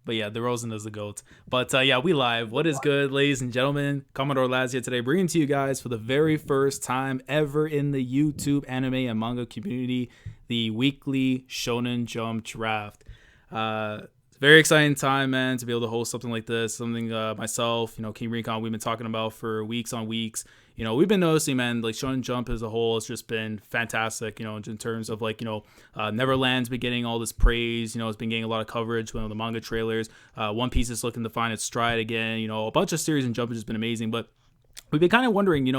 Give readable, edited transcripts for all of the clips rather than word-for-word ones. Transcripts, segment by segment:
But yeah, DeRozan is the GOAT. But yeah, we live. What is good, ladies and gentlemen? Commodore Laz here today, bringing to you guys for the very first time ever in the YouTube anime and manga community, the Weekly Shonen Jump Draft. It's a very exciting time, man, to be able to host something like this. Something myself, King Recon, we've been talking about for weeks on weeks. We've been noticing, man, like Shonen Jump as a whole has just been fantastic, in terms of Neverland's been getting all this praise, it's been getting a lot of coverage, the manga trailers. One Piece is looking to find its stride again, a bunch of series in Jump has just been amazing. But we've been kind of wondering,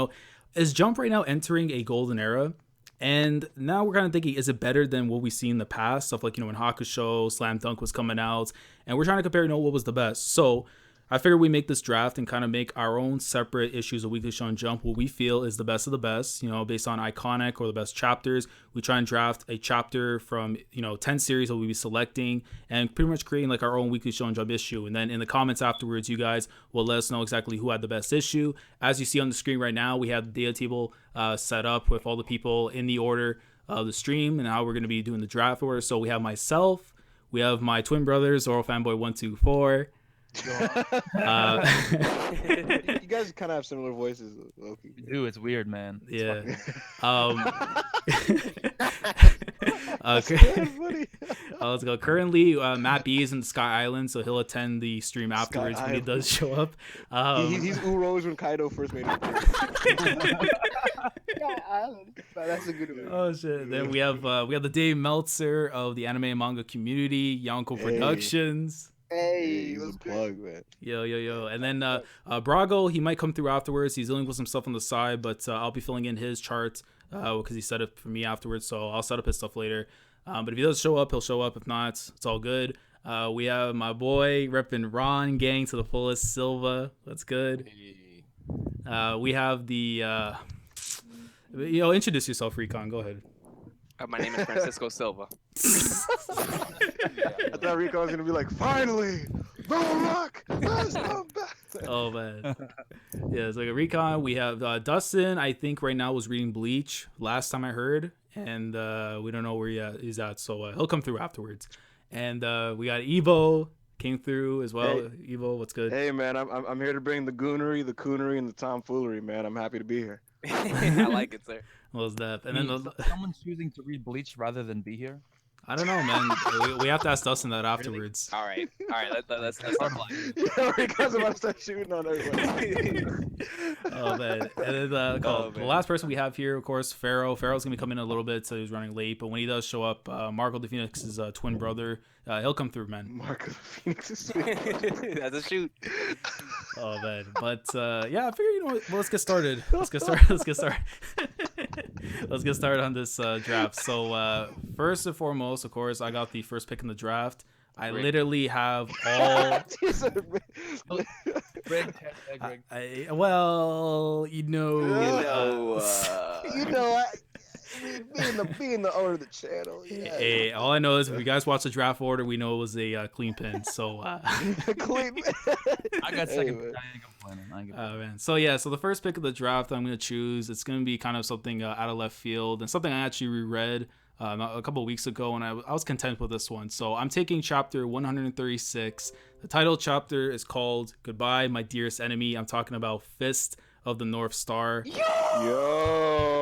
is Jump right now entering a golden era? And now we're kind of thinking, is it better than what we've seen in the past? Stuff like, when Hakusho, Slam Dunk was coming out. And we're trying to compare, what was the best. So I figured we make this draft and kind of make our own separate issues of Weekly Shonen Jump, what we feel is the best of the best, based on iconic or the best chapters. We try and draft a chapter from, 10 series that we'll be selecting and pretty much creating like our own Weekly Shonen Jump issue. And then in the comments afterwards, you guys will let us know exactly who had the best issue. As you see on the screen right now, we have the data table set up with all the people in the order of the stream and how we're going to be doing the draft order. So we have myself, we have my twin brothers, ZoroFanboy124. You guys kind of have similar voices, Loki. Dude, it's weird, man. Yeah. Let's go. Currently, Matt B is in Sky Island, so he'll attend the stream afterwards when he does show up. He's Urose when Kaido first made it. Sky Island. That's a good one. Oh shit! Then we have the Dave Meltzer of the anime and manga community, Yonkou Productions. Hey, he's a plug, man. Yo. And then Brago, he might come through afterwards. He's dealing with some stuff on the side, but I'll be filling in his chart because he set it for me afterwards, so I'll set up his stuff later. But if he does show up, he'll show up. If not, it's all good. We have my boy repping Ron gang to the fullest, Silva. That's good. We have the introduce yourself, Recon. Go ahead. My name is Francisco Silva. I thought Rico was gonna be like, finally, the Rock has come back. Oh man, yeah, it's like a Recon. We have Dustin. I think right now was reading Bleach last time I heard, and we don't know where he's at, so he'll come through afterwards. And we got Evo came through as well. Hey. Evo, what's good? Hey man, I'm here to bring the goonery, the coonery, and the tomfoolery, man. I'm happy to be here. I like it, sir. What was that? And then someone's choosing to read Bleach rather than be here. I don't know, man. we have to ask Dustin that afterwards. Really? All right. Let's start playing. Yeah, Rico's about to start shooting on everybody. Oh man. And then the last person we have here, of course, Pharaoh. Pharaoh's gonna be coming in a little bit, so he's running late. But when he does show up, Marco the Phoenix's twin brother, he'll come through, man. Marco the Phoenix's twin brother. That's a shoot. Oh man. But yeah, I figure well, let's get started. Let's get started. Let's get started on this draft. So first and foremost, of course, I got the first pick in the draft. I literally have all. Well, being the owner of the channel. Yeah. Hey, all I know is if you guys watch the draft order, we know it was a clean pin. So clean. I got second. Man. So yeah, so the first pick of the draft I'm gonna choose. It's gonna be kind of something out of left field and something I actually reread a couple of weeks ago, and I was content with this one. So I'm taking chapter 136. The title chapter is called "Goodbye, My Dearest Enemy." I'm talking about Fist of the North Star. Yo,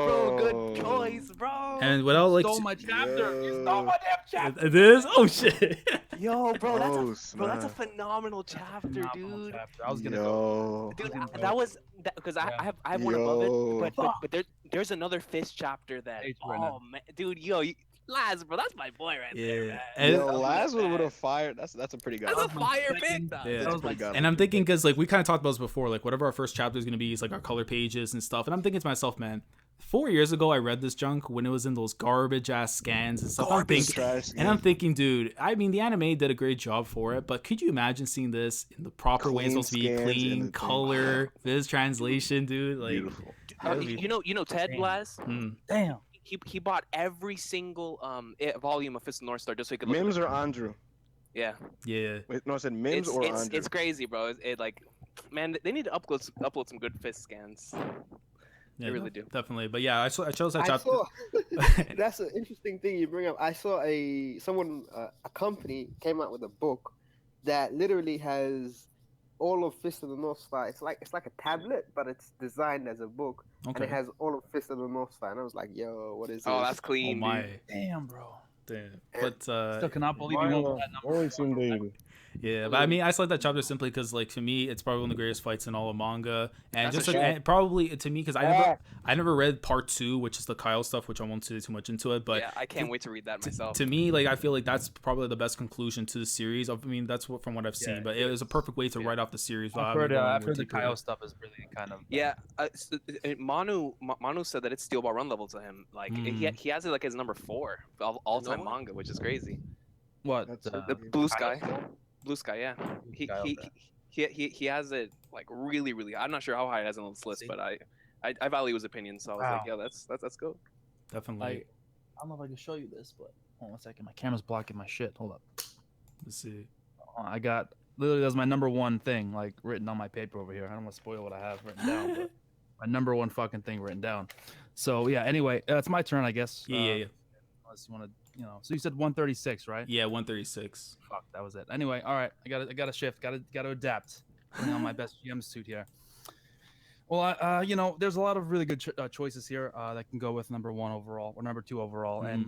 bro, good choice, bro. And without like, stole my chapter. You stole my damn chapter. It is. Oh shit. Yo, bro, that's a phenomenal chapter, dude. I was gonna go. Dude, that was because I have one above it, but there's another Fist chapter that. Oh man, dude, Laz, bro, that's my boy right there, man. Laz would have fired. That's a pretty good. That's a fire pick, though. Yeah. And I'm thinking because we kind of talked about this before, whatever our first chapter is gonna be is our color pages and stuff. And I'm thinking to myself, man, 4 years ago I read this junk when it was in those garbage ass scans and stuff. I'm thinking, dude, I mean the anime did a great job for it, but could you imagine seeing this in the proper way? It's supposed to be clean color, viz translation, dude. Beautiful. You know Ted Laz? Damn. He bought every single volume of Fist of North Star just so he could. Mims or Andrew? Yeah. Wait, no, I said Mims or Andrew. It's crazy, bro. Man, they need to upload some good Fist scans. Yeah, they really do. Definitely. But yeah, I chose that chapter. That's an interesting thing you bring up. I saw a company came out with a book that literally has all of Fist of the North Star. It's like a tablet, but it's designed as a book, and it Okay. has all of Fist of the North Star. And I was like, yo, what is this? Oh, that's Oh clean, my. dude. Damn, bro. Damn. But Still cannot believe you went with that number. Only team baby. yeah, but I mean, I select that chapter simply because, like, to me, it's probably one of the greatest fights in all of manga, and That's just a like, fact. and probably to me because I never read part 2, which is the Kyle stuff, which I won't say too much into it, but Yeah, I can't wait to read that myself. to me, like, I feel like that's probably the best conclusion to the series. I mean, that's what from what I've seen, Yeah, but it was a perfect way to write off the series. I've without heard, having to go I've anywhere heard the deeper. Kyle stuff is really kind of. Yeah, Manu said that it's Steel Ball Run level to him. Like he has it like as number 4 of all time No. manga, which is crazy. What? That's The Yeah. Blue Kyle Sky, stuff? Blue Sky, yeah. He Sky, he, okay. he has it like really, really. I'm not sure how high it has on this list, See? but I value his opinion, so I was like, Wow. yeah, that's good. Definitely. I don't know if I can show you this, but hold on a second. My camera's blocking my shit. Hold up. Let's see. I got literally that's my number one thing like written on my paper over here. I don't want to spoil what I have written down, but my number one fucking thing written down. So yeah. Anyway, it's my turn, I guess. Yeah. Unless you want to, So you said 136, right? Yeah, 136. Fuck, that was it. Anyway, all right. I got to shift. Got to adapt. Putting on my best GM suit here. Well, there's a lot of really good choices here that can go with number 1 overall or number 2 overall, and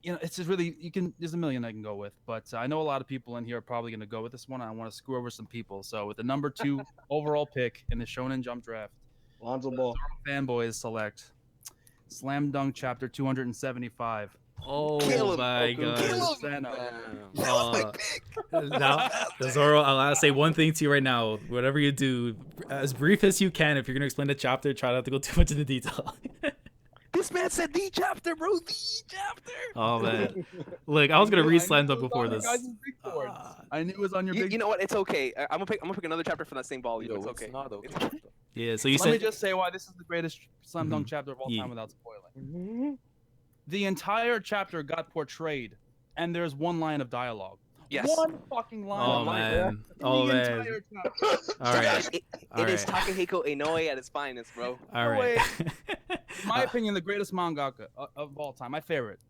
it's just really there's a million I can go with, but I know a lot of people in here are probably going to go with this one. I want to screw over some people. So with the number 2 overall pick in the Shonen Jump Draft, Lonzo Ball. fanboys select Slam Dunk Chapter 275. Oh Kill him, my Goku, god. kill him. Sano. Now, Zoro, I'll say one thing to you right now. Whatever you do, as brief as you can. If you're gonna explain the chapter, try not to go too much into detail. This man said the chapter, bro. The chapter. Oh man, look, I was gonna read Slam Dunk before this. I knew it was on your big. You know what? It's okay. I'm gonna pick another chapter from that same volume. It's okay. Yeah, so you Let me said just say why this is the greatest Slam Dunk chapter of all Yeah. time without spoiling. The entire chapter got portrayed, and there's one line of dialogue. Yes. One fucking line. oh of dialogue. man, In oh the man. entire chapter. All right, It is Takehiko Inoue at its finest, bro. all right. In my opinion, the greatest mangaka of all time. My favorite.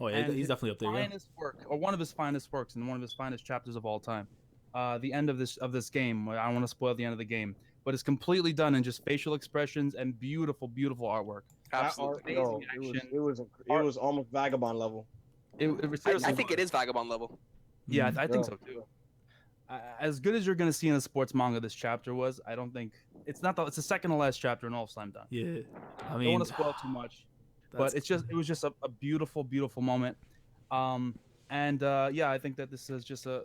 Oh yeah, And he's his definitely up there. Yeah. Finest work, or one of his finest works, and one of his finest chapters of all time. The end of this game. I don't want to spoil the end of the game, but it's completely done in just facial expressions and beautiful, beautiful artwork. That art, Absolutely. yo, it was almost vagabond level. Seriously I think it is Vagabond level. Yeah, I think Yeah. so too. As good as you're gonna see in a sports manga, this chapter was. I don't think it's not. It's the second to last chapter in all of Slam Dunk. Yeah, I I don't mean, want to spoil too much, that's- but it was just a beautiful, beautiful moment. I think that this is just I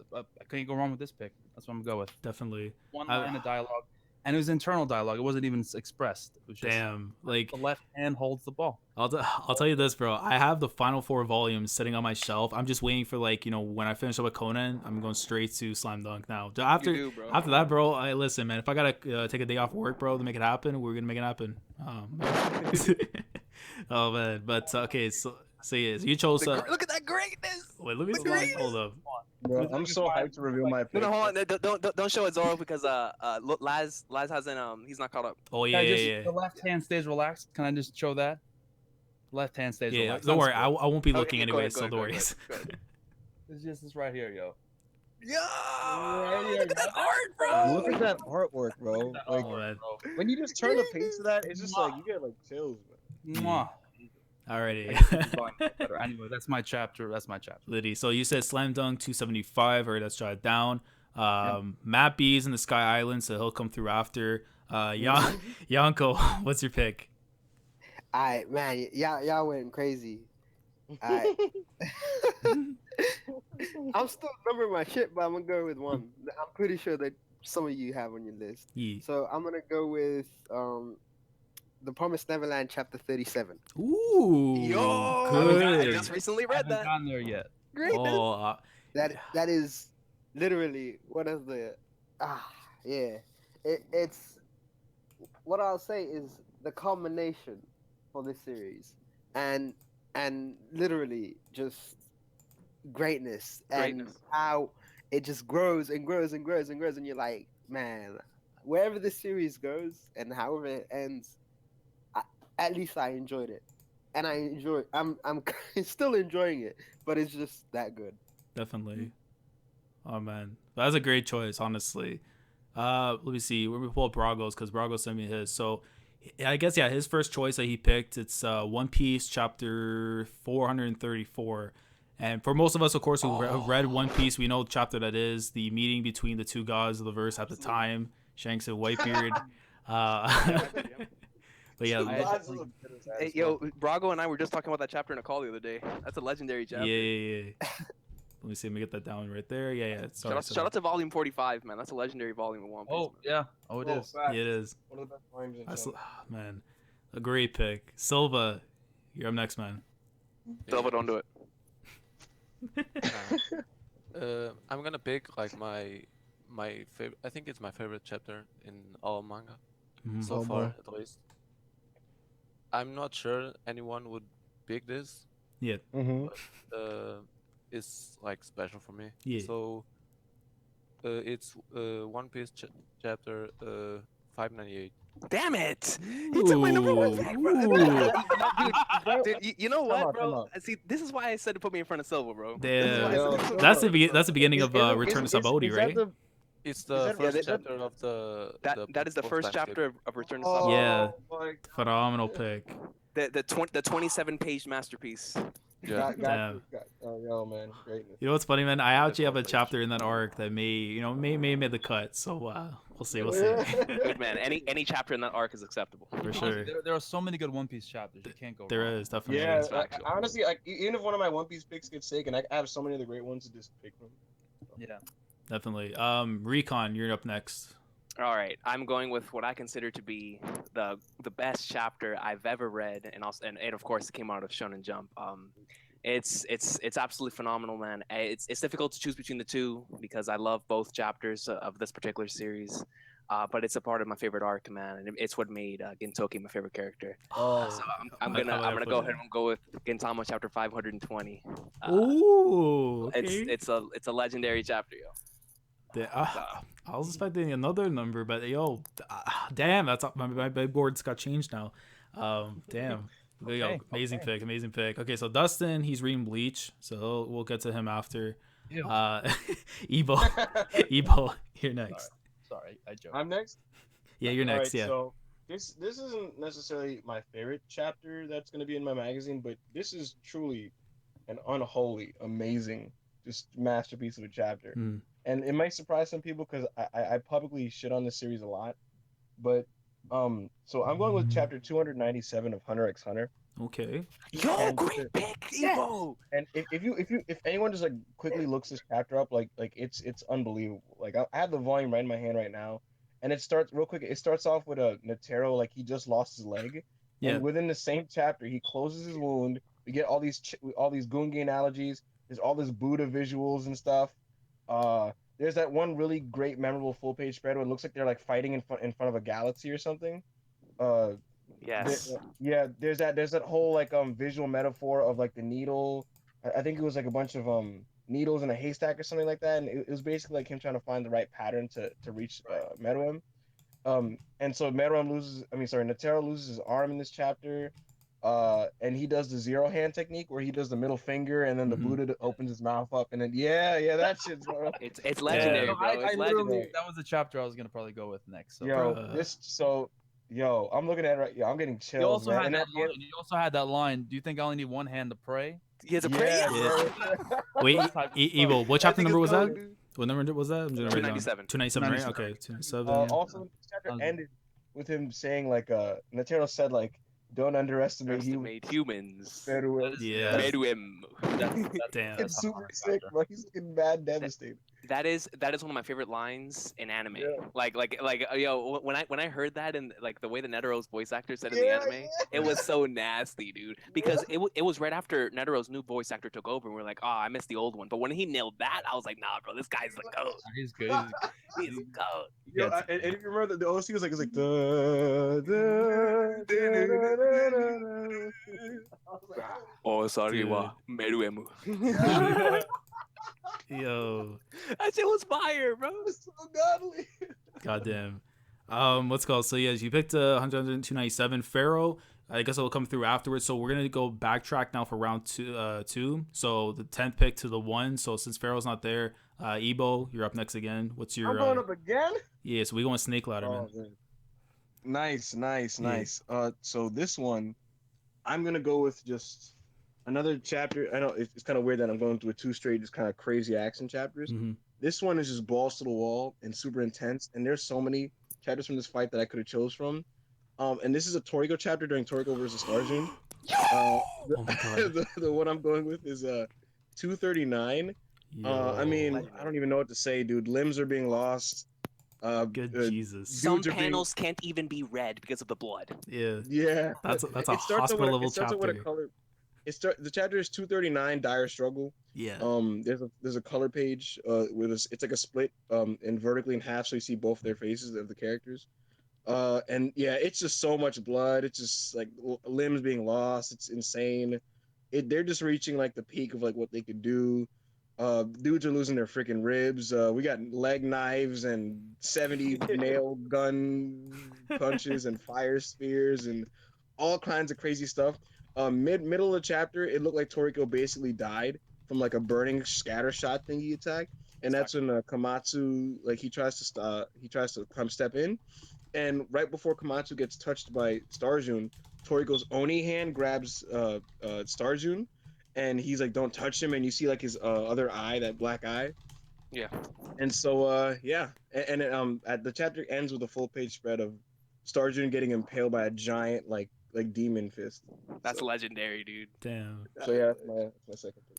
can't go wrong with this pick. That's what I'm gonna go with. definitely. One I- line of dialogue, and it was internal dialogue. It wasn't even expressed. It was just Damn, like the left hand holds the ball. I'll tell you this, bro. I have the final 4 volumes sitting on my shelf. I'm just waiting for when I finish up with Conan, I'm going straight to Slam Dunk now. After You do, bro. after that, bro, listen, man. If I gotta take a day off work, bro, to make it happen, we're gonna make it happen. Oh man, but okay, so yeah, so you chose. Look at that greatness. Wait, let me the greatest. hold up. Bro, I'm so hyped to reveal my pick. No, hold on. Don't show it, Zoro, because Laz hasn't he's not caught up. Oh Yeah, yeah. The left hand stays relaxed. Can I just show that? Left hand stays Yeah, relaxed. don't worry. That's I won't be Okay, looking go anyway, ahead, so go don't worry. ahead, go ahead. It's just this right here, yo. Yeah, look at that art, bro. Look at that artwork, bro. Like, Oh man. when you just turn the page to that, it's just like you get like chills, man. Mwah. Alrighty. Anyway, that's my chapter. Liddy. So you said Slam Dunk 275, or let's jot it down. Matt B's in the Sky Island, so he'll come through after. Yonkou, what's your pick? Alright, man, y'all went crazy. Alright. I'm still numbering my shit, but I'm gonna go with one. I'm pretty sure that some of you have on your list. Yeah. So I'm gonna go with The Promised Neverland, chapter 37. Ooh. Yo, good. I just recently I read haven't that. gotten there yet. Great. Oh, That is literally one of the it's what I'll say is the culmination for this series and literally just greatness and how it just grows and grows and grows and grows, and you're like, man, wherever this series goes and however it ends, at least I enjoyed it, and I'm still enjoying it, but it's just that good. definitely. Oh man, that's a great choice, honestly. Let me see. Let me pull up Brago's because Brago sent me his. So, I guess his first choice that he picked, it's One Piece chapter 434. And for most of us, of course, who have read One Piece, we know the chapter that is the meeting between the two gods of the verse at the time, Shanks and Whitebeard. But yeah, Hey, yo, Brago and I were just talking about that chapter in a call the other day. That's a legendary chapter. yeah. Let me see. Let me get that down right there. Yeah. Sorry, shout out to volume 45, man. That's a legendary volume of One Piece. Oh, yeah. Oh, it is. Yeah, it is. One of the best volumes in Man, a great pick. Silva, you're up next, man. Silva, don't do it. I'm gonna pick like my favorite. I think it's my favorite chapter in all manga so far, at least. I'm not sure anyone would pick this. Yeah. But, it's like special for me. Yeah. So it's One Piece chapter 598. Damn it! He took my number one pick, bro. Dude, you know what, bro? See, this is why I said to put me in front of Silva, bro. That's the beginning of Return to Sabaody, right? It's the first chapter of the. That is the first chapter of Return to Sabaody. Yeah, phenomenal pick. The 27-page masterpiece. Yeah. Yo, man, greatness. You know what's funny, man? I actually have a chapter in that arc that may made the cut. So we'll see. Good man. Any chapter in that arc is acceptable. For sure. There are so many good One Piece chapters. You can't go wrong. There is definitely. Yeah, honestly, even if one of my One Piece picks gets taken, I have so many of the great ones to just pick from. Yeah. Definitely. Recon, you're up next. All right, I'm going with what I consider to be the best chapter I've ever read, and of course it came out of Shonen Jump. It's absolutely phenomenal, man. It's difficult to choose between the two because I love both chapters of this particular series, but it's a part of my favorite arc, man, and it's what made Gintoki my favorite character. So I'm gonna go ahead and go with Gintama chapter 520. Ooh, okay. It's a legendary chapter, yo. I was expecting another number, but damn, that's my board's got changed now. Damn. Okay, amazing pick. Okay, so Dustin, he's reading Bleach, so we'll get to him after. Ebo, you're next. Sorry, I joked. I'm next. Yeah, you're next. Right, yeah. So this isn't necessarily my favorite chapter that's going to be in my magazine, but this is truly an unholy, amazing, just masterpiece of a chapter. And it might surprise some people because I publicly shit on this series a lot, but so I'm going with chapter 297 of Hunter x Hunter. Okay. Yo, great pick, Evo. And if anyone just like quickly looks this chapter up, like it's unbelievable. Like I have the volume right in my hand right now, and it starts real quick. It starts off with a Netero, like he just lost his leg. Yeah. And within the same chapter, he closes his wound. We get all these Gungi analogies. There's all this Buddha visuals and stuff. There's that one really great, memorable full-page spread where it looks like they're like fighting in front of a galaxy or something. Yes. There's that whole like visual metaphor of like the needle. I think it was like a bunch of needles in a haystack or something like that, and it was basically like him trying to find the right pattern to reach Meruem. And so Netero loses his arm in this chapter. And he does the zero hand technique where he does the middle finger and then the Buddha opens his mouth up and then that shit's bro. It's legendary, bro. It's legendary. That was the chapter I was gonna probably go with next. So, I'm looking at it right. I'm getting chills. You also had that line. Do you think I only need one hand to pray? He has a prayer. Wait, Evo, what chapter number was that? What number was that? 297. 297, right? Okay, 297. Also, this chapter ended with him saying like Netero said like, don't underestimate humans. Meruem. Damn. It's super sick, bro. He's looking mad devastated. That is one of my favorite lines in anime. Yeah. Like when I heard that and like the way the Netero's voice actor said in the anime, it was so nasty, dude. Because it was right after Netero's new voice actor took over and we're like, oh, I missed the old one. But when he nailed that, I was like, nah, bro, this guy's the goat. He's good. He's the goat. And if you remember the OC was like oh, sorry, wa Meruem. Yo, that shit was fire, bro. It's so godly. Goddamn. What's called? So yes, you picked 297 Pharaoh. I guess it'll come through afterwards. So we're gonna go backtrack now for round two. So the 10th pick to the 1. So since Pharaoh's not there, Ebo, you're up next again. What's your? I'm going up again. Yeah, so we going snake ladder, man. Oh, man. Nice. Yeah. So this one, I'm gonna go with just another chapter. I know it's kind of weird that I'm going through two straight, just kind of crazy action chapters. Mhm. This one is just balls to the wall and super intense. And there's so many chapters from this fight that I could have chose from. And this is a Toriko chapter during Toriko versus Starjun. Oh my god. The one I'm going with is 239. I mean, Yo. I don't even know what to say, dude. Limbs are being lost. Good Jesus. Some dudes are being- panels can't even be read because of the blood. Yeah. Yeah, That's a It starts out with hospital a- level it starts out with a chapter. color. The chapter is 239, Dire Struggle. Yeah. There's a color page with it's like a split and vertically in half, so you see both their faces of the characters. And yeah, it's just so much blood. It's just like limbs being lost. It's insane. They're just reaching like the peak of like what they could do. Dudes are losing their freaking ribs. We got leg knives and 70 nail gun punches and fire spears and all kinds of crazy stuff. Middle of the chapter, it looked like Toriko basically died from like a burning scatter shot thingy attack, and that's when Komatsu like he tries to come step in, and right before Komatsu gets touched by Starjun, Toriko's Oni hand grabs Starjun, and he's like, "Don't touch him," and you see like his other eye, that black eye. Yeah. And so yeah, and at the chapter ends with a full page spread of Starjun getting impaled by a giant like demon fist. That's So- legendary, dude. Damn. So yeah, that's my second pick.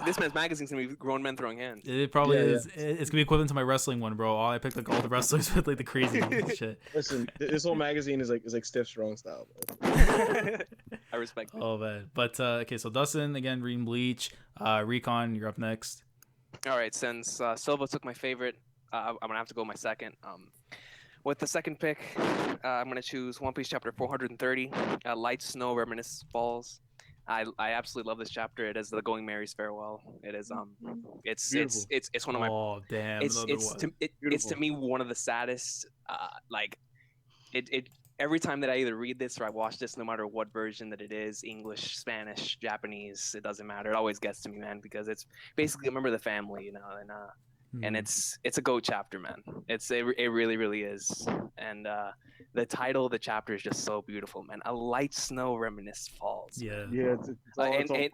This man's magazine's gonna be grown men throwing hands. It probably Yeah, is. It's gonna be equivalent to my wrestling one, bro. I picked like all the wrestlers with like the crazy shit. Listen, this whole magazine is like stiff strong style. Bro. I respect it. Oh man. But okay, so Dustin again reading Bleach. Recon, you're up next. All right, since Silva took my favorite, I'm gonna have to go my second. With the second pick, I'm gonna choose One Piece chapter 430, Light Snow Reminisce Falls. I absolutely love this chapter. It is the Going Mary's farewell. It is it's one of my Oh damn. it's Another one. it's to me one of the saddest. Like it every time that I either read this or I watch this, no matter what version that it is, English, Spanish, Japanese, it doesn't matter. It always gets to me, man, because it's basically a member of the family, you know, and it's a GOAT chapter, man. It really, really is. And the title of the chapter is just so beautiful, man. A Light Snow Reminisce Falls. Yeah. Yeah,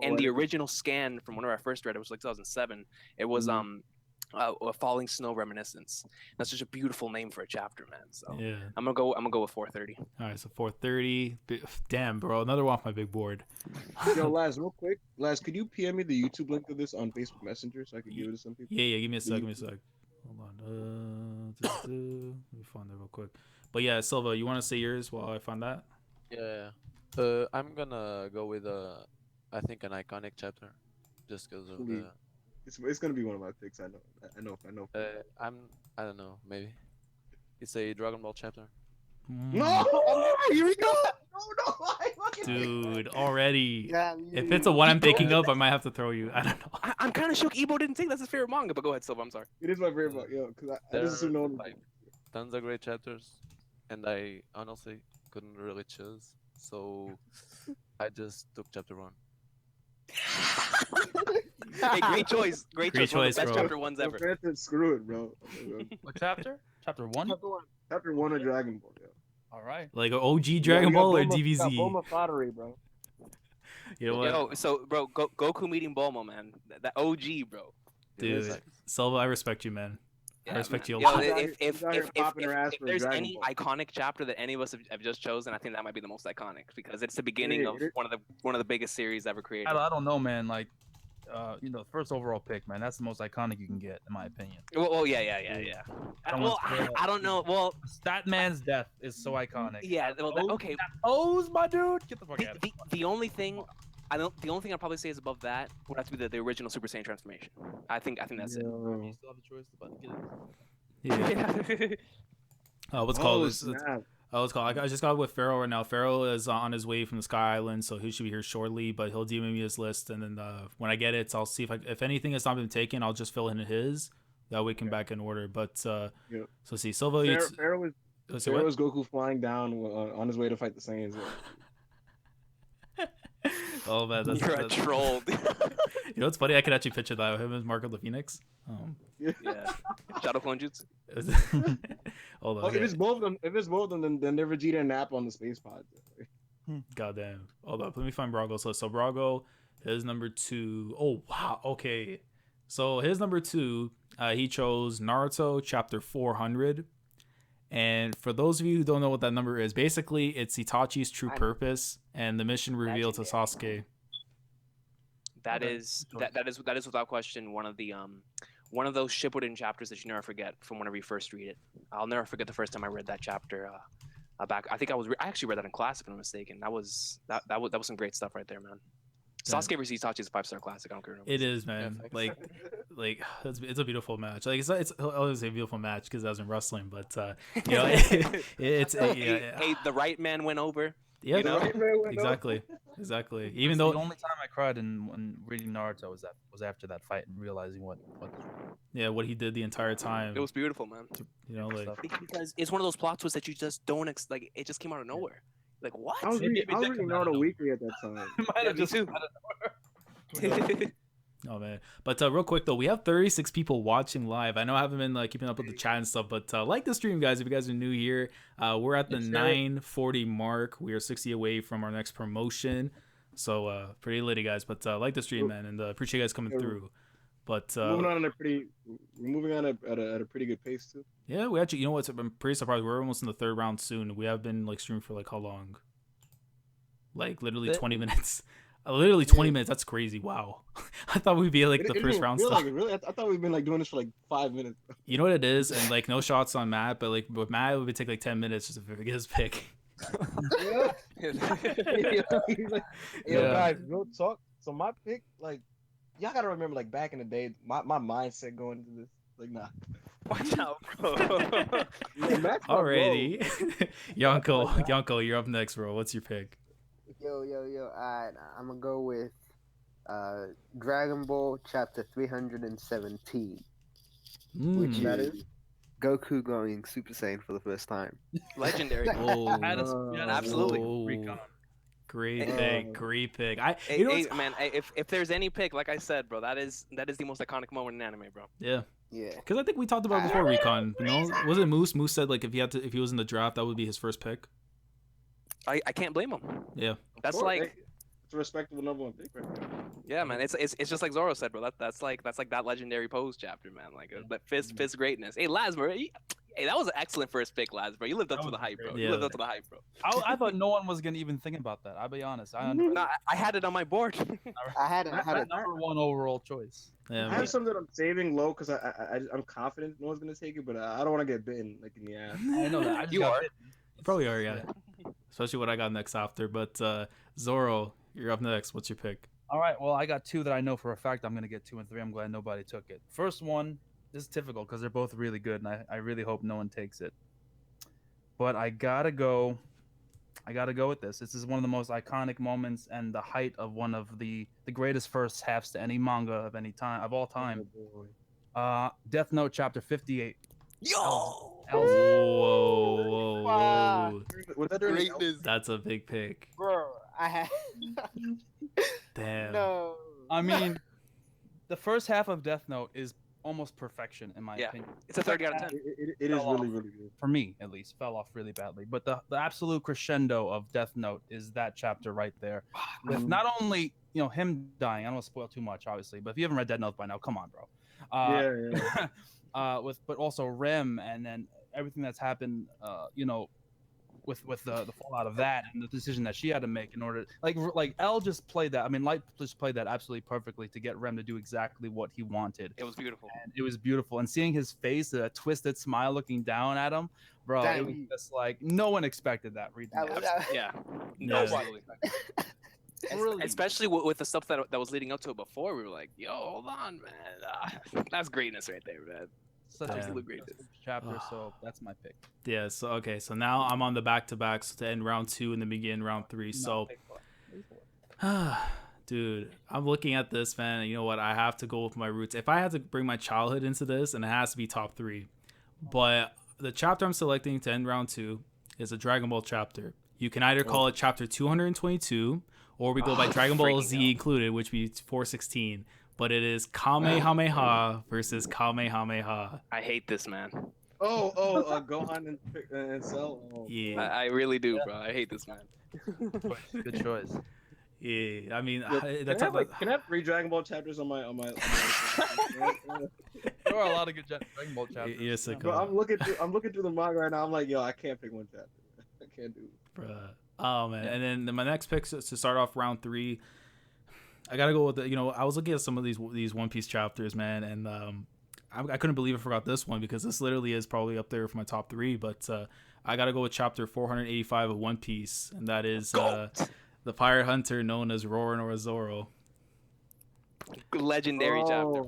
And the original scan from whenever I first read it was like 2007. It was a Falling Snow Reminiscence. That's such a beautiful name for a chapter, man. So Yeah. I'm gonna go with 430. All right, so 430. Damn, bro, another one off my big board. Yo, Laz, real quick, Laz, could you PM me the YouTube link to this on Facebook Messenger so I could give it to some people? Yeah, give me a sec. Hold on. Let me find that real quick. But yeah, Silva, you want to say yours while I find that? Yeah. I'm gonna go with I think an iconic chapter, just because of the. It's gonna be one of my picks. I know. I don't know. Maybe it's a Dragon Ball chapter. No, here we go. No, I fucking Dude, already. Yeah, If it's a one I'm thinking of, I might have to throw you. I don't know. I'm kind of shook Ebo didn't think that's his favorite manga, but go ahead, Silva. I'm sorry. It is my favorite book, yo, because I There just assume no are one. like tons of great chapters, and I honestly couldn't really choose, so I just took chapter 1. Hey, great choice. Great choice. One of choice, the best bro. chapter ones ever. Francis, screw it, bro. What chapter? Chapter 1? Chapter 1 of Dragon Ball, yo. All right. Like an OG Dragon Ball or DBZ? Bulma foddery, bro. You know what? Yo, so bro, Goku meeting Bulma, man. That OG, bro. Dude, Like, Silva, I respect you, man. I respect you a Yo, lot. He's out here popping her ass if for there's Dragon any Ball. iconic chapter that any of us have just chosen, I think that might be the most iconic because it's the beginning Yeah, of one of the biggest series ever created. I don't know, man. Like, first overall pick, man. That's the most iconic you can get, in my opinion. Well, yeah. I don't Well, want to- I don't know. Well, That man's death is so iconic. yeah. Well, okay. Pose, my dude. Get the fuck out of here. The only thing I'd probably say is above that would have to be the original Super Saiyan transformation. I think that's it. You still have the choice to get it. Yeah. What's called? What's called? I just got with Pharaoh right now. Pharaoh is on his way from the Sky Island, so he should be here shortly. But he'll DM me his list, and then when I get it, I'll see if anything has not been taken, I'll just fill in his. That way, we can back in order. But so see, Silva. Pharaoh was Goku flying down on his way to fight the Saiyans. Oh man, You're a troll. You know what's funny? I could actually picture that him as Marco the Phoenix. Yeah. Shadow Clone Jutsu. Hold on. Well, if it's both of them, then they're Vegeta and Nappa on the space pod. Goddamn. Hold up. Let me find Brago's list. So Brago, his number 2. Oh wow. Okay. So his number 2, he chose Naruto chapter 400. And for those of you who don't know what that number is, basically it's Itachi's true purpose and the mission revealed to Sasuke. That is without question one of those Shippuden chapters that you never forget from whenever you first read it. I'll never forget the first time I read that chapter. Back, I think I actually read that in class if I'm not mistaken. That was some great stuff right there, man. Sasuke versus Itachi is a 5-star classic. I don't care. It is, man. Yeah, like it's a beautiful match. Like it's always a beautiful match because I was in wrestling, but you know, hey, the right man went over. Yeah, you know? Exactly. Even the though only time I cried when reading Naruto was after that fight and realizing what what he did the entire time. It was beautiful, man. You know, like because it's one of those plot twists that you just don't like. It just came out of nowhere. Like what? I was reading Naruto Weekly at that time. Might have just Oh man, but real quick though, we have 36 people watching live. I know I haven't been keeping up with the chat and stuff, but like the stream, guys. If you guys are new here, we're at the 940 mark. We are 60 away from our next promotion, so pretty litty, guys. But like the stream, man, and appreciate you guys coming through. But we're moving on at a pretty good pace too. Yeah, we actually, you know what? I'm pretty surprised. We're almost in the 3rd round soon. We have been streaming for how long? Like literally 20 minutes. Literally 20 minutes. That's crazy. Wow. I thought we'd be the first round stuff. Really? I thought we'd been doing this for 5 minutes. You know what it is? And no shots on Matt, but with Matt, it would take 10 minutes just to get his pick. Guys, real talk. So my pick, y'all gotta remember, back in the day, my mindset going into this, nah. Watch out, bro. Alrighty. Yonkou, you're up next, bro. What's your pick? Yo. Alright, I'm gonna go with Dragon Ball Chapter 317, which is Goku going Super Saiyan for the first time. Legendary. Absolutely. Recon. Great pick. Man, if there's any pick, like I said, bro, that is the most iconic moment in anime, bro. Yeah. Yeah. Because I think we talked about it before Recon. You know, was it Moose? Moose said if he was in the draft, that would be his first pick. I can't blame him. Yeah. That's it's a respectable number 1 pick, right? Yeah, man. It's just like Zoro said, bro. That's like that legendary pose chapter, man. That fist greatness. Hey, Lasmer. Hey, that was an excellent first pick, Lasmer. You lived up to the hype, bro. You lived up to the hype, bro. I thought no one was gonna even think about that. I'll be honest. I had it on my board. I had it. Number 1 overall choice. Yeah, I have some that I'm saving low because I'm confident no one's gonna take it, but I don't want to get bitten in the ass. I know that. You are. You probably are, yeah. Especially what I got next after. But Zoro, you're up next. What's your pick? All right. Well, I got 2 that I know for a fact I'm gonna get 2 and 3. I'm glad nobody took it. First one, this is typical because they're both really good, and I really hope no one takes it. But I gotta go with this. This is one of the most iconic moments and the height of one of the greatest first halves to any manga of all time. Death Note chapter 58. Yo. Whoa. Was that greatness? That's a big pick. Bro, I had. Damn. No. I mean, the first half of Death Note is almost perfection in my opinion. It's a 30 out of 10. It is really, really good. For me, at least, fell off really badly. But the absolute crescendo of Death Note is that chapter right there. With not only him dying, I don't want to spoil too much, obviously, but if you haven't read Death Note by now, come on, bro. But also Rem, and then everything that's happened, with the fallout of that and the decision that she had to make in order, like Elle just played that. I mean, Light just played that absolutely perfectly to get Rem to do exactly what he wanted. It was beautiful. And it was beautiful, and seeing his face, the twisted smile looking down at him, bro. It was just no one expected that. Yeah. Nobody. Especially with the stuff that was leading up to it before, we were like, "Yo, hold on, man, that's greatness right there, man." Such absolute greatness chapter. So that's my pick. Yeah. So okay. So now I'm on the back-to-backs to end round 2 and then begin round 3. So, dude, I'm looking at this, man. And you know what? I have to go with my roots. If I had to bring my childhood into this, and it has to be top 3. But the chapter I'm selecting to end round 2 is a Dragon Ball chapter. You can either call it chapter 222 or we go by Dragon Ball freaking Z hell. included, which be 416. But it is Kamehameha versus Kamehameha. I hate this man. Gohan and Cell. Oh, Yeah. I really do, bro. I hate this man. Good choice. Yeah, I mean, Can that's I have, like, can I have 3 Dragon Ball chapters on my There are a lot of good Dragon Ball chapters. Yes, Bro, I'm looking through the manga right now. I'm like, yo, I can't pick one chapter. I can't do it. Bruh. Oh man, and then my next pick to start off round 3, I gotta go with the. I was looking at some of these One Piece chapters, man, and I couldn't believe I forgot this one because this literally is probably up there for my top 3. But I gotta go with chapter 485 of One Piece, and that is the pirate hunter known as Roronoa Zoro. Legendary chapter, bro.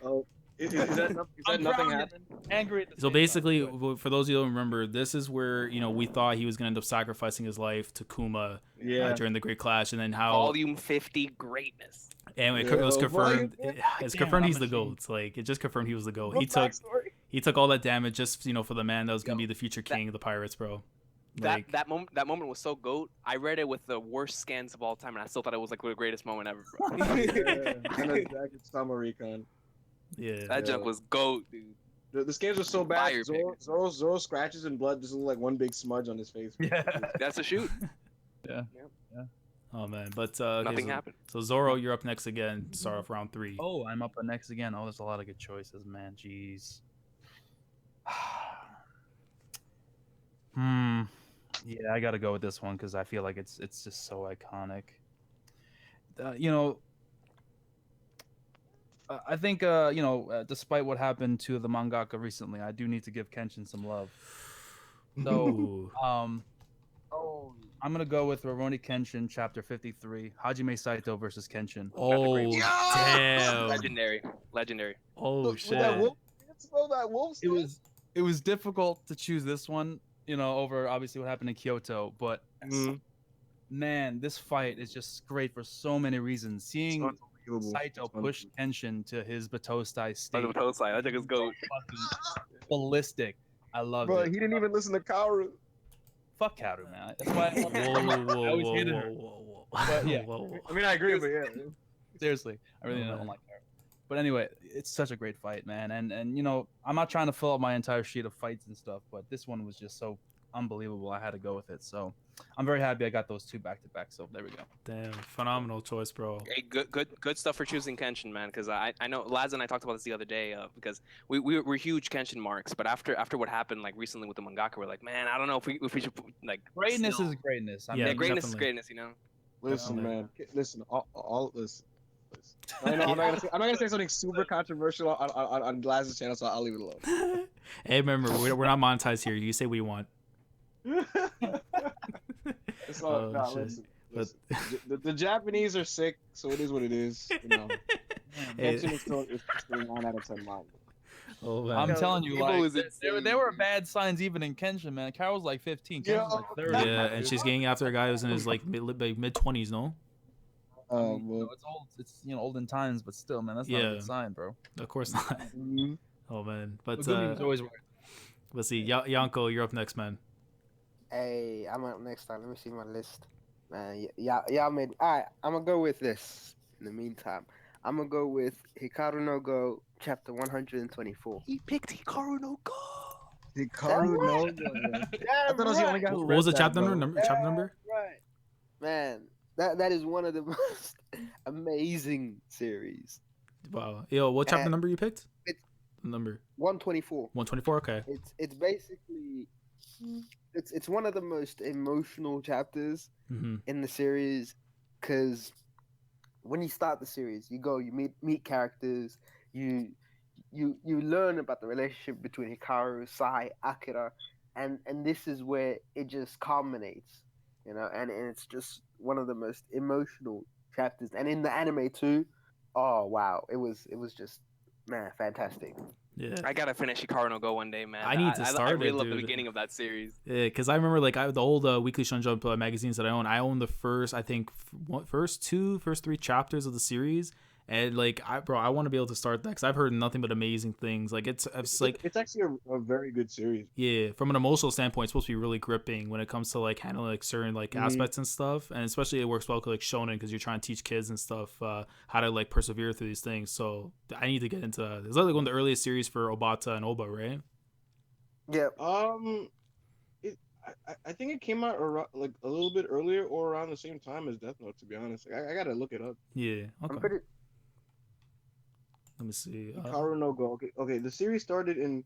Oh, is that nothing happened? Angry at the So same basically, time. for those of you who don't remember, this is where we thought he was gonna end up sacrificing his life to Kuma during the Great Clash, and then how Volume 50 greatness. and it was confirmed. It's confirmed he's the GOAT. Like it just confirmed he was the GOAT. He took all that damage just for the man that was gonna be the future king of the pirates, bro. Like, That moment was so goat. I read it with the worst scans of all time, and I still thought it was like the greatest moment ever, bro. And a jacket Sama Recon. yeah. That junk was goat, dude. The scans were so bad. Fire, Zoro scratches and blood just look like one big smudge on his face. Yeah. That's a shoot. Oh man, but Nothing happened. So Zoro, you're up next again. To start off round 3. Oh, I'm up next again. Oh, there's a lot of good choices, man. Jeez. Yeah, I gotta go with this one because I feel like it's just so iconic. I think despite what happened to the mangaka recently, I do need to give Kenshin some love. So, Ooh. I'm gonna go with Rurouni Kenshin, chapter 53, Hajime Saito versus Kenshin. Oh damn! Legendary. Oh With shit! that wolf, that wolf. It was difficult to choose this one, over obviously what happened in Kyoto, but man, this fight is just great for so many reasons. Seeing Saito push Kenshin to his Batosai state, I think it's goat. ballistic. I love Bro, it. he didn't even listen to Kaoru. Fuck Kaoru, man. That's why I always hated her. But yeah. I mean, I agree, but yeah. Seriously, I really don't like her. But anyway, it's such a great fight, man. And I'm not trying to fill up my entire sheet of fights and stuff, but this one was just so unbelievable. I had to go with it. So I'm very happy I got those 2 back to back. So there we go. Damn, phenomenal choice, bro. Hey, good stuff for choosing Kenshin, man. Because I know Laz and I talked about this the other day. Because we're huge Kenshin marks, but after what happened like recently with the mangaka, we're like, man, I don't know if we should like Greatness is greatness. Yeah, greatness is definitely. greatness, Listen, man. Listen, all listen. I know I'm not gonna say something super controversial on Glaz's channel, so I'll leave it alone. Hey, remember, we're not monetized here. You say what you want. It's all, listen. The Japanese are sick, so it is what it is. Kenshin is still 9 out of 10 manga. Oh man. I'm telling you, Evil like, is insane, there were bad signs even in Kenshin, man. Carol's like 15. Kenshin's like 30. Yeah, and she's getting after a guy who's in his like mid 20s, no? Well, It's old. It's olden times, but still, man, that's not a good sign, bro. Of course not. Oh man, but Gumi's always right. let's see, Yonkou, you're up next, man. Hey, I'm up next time. Let me see my list. Man, y'all made. Alright, I'm gonna go with this. In the meantime, I'm gonna go with Hikaru no Go, chapter 124. He picked Hikaru no Go. Hikaru no Go. I thought I was the only guy who What was the read chapter that, number? bro. Chapter number? Right. Man, that is one of the most amazing series. Wow. Yo, what chapter And number you picked? it's- Number 124. 124. Okay. It's basically it's one of the most emotional chapters Mm-hmm. in the series, because when you start the series, you meet characters, you learn about the relationship between Hikaru, Sai, Akira, and this is where it just culminates, and it's just one of the most emotional chapters. And in the anime too, oh wow, it was just, man, fantastic. Yeah. I gotta finish Hikaru no Go one day, man. I need to start I really it, love the dude. beginning of that series. Yeah, because I remember like the old Weekly Shonen Jump magazines that I own. I own the first 3 chapters of the series, And like, I want to be able to start that because I've heard nothing but amazing things. Like it's like it's actually a very good series. yeah, from an emotional standpoint, it's supposed to be really gripping when it comes to like handling like certain like aspects and stuff. And especially it works well with like shonen because you're trying to teach kids and stuff how to like persevere through these things. So I need to get into that. Is that like one of the earliest series for Obata and Oba, right? Yeah. I think it came out around, like a little bit earlier or around the same time as Death Note. To be honest, like, I gotta look it up. Yeah. Okay. I'm pretty. Let me see. Hikaru no Go. Okay. The series started in.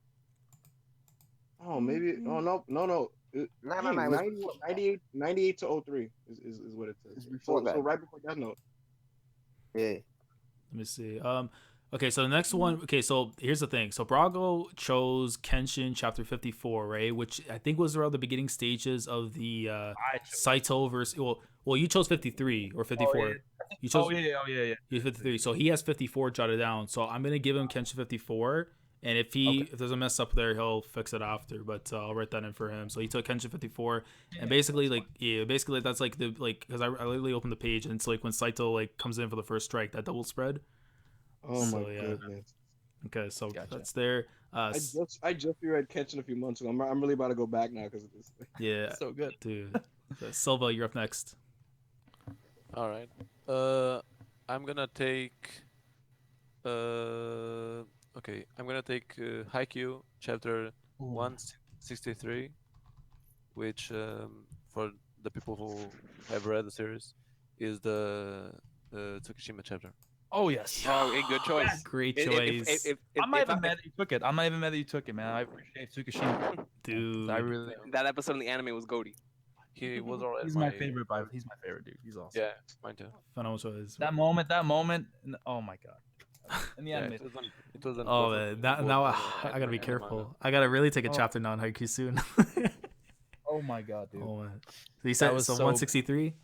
Oh, maybe. Oh no. No. 98 to 03 is what it says. Before that. So right before Death Note. Yeah. Let me see. Okay, so the next one. Okay, so here's the thing. So Brago chose Kenshin chapter 54, right? Which I think was around the beginning stages of the Saito versus. Well, you chose 53 or 54. Oh, yeah. You chose. Yeah. You 53. So he has 54 jotted down. So I'm gonna give him Kenshin 54, and if there's a mess up there, he'll fix it after. But I'll write that in for him. So he took Kenshin 54, and basically basically that's like the because I literally opened the page and it's like when Saito like comes in for the first strike, that double spread. Oh my goodness. Okay, so Gotcha. that's there. I just reread Kenshin a few months ago. I'm really about to go back now because of this. Yeah, So good. dude. So, Silva, you're up next. All right. I'm gonna take. Okay, I'm gonna take Haikyuu chapter 163, which for the people who have read the series is the Tsukishima chapter. Oh yes. Oh, good choice. Great choice, I'm not even mad that you took it. I'm not even mad that you took it, man. I appreciate Tsukishima. dude. I really. That episode in the anime was goaty. He was already. He's my favorite. He's my favorite dude. He's awesome. Yeah, mine too. Phenomenal choice. That moment. Oh my god. In the Yeah, anime. it wasn't Oh perfect man, in now both I gotta be anime and careful. manga. I gotta really take a chapter now on Haikyuu soon. Oh my god, dude. Oh man. So you said was so so- 163.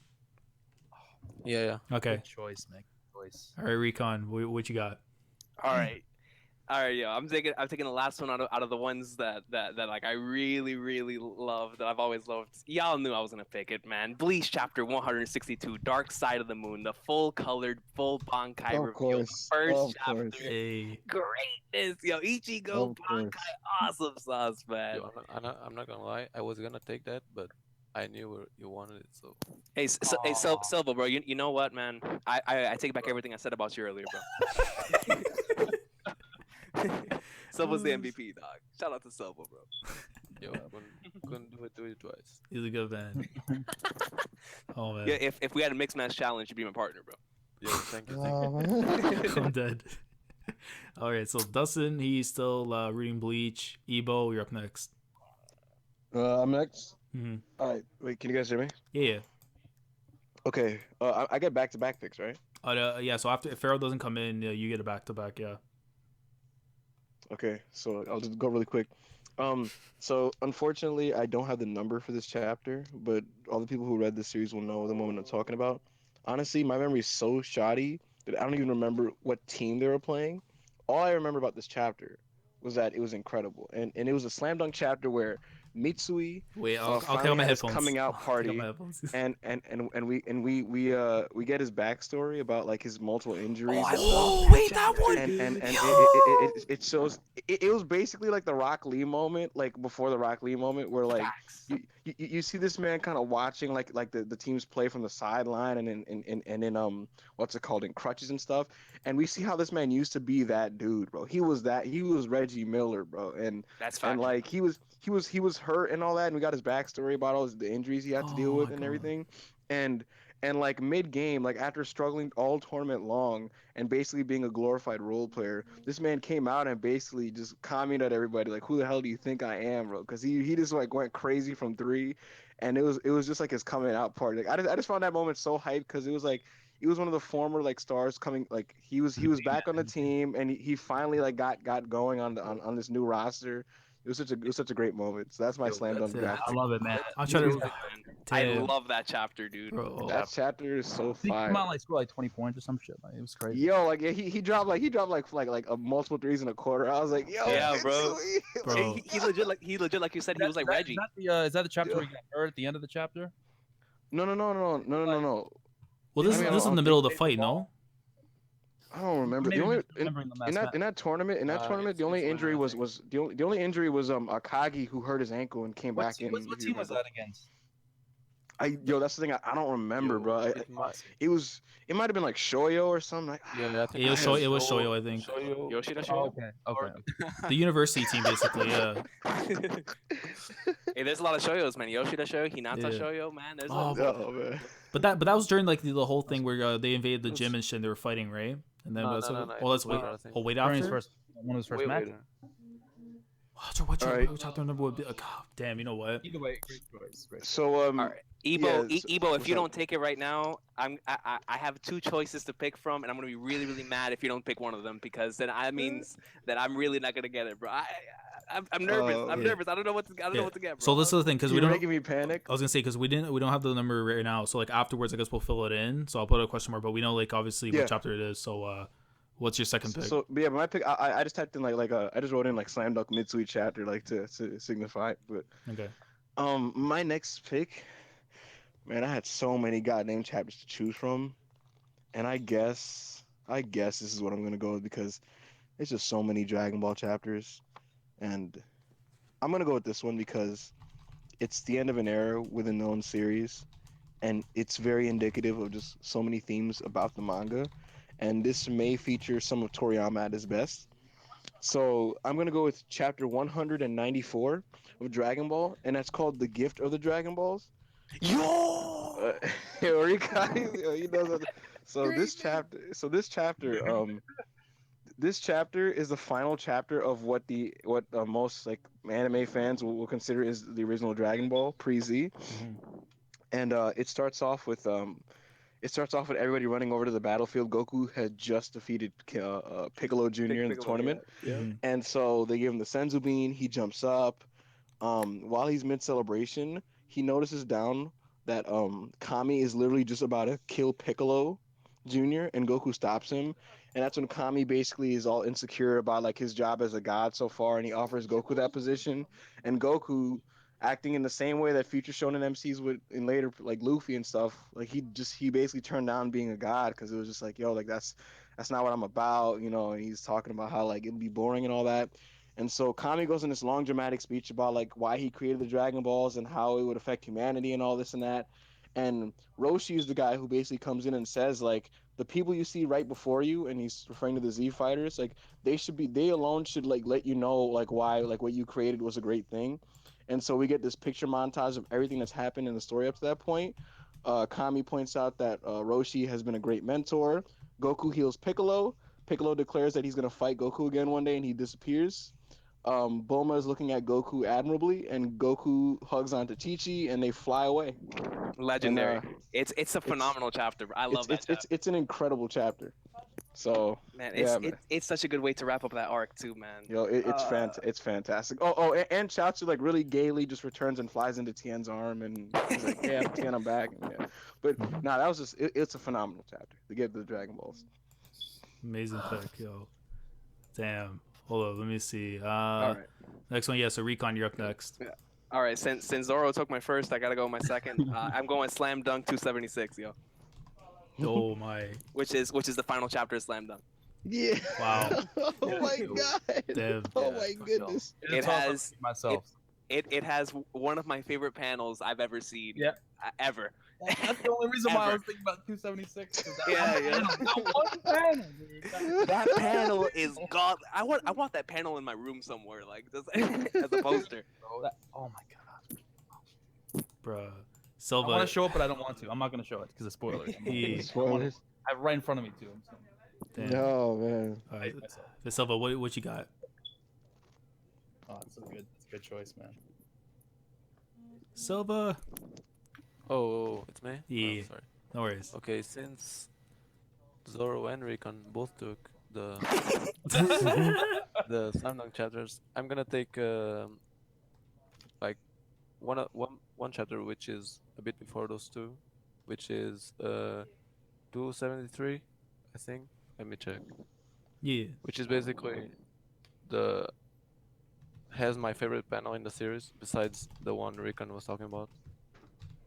Yeah. Okay. Good choice, man. Good choice. All right, Recon. What you got? All right, yo. I'm taking the last one out of the ones that like I really love, that I've always loved. Y'all knew I was gonna pick it, man. Bleach chapter 162, Dark Side of the Moon, the full colored, full Bankai Of reveal, course, first of chapter. course. Hey. Greatness, yo. Ichigo Of Bankai, course. awesome sauce, man. Yo, I'm not gonna lie. I was gonna take that, but I knew you wanted it, so. Hey, Silva, bro. You know what, man? I take back everything I said about you earlier, bro. Silva's the MVP, dog. Shout out to Silva, bro. Yo, couldn't do it twice. He's a good man. Oh man. Yeah, if we had a mixed match challenge, you'd be my partner, bro. Yo, thank you. I'm dead. All right, so Dustin, he's still reading Bleach. Ebo, you're up next. I'm next. Mm-hmm. All right. Wait, can you guys hear me? Yeah. Okay. I get back-to-back picks, right? Yeah. So if Pharaoh doesn't come in, you get a back-to-back. Yeah. Okay. So I'll just go really quick. So unfortunately, I don't have the number for this chapter, but all the people who read this series will know the moment I'm talking about. Honestly, my memory is so shoddy that I don't even remember what team they were playing. All I remember about this chapter was that it was incredible, and it was a slam dunk chapter where Mitsui Wait, I'll finally take out my had his headphones. coming out I'll take party, out my headphones. and we get his backstory about like his multiple injuries. Wait, that one. And it shows it was basically like the Rock Lee moment, like before the Rock Lee moment, where like you see this man kind of watching like the teams play from the sideline and in what's it called, in crutches and stuff, and we see how this man used to be that dude, bro. He was Reggie Miller, bro, and That's fact. and like he was hurt and all that, and we got his backstory about all the injuries he had to deal with and everything, and like mid game, like after struggling all tournament long and basically being a glorified role player, this man came out and basically just commented at everybody like, "Who the hell do you think I am, bro?" Because he just like went crazy from three, and it was just like his coming out party. Like I just found that moment so hyped because it was like he was one of the former like stars coming, like he was back on the team, and he finally like got going on this new roster. It was such a great moment. So that's my slam dunk draft. I love it, man. I'm trying to. I love that chapter, dude. Bro. That chapter is so He fire. came out like scored like 20 points or some shit. Like, it was crazy. Yo, like he dropped a multiple threes in a quarter. I was like, yo, Yeah, bro. Bro. He legit like you said, he was like Reggie. Is that the chapter where he got hurt at the end of the chapter? No. Well, this is in the middle of the fight, no? I don't remember. Maybe The only remembering the in mess. that tournament It's the only winner, injury I was think. the only injury was Akagi, who hurt his ankle and came back in. What If you team was remember. that against? That's the thing. I don't remember, Yo, bro. it might. It might have been like Shoyo or something. Like, Yeah, I think It was it was Shoyo. It was Shoyo, I think. Shoyo. Yoshida Oh, Shoyo? okay. The university team, basically. Yeah. Hey, there's a lot of shoyos, man. Yoshida Shoyo, Hinata Yeah. Shoyo, man. There's Oh, oh man. But that was during like the whole thing where they invaded the It was- gym and shit. And they were fighting, right? And then No, that's no, no, no. oh, let's wait. Later, I think. Oh, wait During after. one of his first Way matches. later. What Alright. chapter number would be? God damn, you know what? Either way, great choice. Great. So All right, Ebo, yeah, so- Ebo, if what's you up? don't take it right now, I have two choices to pick from, and I'm gonna be really, really mad if you don't pick one of them, because then that means that I'm really not gonna get it, bro. I'm nervous. I'm yeah. nervous. I don't know what to get, bro. So this is the thing, because we You're don't. making me panic. I was gonna say because we don't have the number right now. So like afterwards, I guess we'll fill it in. So I'll put a question mark, but we know like obviously Yeah. what chapter it is. So what's your second pick? So yeah, my pick. I just typed in I just wrote in like Slam Dunk Mitsui chapter like to signify it. But Okay. my next pick, man, I had so many goddamn chapters to choose from, and I guess this is what I'm gonna go with because there's just so many Dragon Ball chapters, and I'm gonna go with this one because it's the end of an era with a known series, and it's very indicative of just so many themes about the manga, and this may feature some of Toriyama at his best. So I'm gonna go with chapter 194 of Dragon Ball, and that's called "The Gift of the Dragon Balls." Yo! Orikai, he knows. So this chapter is the final chapter of what most like anime fans will consider is the original Dragon Ball pre-Z, and it starts off with everybody running over to the battlefield. Goku had just defeated Piccolo Jr. in the tournament, and so they give him the Senzu Bean. He jumps up. While he's mid celebration, he notices down that Kami is literally just about to kill Piccolo Jr. and Goku stops him, and that's when Kami basically is all insecure about like his job as a god so far, and he offers Goku that position, and Goku, acting in the same way that future shonen MCs would in later like Luffy and stuff, like he basically turned down being a god because it was just like, yo, like that's not what I'm about, you know, and he's talking about how like it'd be boring and all that. And so Kami goes in this long dramatic speech about like why he created the Dragon Balls and how it would affect humanity and all this and that. And Roshi is the guy who basically comes in and says like the people you see right before you, and he's referring to the Z fighters, like they alone should like let you know like why like what you created was a great thing. And so we get this picture montage of everything that's happened in the story up to that point. Kami points out that Roshi has been a great mentor. Goku heals Piccolo. Piccolo declares that he's gonna fight Goku again one day, and he disappears. Bulma is looking at Goku admirably, and Goku hugs onto Chi-Chi, and they fly away. Legendary. And, It's a phenomenal chapter. Bro. I love that. It's an incredible chapter. So Man, yeah, it's such a good way to wrap up that arc too, man. Yo, it's fantastic. And Chaozu like really gaily just returns and flies into Tien's arm, and he's like, "Yeah, Tien, I'm back." And, yeah. But nah, that was just it's a phenomenal chapter. The Gift of the Dragon Balls. Amazing pick, yo. Damn. Hold on, let me see. All right. Next one, yeah. So Recon, you're up next. All right. Since Zoro took my first, I gotta go with my second. I'm going Slam Dunk 276, yo. Oh my. Which is the final chapter of Slam Dunk. Yeah. Wow. Oh my god. Damn. Oh my goodness. It has myself. It has one of my favorite panels I've ever seen. Yeah. Ever. That's the only reason why I Ever. was thinking about 276. Yeah. One panel, dude. That panel is god. I want that panel in my room somewhere, like just as a poster. Oh my god. Bruh. I Silva. want to show it, but I don't want to. I'm not gonna show it because it's spoilers. Spoilers. I have it right in front of me too. Damn. No man. All right. Silva, what you got? Oh, it's a good choice, man. Silva. Oh, it's me? Yeah. Oh, sorry. No worries. Okay, since Zoro and Recon both took the the Slam Dunk chapters, I'm gonna take like one chapter which is a bit before those two, which is 273, I think. Let me check. Yeah. Which is basically has my favorite panel in the series besides the one Recon was talking about.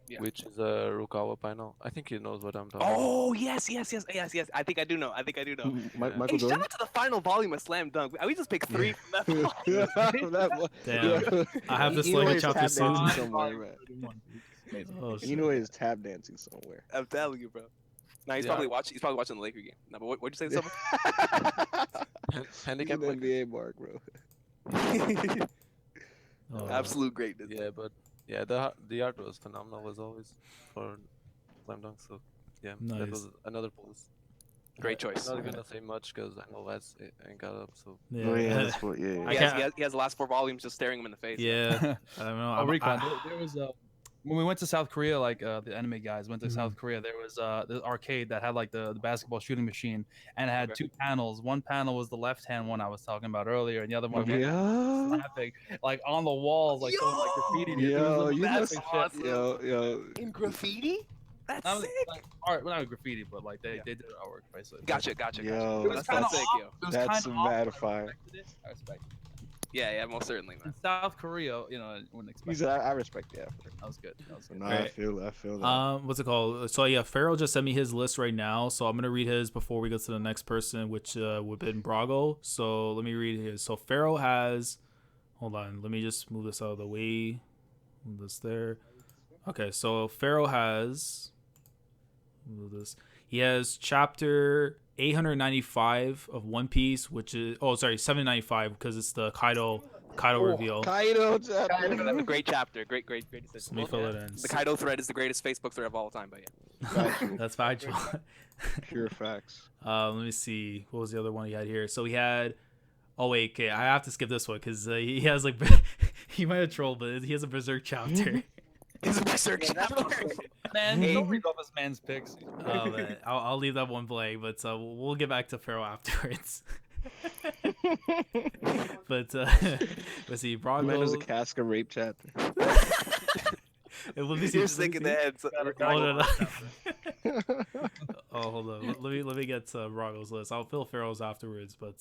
Yeah. which is a Rukawa panel. I think he knows what I'm talking about. Oh yes. I think I do know. Michael Hey, shout Jordan. out to the final volume of Slam Dunk. We just picked 3 from that volume. Damn. I have to slug a chapter soon. somewhere, man. Oh, You know he's tap dancing somewhere. I'm telling you, bro. Nah, he's Yeah. probably watching the Laker game. No, but what'd you say, Silver? Handicap He's an like NBA mark, bro. Oh, Absolute greatness. yeah, but yeah, the art was phenomenal as always for Slam Dunk. So yeah, that Nice. was another post. Great choice. I'm not gonna say much because I know Lads ain't got up. So Yeah. Oh yeah, that's what. Yeah. I He can't- has, he has the last 4 volumes just staring him in the face. Yeah. I don't know. Oh, Recon. There was when we went to South Korea, like the anime guys went to South Korea. There was this arcade that had like the basketball shooting machine, and it had Okay. 2 panels. One panel was the left-hand one I was talking about earlier, and the other one Yeah. slapping like on the walls, like someone like graffiti. Yo, you that's must. awesome. Yo. In graffiti? That's Not sick. like art, well, not graffiti, but like they did artwork basically. Gotcha. Yo, It was That's kind of sick, off. yo. It was That's kind of off. mad but I fire. respected it. I respect it. Yeah, most certainly, In man. South Korea, you know, I wouldn't expect. He's. I respect the effort. That was good. That was good. No, Right. I feel that. What's it called? So yeah, Farrell just sent me his list right now, so I'm gonna read his before we go to the next person, which would have been Brago. So let me read his. So Farrell has, hold on, let me just move this out of the way. Move this there. Okay, so Farrell has, move this. He has chapter 895 of One Piece, which is 795 because it's the Kaido reveal. Kaido That's a chapter. great chapter. Great So decision. let me fill it in. The Kaido thread is the greatest Facebook thread of all time, but yeah. Factual. That's factual. Pure facts. Let me see. What was the other one he had here? So he had. Oh wait, okay. I have to skip this one because he has like he might have trolled, but he has a Berserk chapter. It's a Berserk chapter. Man, Hey. don't read off this man's picks. Oh man, I'll leave that one blank, but we'll get back to Pharaoh afterwards. But let's see, Man, there's a Brago. Casca rape chapter. Let me see. You're sick in the head. So, Hold on. Oh, hold on. Let me get to Brago's list. I'll fill Pharaoh's afterwards, but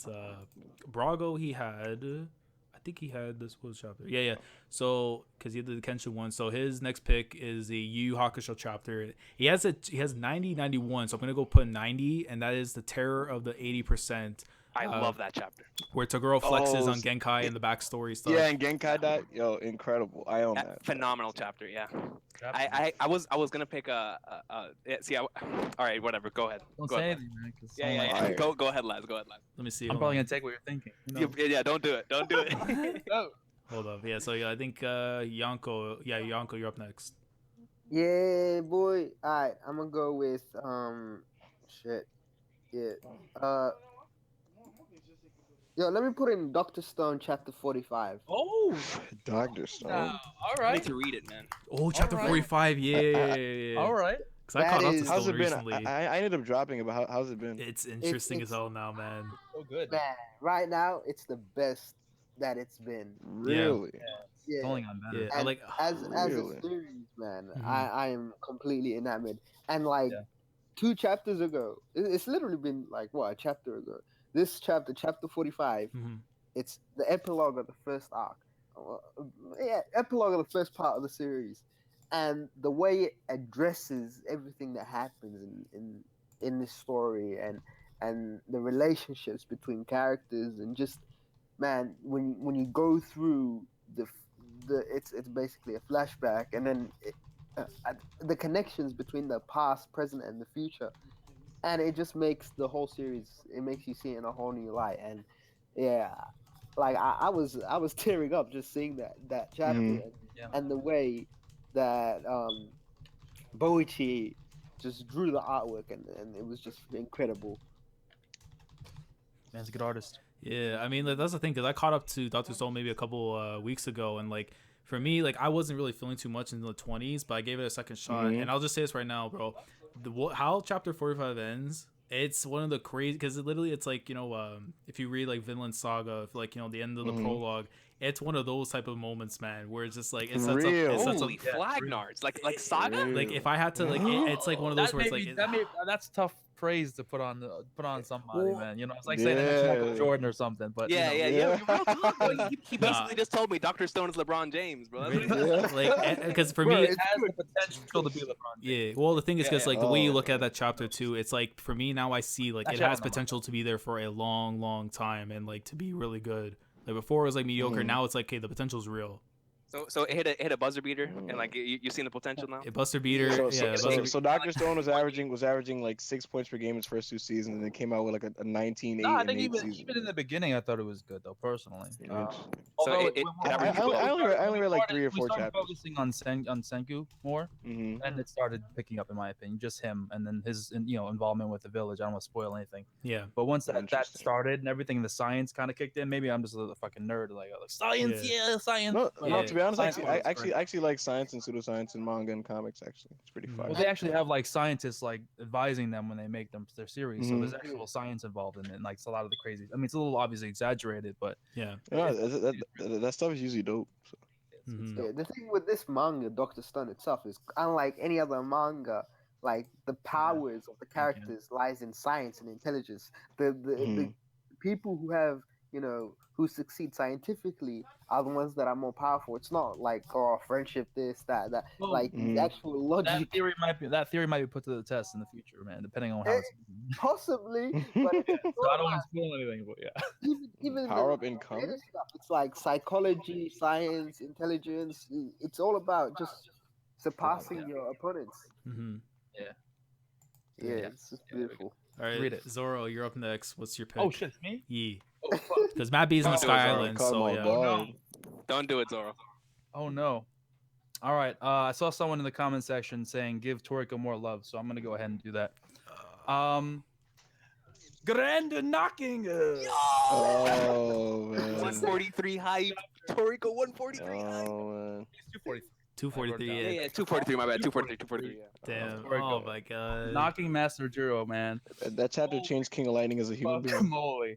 Brago he had. I think he had this was chapter. Yeah. So because he did the Kenshin one, so his next pick is the Yu Yu Hakusho chapter. He has 90, 91. So I'm gonna go put 90, and that is the Terror of the 80%. I love that chapter. Where Toguro flexes Oh, on Genkai and the backstory stuff. Yeah, and Genkai died. Yo, incredible. I own that. Phenomenal chapter. Yeah. I was gonna pick all right, whatever. Go ahead. Don't Go say ahead. anything, man. 'Cause Yeah. Alright. Go ahead, lads. Let me see. I'm hold probably on. gonna take what you're thinking. Who knows? Yeah, don't do it. Don't do it. No. Hold up. Yeah. So yeah, I think Yonkou. Yeah, Yonkou, you're up next. Yeah, boy. Alright, I'm gonna go with shit. Yeah. Yo, let me put in Dr. Stone chapter 45. Oh. Dr. Stone. All I right. need to read it, man. Oh, chapter Alright. 45. Yeah. All right. Because I caught up to That Stone How's it been? recently. I ended up dropping it, but how's it been? It's interesting as it's- hell now, man. So good. Man, right now it's the best that it's been. Really? It's Yeah. only on better. Yeah, I And like. as Really? a series, man, Mhm. I am completely enamored. And like Yeah. 2 chapters ago, it's literally been like what, a chapter ago. This chapter 45, Mhm. it's the epilogue of the first arc. Epilogue of the first part of the series, and the way it addresses everything that happens in this story, and the relationships between characters, and just, man, when you go through it's basically a flashback, and then the connections between the past, present, and the future, and it just makes the whole series, it makes you see it in a whole new light. And yeah, like I was tearing up just seeing that chapter, Mhm. Yeah. and the way that Boichi just drew the artwork, and it was just incredible. Man's a good artist. Yeah, I mean, like, that's the thing, because I caught up to Dr. Stone maybe a couple weeks ago, and like for me, like I wasn't really feeling too much in the 20s, but I gave it a second shot, Mhm. and I'll just say this right now, bro. How chapter 45 ends, it's one of the crazy, because it's like, if you read like Vinland Saga, if, like, the end of the Mhm. prologue, it's one of those type of moments, man, where it's just like it sets Real? up, it sets up, Holy flag nards. Like Saga? Real. like if I had to, like it's like one of those where it's like that's tough praise to put on somebody, Well, man. You know, it's like saying that Michael Yeah. Jordan or something. But Yeah, you know, yeah. Real talk, bro. He Nah. basically just told me Dr. Stone is LeBron James, bro. That's what he said. Yeah. like because for bro, me, it has the potential to be LeBron James. yeah. Well, the thing is, Yeah, because yeah. like the way you Oh, look at man. that chapter too, it's like for me now I see like it Actually, I has don't know about potential to be there for a long, long time and like to be really good. Like before it was like mediocre. Mhm. Now it's like, okay, the potential's real. So it hit a buzzer beater, and like you seen the potential now. A Buster Beater, So, yeah. so, Buster so, so Dr. Stone was averaging like 6 points per game in his first 2 seasons, and then came out with like a 19, No, 8, I and think 8 even season. in the beginning, I thought it was good though, personally. Yeah. So Although it I, averaged I only read, like when 3 or 4 we started chapters. focusing on Senku more, Mm-hmm. and it started picking up, in my opinion, just him, and then his involvement with the village. I don't want to spoil anything, Yeah. but once that Interesting. started and everything, the science kind of kicked in. Maybe I'm just a fucking nerd, like science, Yeah. science. No, But, no. To be honest, science I was actually great. like science and pseudoscience in manga and comics. Actually, it's pretty fun. Well, they actually have like scientists like advising them when they make their series, so there's Mhm. actual science involved in it. And, like it's a lot of the crazy. I mean, it's a little obviously exaggerated, but Yeah. Yeah, that stuff is usually dope. So. it's Mhm. Yeah, dope. the thing with this manga, Doctor Stone itself, is unlike any other manga. Like the powers of the characters lies in science and intelligence. The people who have who succeed scientifically are the ones that are more powerful. It's not like friendship, this, that. Well, Like the actual that logic, theory might be put to the test in the future, man, depending on how Eh, it's. possibly. But it's So I all don't want about, to spoil anything, but yeah. even in Power the up in later comics. stuff, it's like psychology, science, intelligence. It's all about just surpassing your opponents. Mhm. Yeah, it's just beautiful. All right, Read it. Zoro, you're up next. What's your pick? Oh shit, it's me. Yee. Oh fuck. Because Matt B's in the Don't do it, Sky Zoro. Island, Come so on, yeah. boy. Don't do it, Zoro. Oh no. All right. I saw someone in the comment section saying give Toriko more love, so I'm gonna go ahead and do that. Grand knocking. Oh man. 143 hype. Toriko 143 hype. Oh man. It's 243. 243. Yeah, Yeah. yeah, 243. My bad. 243. Yeah. Damn. Toriko. Oh my god. Knocking Master Jiro, man. That chapter changed King of Lightning as a human being. Guacamole.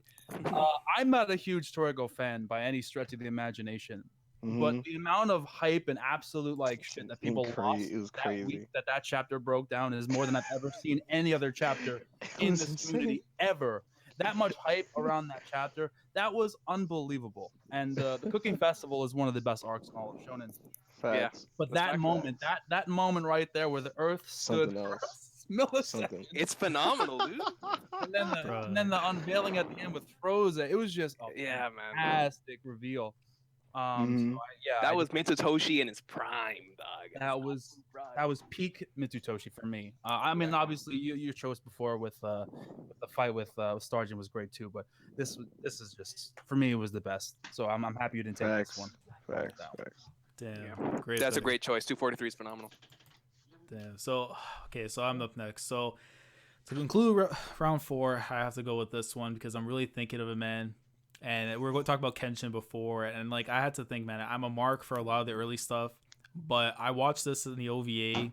I'm not a huge Toriko fan by any stretch of the imagination, but Mhm. the amount of hype and absolute like shit that people lost It was that crazy. week that chapter broke down is more than I've ever seen any other chapter in was this insane. community ever. That much hype around that chapter, that was unbelievable. And the cooking festival is one of the best arcs in all of shonen. Facts. But That's that facts. moment, that moment right there where the earth stood Something for else. a millisecond, Something. It's phenomenal, dude. and then the unveiling at the end with Frozen, it was just a Yeah, man. fantastic reveal. Mhm. That was Mitsutoshi in his prime, dog. that was peak Mitsutoshi for me. I mean, obviously you chose before with the fight with Starjin was great too, but this is just for me it was the best. So I'm happy you didn't take Facts. this one. Facts. Damn. Yeah. Great. That's a pick. great choice. 243 is phenomenal. Damn. So, okay, so I'm up next. So, to conclude round 4, I have to go with this one because I'm really thinking of it, man. And we're going to talk about Kenshin before, and like I had to think, man, I'm a mark for a lot of the early stuff, but I watched this in the OVA,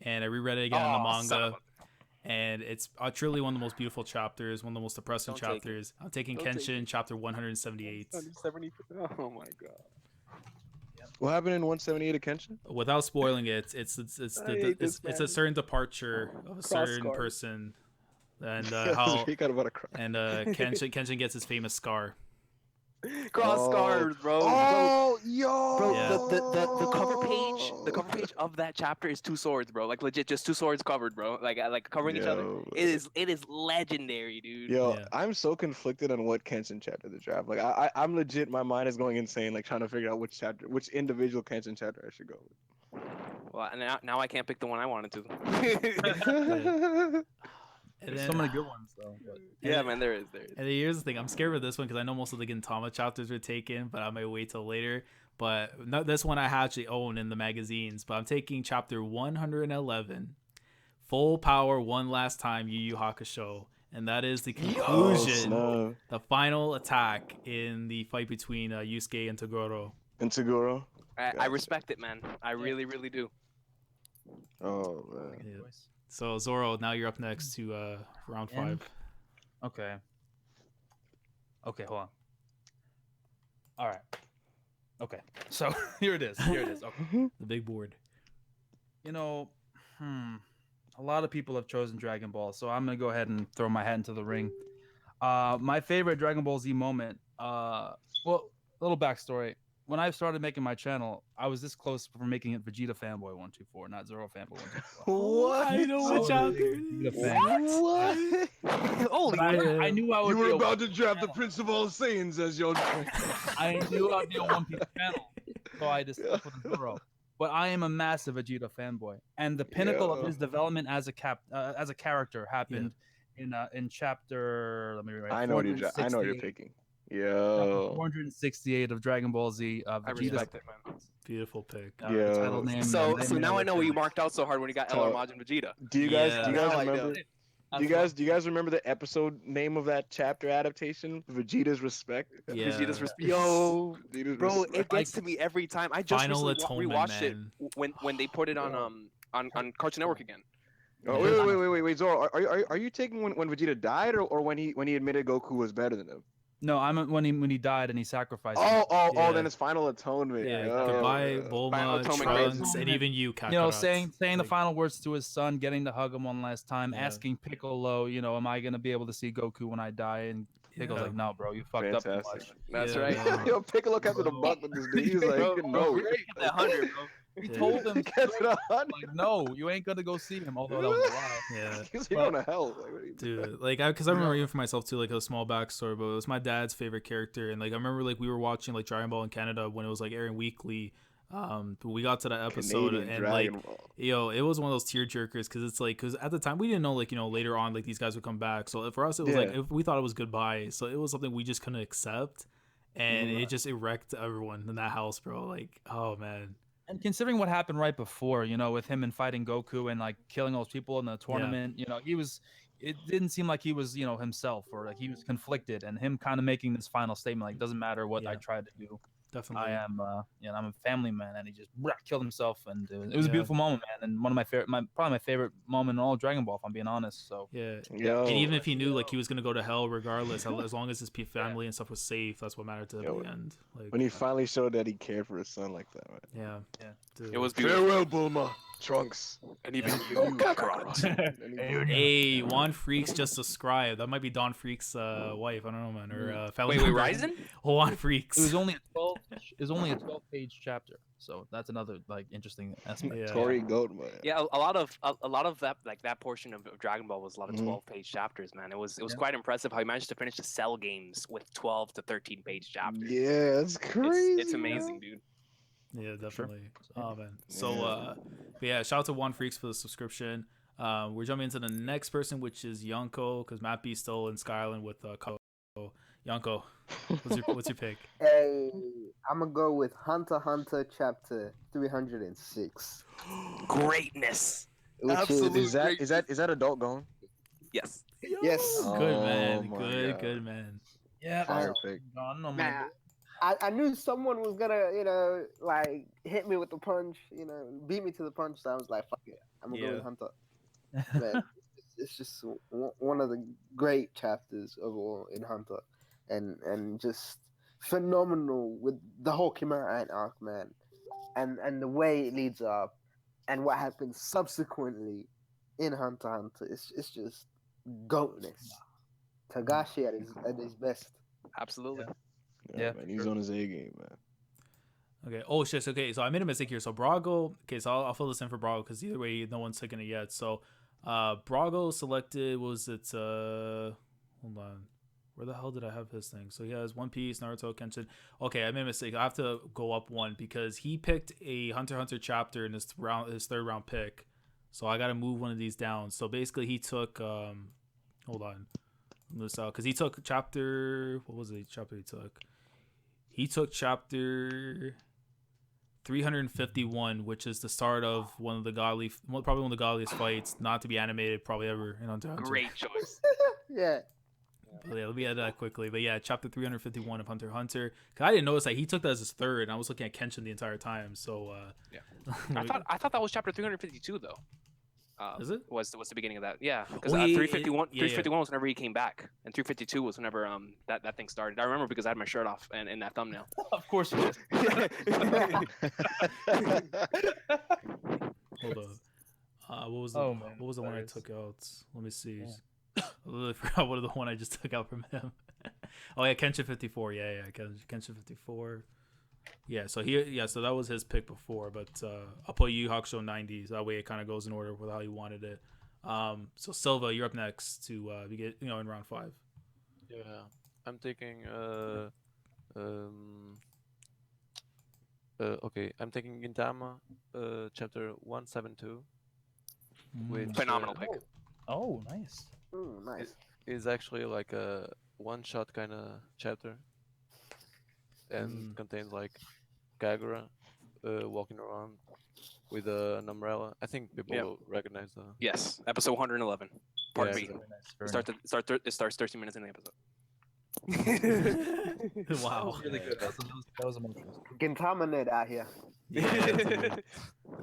and I reread it again in the manga, and it's truly one of the most beautiful chapters, one of the most depressing Don't take it. chapters. I'm taking Don't take Kenshin, chapter 178. 170. Oh my god. What happened in 178 of Kenshin? Without spoiling it, it's a certain departure of a certain guard. person, and how He got about to cry. and Kenshin gets his famous scar. Cross scars, bro. Oh, yo. Bro, Yeah. the cover page of that chapter is 2 swords, bro. Like legit, just 2 swords covered, bro. Like covering each other. Yo. It is legendary, dude. Yo, Yeah. I'm so conflicted on what Kenshin chapter to draft. Like I'm legit, my mind is going insane, like trying to figure out which individual Kenshin chapter I should go with. Well, now I can't pick the one I wanted to. And There's then, so many good ones though. But Yeah, man, there is. and here's the thing, I'm scared with this one because I know most of the Gintama chapters were taken, but I might wait till later. But this one I actually own in the magazines. But I'm taking chapter 111, Full Power One Last Time, Yu Yu Hakusho. And that is the conclusion, snap. the final attack in the fight between Yusuke and Toguro. And Toguro. I respect it, man. I really, really do. Oh man. Yeah. So Zoro, now you're up next to round 5. Okay. Okay, hold on. All right. Okay. So here it is. Okay. The big board. You know, a a lot of people have chosen Dragon Ball, so I'm gonna go ahead and throw my hat into the ring. My favorite Dragon Ball Z moment. Well, little backstory. When I started making my channel, I was this close from making it Vegeta Fanboy124, not ZoroFanboy124. What? I know what chapter. What? Holy I knew I would. You were be a about One to Piece draft the channel. Prince of All Saiyans as your. I knew I'd be a One Piece channel, so I just stuck with Zoro. But I am a massive Vegeta fanboy, and the pinnacle of Yeah. his development as a character happened in chapter. Let me rewrite. I know what you're. I know what you're 468. picking. Chapter Yo. 468 of Dragon Ball Z. I Vegeta's respect it, man. Beautiful pick. the Yo. title name. So the so name now I of know it. why you marked out so hard when you got So- LR Majin Vegeta. Do you guys? Yeah. Do you guys Now I know. remember? Do you guys remember the episode name of that chapter adaptation? Vegeta's Respect. Yeah. Vegeta's Yo, Vegeta's bro, Respect. it gets to me every time. I just Final recently Atonement, rewatched it man. when they put it on Cartoon Network again. Oh, wait, Zoro, are you taking when Vegeta died or when he admitted Goku was better than him? No, I'm when he died and he sacrificed. Oh, Yeah. then it's Final Atonement. Yeah, Oh, goodbye, yeah. Bulma, Final Atonement, Trunks, guys. and even you, Kakarot. You know, saying the Like, final words to his son, getting to hug him one last time, Yeah. asking Piccolo, am I gonna be able to see Goku when I die? And Piccolo's Yeah. like, no, bro, you fucked up too Fantastic. much. That's Yeah, right. yeah. Yo, Piccolo kept it a buck with this dude. He's like, Bro, no. we get that 100, bro. He Yeah. told him, He kept it 100. like, no, you ain't gonna go see him. Although that was a lie. Yeah. He's going to hell. Like, what are you doing? Dude, like, because I remember even for myself too, like a small backstory, but it was my dad's favorite character, and like I remember like we were watching like Dragon Ball in Canada when it was like airing weekly. We got to that episode, Canadian and Dragon like, Ball. it was one of those tear jerkers because it's like, because at the time we didn't know, like, later on like these guys would come back. So for us, it was like Yeah. if we thought it was goodbye, so it was something we just couldn't accept, and it just wrecked everyone in that house, bro. Like, oh man. And considering what happened right before, with him and fighting Goku and like killing all those people in the tournament, it didn't seem like he was, himself, or like he was conflicted, and him kind of making this final statement, like, doesn't matter what I Yeah. tried to do. Definitely. I am, I'm a family man, and he just killed himself, and it was a Yeah. beautiful moment, man, and one of my favorite, probably my favorite moment in all of Dragon Ball, if I'm being honest. So Yeah. Yo. And even if he knew like he was gonna go to hell regardless, as long as his family and stuff was safe, that's what mattered to him Yo, at the end. Like, When he finally showed that he cared for his son like that, man. yeah. Dude. It was beautiful. Farewell, Bulma. Trunks. And even Yeah. you, Kakarot. Hey, Juan Freaks just subscribed. That might be Don Freaks' wife. I don't know, man. Or family. Wait, member. Ryzen? Juan Freaks. it was only a 12-page chapter, so that's another like interesting aspect. Yeah. Tory Goat, man. Yeah, a lot of that, like that portion of Dragon Ball was a lot of Mhm. 12-page chapters, man. It was Yeah. quite impressive how he managed to finish the Cell games with 12 to 13-page chapters. Yeah, that's crazy. It's amazing, dude. Yeah, definitely. Oh man. Yeah. So but yeah, shout out to Juan Freaks for the subscription. We're jumping into the next person, which is Yonkou, because Matt B's still in Skyland with Yonkou. What's your pick? Hey, I'm gonna go with Hunter x Hunter chapter 306. Greatness. Which Absolute Is that adult going? Yes. Yes. Good Oh man. my Good, God. good man. Yeah, Fire pick. Man, I knew someone was gonna, like hit me with the punch, beat me to the punch. So I was like, fuck it, I'm gonna go Yeah. with Hunter. Man, it's just one of the great chapters of all in Hunter, and just phenomenal with the whole Chimera Ant arc, man, and the way it leads up, and what happens subsequently in Hunter x Hunter. It's just goatness. Tagashi at his best. Absolutely. Yeah, Man, he's on his A game, man. Okay. Oh shit. Okay. So I made a mistake here. So Brago. Okay. So I'll fill this in for Brago because either way, no one's taken it yet. So, Brago selected. What was it? Hold on. Where the hell did I have his thing? So he has One Piece, Naruto, Kenshin. Okay, I made a mistake. I have to go up one because he picked a Hunter x Hunter chapter in his third round pick. So I got to move one of these down. So basically, he took. Hold on. This out because he took chapter. What was the chapter he took? He took chapter 351, which is the start of probably one of the godliest fights not to be animated probably ever in Hunter x Hunter. Great choice. Yeah. But yeah, let me add that quickly. But yeah, chapter 351 of Hunter x Hunter. Cause I didn't notice that he took that as his third, and I was looking at Kenshin the entire time. So Yeah. I thought that was chapter 352 though. Is it? Was the beginning of that? Yeah, because Well, 351 yeah. 351 was whenever he came back, and 352 was whenever that thing started. I remember because I had my shirt off and in that thumbnail. Of course you did. hold What was the Oh, man, what was the one I hilarious. took out? Let me see. Yeah. I literally forgot what the one I just took out from him. Oh yeah, Kenshin 54. Yeah, Kenshin 54. Yeah, so so that was his pick before, but I'll put Yu Yu Hakusho 90s. That way it kind of goes in order with how you wanted it. So Silva, you're up next to get in round 5. Yeah, I'm taking okay, I'm taking Gintama, chapter 172, which Phenomenal pick. Oh, nice. Nice. is actually like a one-shot kind of chapter, and contains like Kagura walking around with an umbrella. I think people Yep. will recognize the. Yes, episode 111, part Yeah, B. so- Very nice. It starts 13 minutes in the episode. Wow. Really good. That was emotional. Gintama nerd out here. Yeah, dude.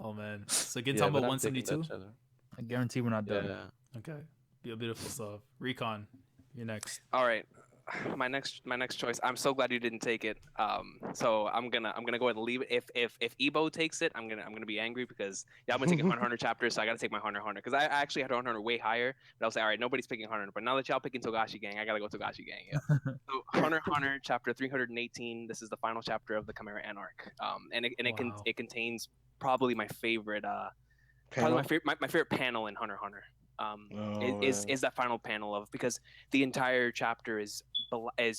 Oh man. So Yeah, Gintama but I'm taking that 172. chapter. I guarantee we're not done. Yeah. Okay. Beautiful stuff. Recon, you're next. All right, my next choice. I'm so glad you didn't take it. So I'm gonna go ahead and leave it. If Ebo takes it, I'm gonna be angry because I've been taking Hunter x Hunter chapters, so I gotta take my Hunter x Hunter because I actually had Hunter x Hunter way higher. But I was like, all right, nobody's picking Hunter, but now that y'all picking Togashi Gang, I gotta go Togashi Gang. Yeah. So Hunter x Hunter chapter 318. This is the final chapter of the Chimera Anarch. Wow. It contains probably my favorite Panel? my favorite panel in Hunter x Hunter. Is that final panel of, because the entire chapter is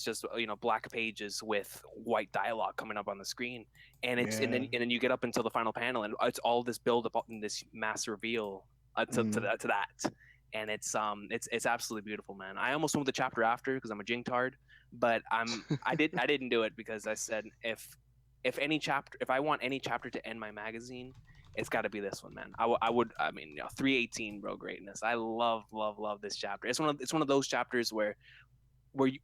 just black pages with white dialogue coming up on the screen, and and then you get up until the final panel and it's all this build up in this mass reveal to that, and it's absolutely beautiful, man. I almost went with the chapter after because I'm a jingtard, but I didn't do it because I said if I want any chapter to end my magazine, it's got to be this one, man. I mean 318, bro, greatness. I love this chapter. It's one of those chapters where when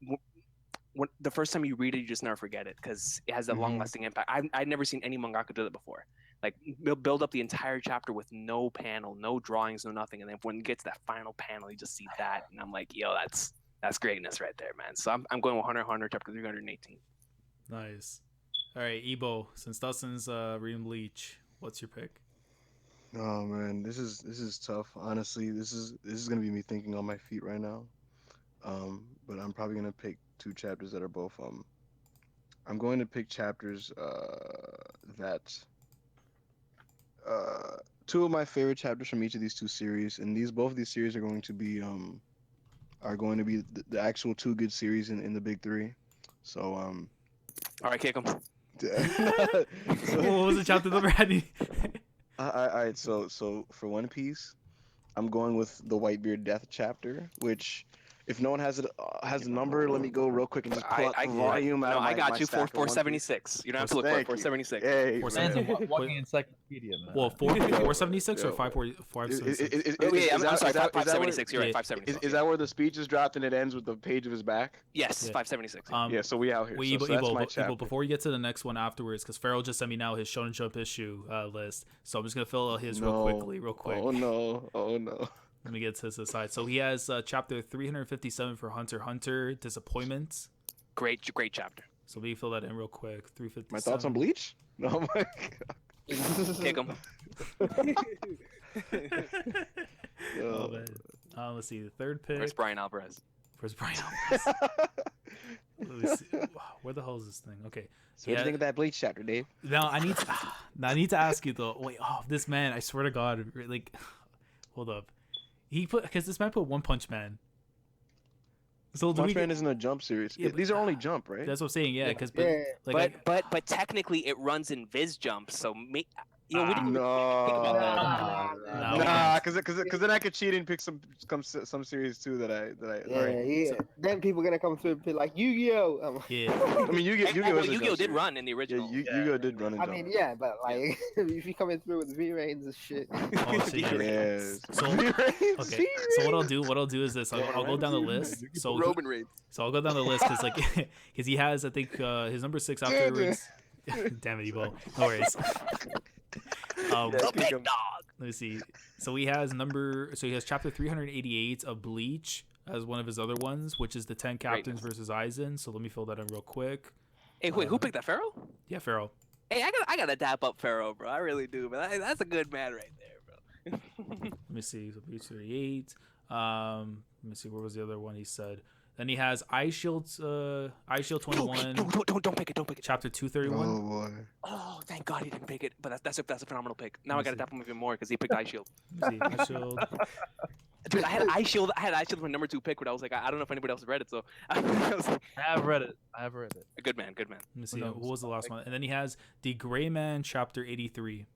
the first time you read it, you just never forget it because it has that long lasting impact. I've never seen any mangaka do that before. Like build up the entire chapter with no panel, no drawings, no nothing, and then when you get to that final panel, you just see that, and I'm like, yo, that's greatness right there, man. So I'm going with Hunter x Hunter chapter 318. Nice. All right, Ebo, since Dustin's reading Bleach, what's your pick? Oh man, this is tough. Honestly, this is gonna be me thinking on my feet right now. But I'm probably gonna pick two chapters that are both I'm going to pick chapters that two of my favorite chapters from each of these two series, and both of these series are going to be the actual two good series in the big three. So All right, kick him. What was the chapter number? all right, so for One Piece, I'm going with the Whitebeard Death chapter, which, if no one has a number, let me go real quick and just pull out the volume out of my I got my you stack for of One Piece. 476. You don't have to look for it. 476. Hey, Man's a walking encyclopedia, man. Well, 476 or Yeah. 576? I'm sorry, is that 576. You're right, yeah. 576. Is that where the speech is dropped and it ends with the page of his back? Yes, Yeah. 576. Yeah, so we out here. Wait, So that's my Ebo, chapter. before you get to the next one afterwards, because Farrell just sent me now his Shonen Jump issue list, so I'm just gonna fill out his real quick. Oh no. Let me get to the side. So he has chapter 357 for Hunter x Hunter, Disappointment. Great chapter. So we fill that in real quick. 357. My thoughts on Bleach? Oh my god. Kick him. Oh man. Let's see the third pick. Where's Brian Alvarez? Where's Brian Alvarez? Let me see. Where the hell is this thing? Okay. So what do you think of that Bleach chapter, Dave? Now I need to ask you though. Wait, this man, I swear to God, like, hold up. Because this man put One Punch Man. So Punch Man isn't a Jump series. Yeah, These are only Jump, right? That's what I'm saying. Yeah, because But technically it runs in Viz Jump, so we didn't think about that. Nah, because then I could cheat and pick some series too that I. Yeah. Then people gonna come through and be like Yu-Gi-Oh. Yeah. I mean, Yu-Gi-Oh did run in the original. Yeah, Yu-Gi-Oh did run in I Jump. mean, yeah, but like if you coming through with V-Rains and shit. Oh, shit, yeah. Yes. So okay. So what I'll do is this. I'll go down the list. So Roman Reigns. So I'll go down the list because he has, I think, his number 6 afterwards. Damn it, Evo. No worries. The big dog. Let me see. So he has chapter 388 of Bleach as one of his other ones, which is the 10 captains versus Aizen. So let me fill that in real quick. Hey, wait, who picked that? Pharaoh? Yeah, Pharaoh. Hey, I gotta dap up Pharaoh, bro. I really do, but that's a good man right there, bro. me see. So page 38. Let me see. Where was the other one he said? Then he has Eye Shield 21. Don't pick it. Don't pick it. Chapter 231. Oh boy. Oh, thank God he didn't pick it. But that's a phenomenal pick. Now I gotta tap him even more because he picked Eye Shield. Let me see. Eye Shield. Dude, I had Eye Shield. I had Eye Shield for number 2 pick, but I was like, I don't know if anybody else read it. So I was like, I have read it. good man. Let me see. What was the last one? And then he has The Gray Man, Chapter 83.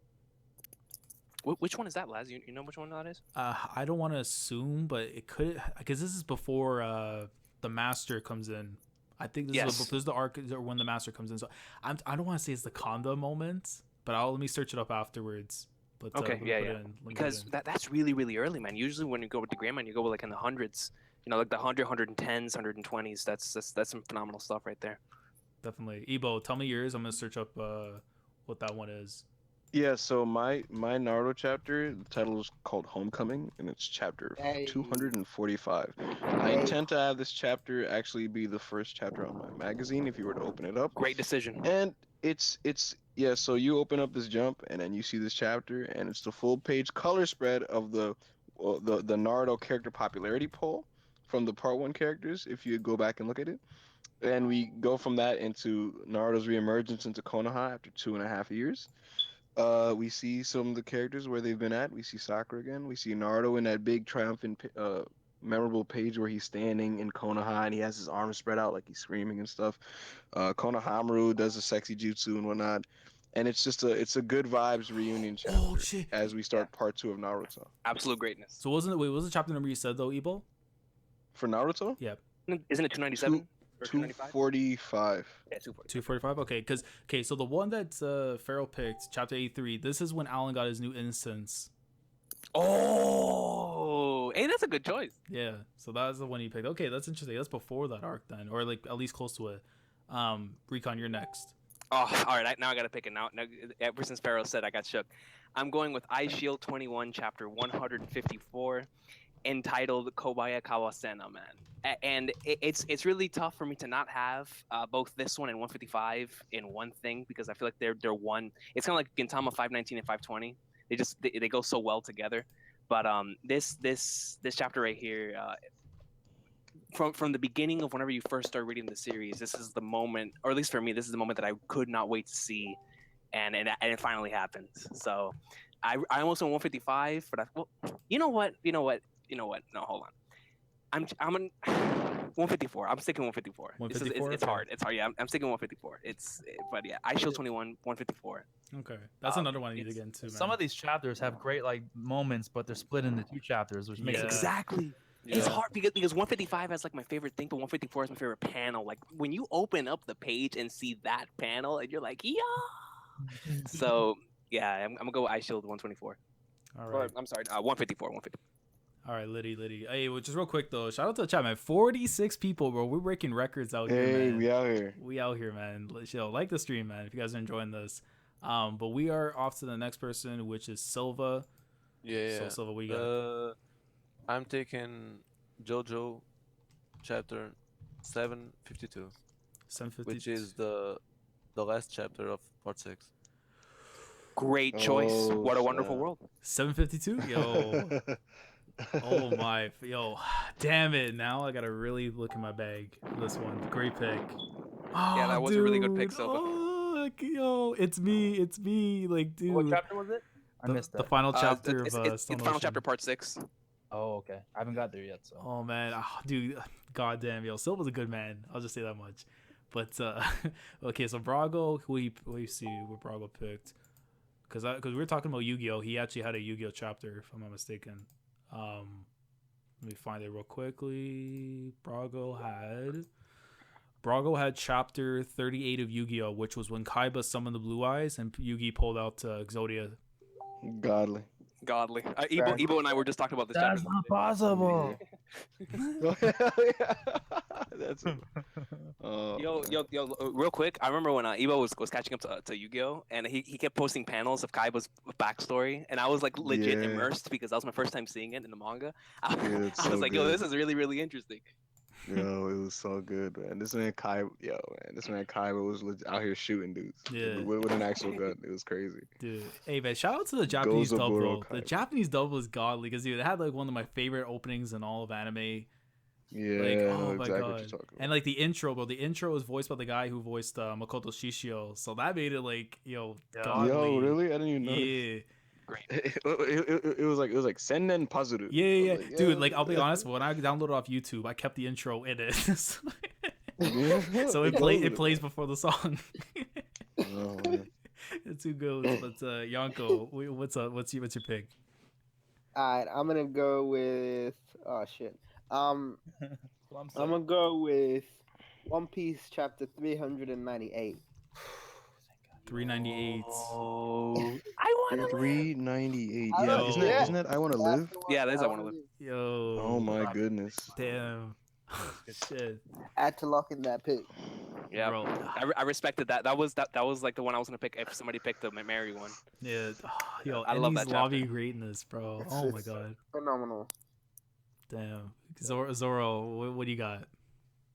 Which one is that, Laz? You know which one that is? I don't want to assume, but it could, because this is before the Master comes in. I think this is the arc when the Master comes in. So I don't want to say it's the Kanda moment, but let me search it up afterwards. But, okay, yeah. Because that's really, really early, man. Usually when you go with the Gray Man, you go like in the hundreds. You know, like the 100, 110s, 120s. That's some phenomenal stuff right there. Definitely. Ebo, tell me yours. I'm gonna search up what that one is. Yeah, so my Naruto chapter, the title is called Homecoming, and it's chapter 245. I intend to have this chapter actually be the first chapter on my magazine if you were to open it up. Great decision. And it's so you open up this jump and then you see this chapter and it's the full page color spread of the Naruto character popularity poll from the part 1 characters if you go back and look at it. And we go from that into Naruto's reemergence into Konoha after 2.5 years. We see some of the characters where they've been at. We see Sakura again. We see Naruto in that big triumphant memorable page where he's standing in Konoha and he has his arms spread out like he's screaming and stuff. Konohamaru does a sexy jutsu and whatnot. And it's just a good vibes reunion chapter as we start part 2 of Naruto. Absolute greatness. So what was the chapter number you said though, Ebo? For Naruto? Yeah. Isn't it 297? 245. Yeah, 245. 245. Okay, so the one that Pharaoh picked, chapter 83. This is when Alan got his new instance. Oh, hey, that's a good choice. Yeah, so that's the one he picked. Okay, that's interesting. That's before that arc then, or like at least close to it. Recon, you're next. Oh, all right. Now I gotta pick it. Now, ever since Pharaoh said, I got shook. I'm going with Eye Shield 21, chapter 154, entitled Kobaya Kawasena, man. And it's really tough for me to not have both this one and 155 in one thing because I feel like they're one. It's kind of like Gintama 519 and 520. They go so well together. But this chapter right here, from the beginning of whenever you first start reading the series, this is the moment, or at least for me, this is the moment that I could not wait to see, and it finally happened. So I almost went 155, but you know what? No, hold on. I'm 154. I'm sticking 154. 154? It's hard. It's hard. Yeah, I'm sticking 154. But yeah, I Shield 21, 154. Okay, that's another one I need to get into. Man. Some of these chapters have great like moments, but they're split into 2 chapters, which makes it exactly. Yeah. It's hard because 155 has like my favorite thing, but 154 is my favorite panel. Like when you open up the page and see that panel, and you're like, yeah. So yeah, I'm gonna go with Eye Shield 124. All right. I'm sorry, 154. 154. All right, Liddy. Hey, well, just real quick though, shout out to the chat, man. 46 people, bro. We're breaking records out here, man. Hey, we out here, man. Like the stream, man. If you guys are enjoying this, but we are off to the next person, which is Silva. Yeah. So Silva, what you got? I'm taking JoJo, chapter 752. 752, which is the last chapter of part 6. Great choice. What a wonderful world. 752, yo. Oh my, yo, damn it! Now I gotta really look in my bag for this one. Great pick. Oh, yeah, that was a really good pick, Silva. Oh, yo, it's me. Like, dude. What chapter was it? I missed that. The final chapter it's Stone final Ocean. chapter, part 6. Oh, okay. I haven't got there yet. So. Oh man, dude, goddamn, yo, Silva's a good man. I'll just say that much. But okay, so Brago, who we see what Brago picked, because we were talking about Yu-Gi-Oh. He actually had a Yu-Gi-Oh chapter, if I'm not mistaken. Let me find it real quickly. Brago had chapter 38 of Yu-Gi-Oh, which was when Kaiba summoned the Blue Eyes and Yugi pulled out Exodia. Godly. Ebo and I were just talking about this. That's not possible. That's Yo, real quick. I remember when Ebo was catching up to Yu-Gi-Oh, and he kept posting panels of Kaiba's backstory, and I was like legit immersed because that was my first time seeing it in the manga. I was like, yo, this is really, really interesting. Yo, it was so good, man. This man Kaiba was out here shooting dudes. Yeah. With an actual gun. It was crazy. Dude, hey man, shout out to the Japanese dub Gozaburo though. The Kaiba. Japanese dub was godly because dude, it had like one of my favorite openings in all of anime. Yeah, Like, I oh know my exactly what god! you're talking about. And like the intro, bro. The intro was voiced by the guy who voiced Makoto Shishio, so that made it like godly. Yo, really? I didn't even know. Yeah. It was like Sennen Pazuru. Yeah. Like, Dude, like I'll be honest, when I downloaded off YouTube, I kept the intro in it. So it plays before the song. Oh, man. It's too good. But Yonko, what's up? What's your pick? Alright, I'm gonna go with I'm gonna go with One Piece chapter 398. 398. Oh, I want to 398. I Yeah, love isn't it. that isn't that I Want to Live? Yeah, that is I Wanna Live. Yo. Oh my goodness. Damn. Shit. Had to lock in that pick. Yeah, Bro. I respected that. That was like the one I was gonna pick if somebody picked the Mary one. Yeah. Yo, I love Eni's that lobby chapter. greatness, bro. It's- Oh my it's god. Phenomenal. Damn. Zoro, what do you got?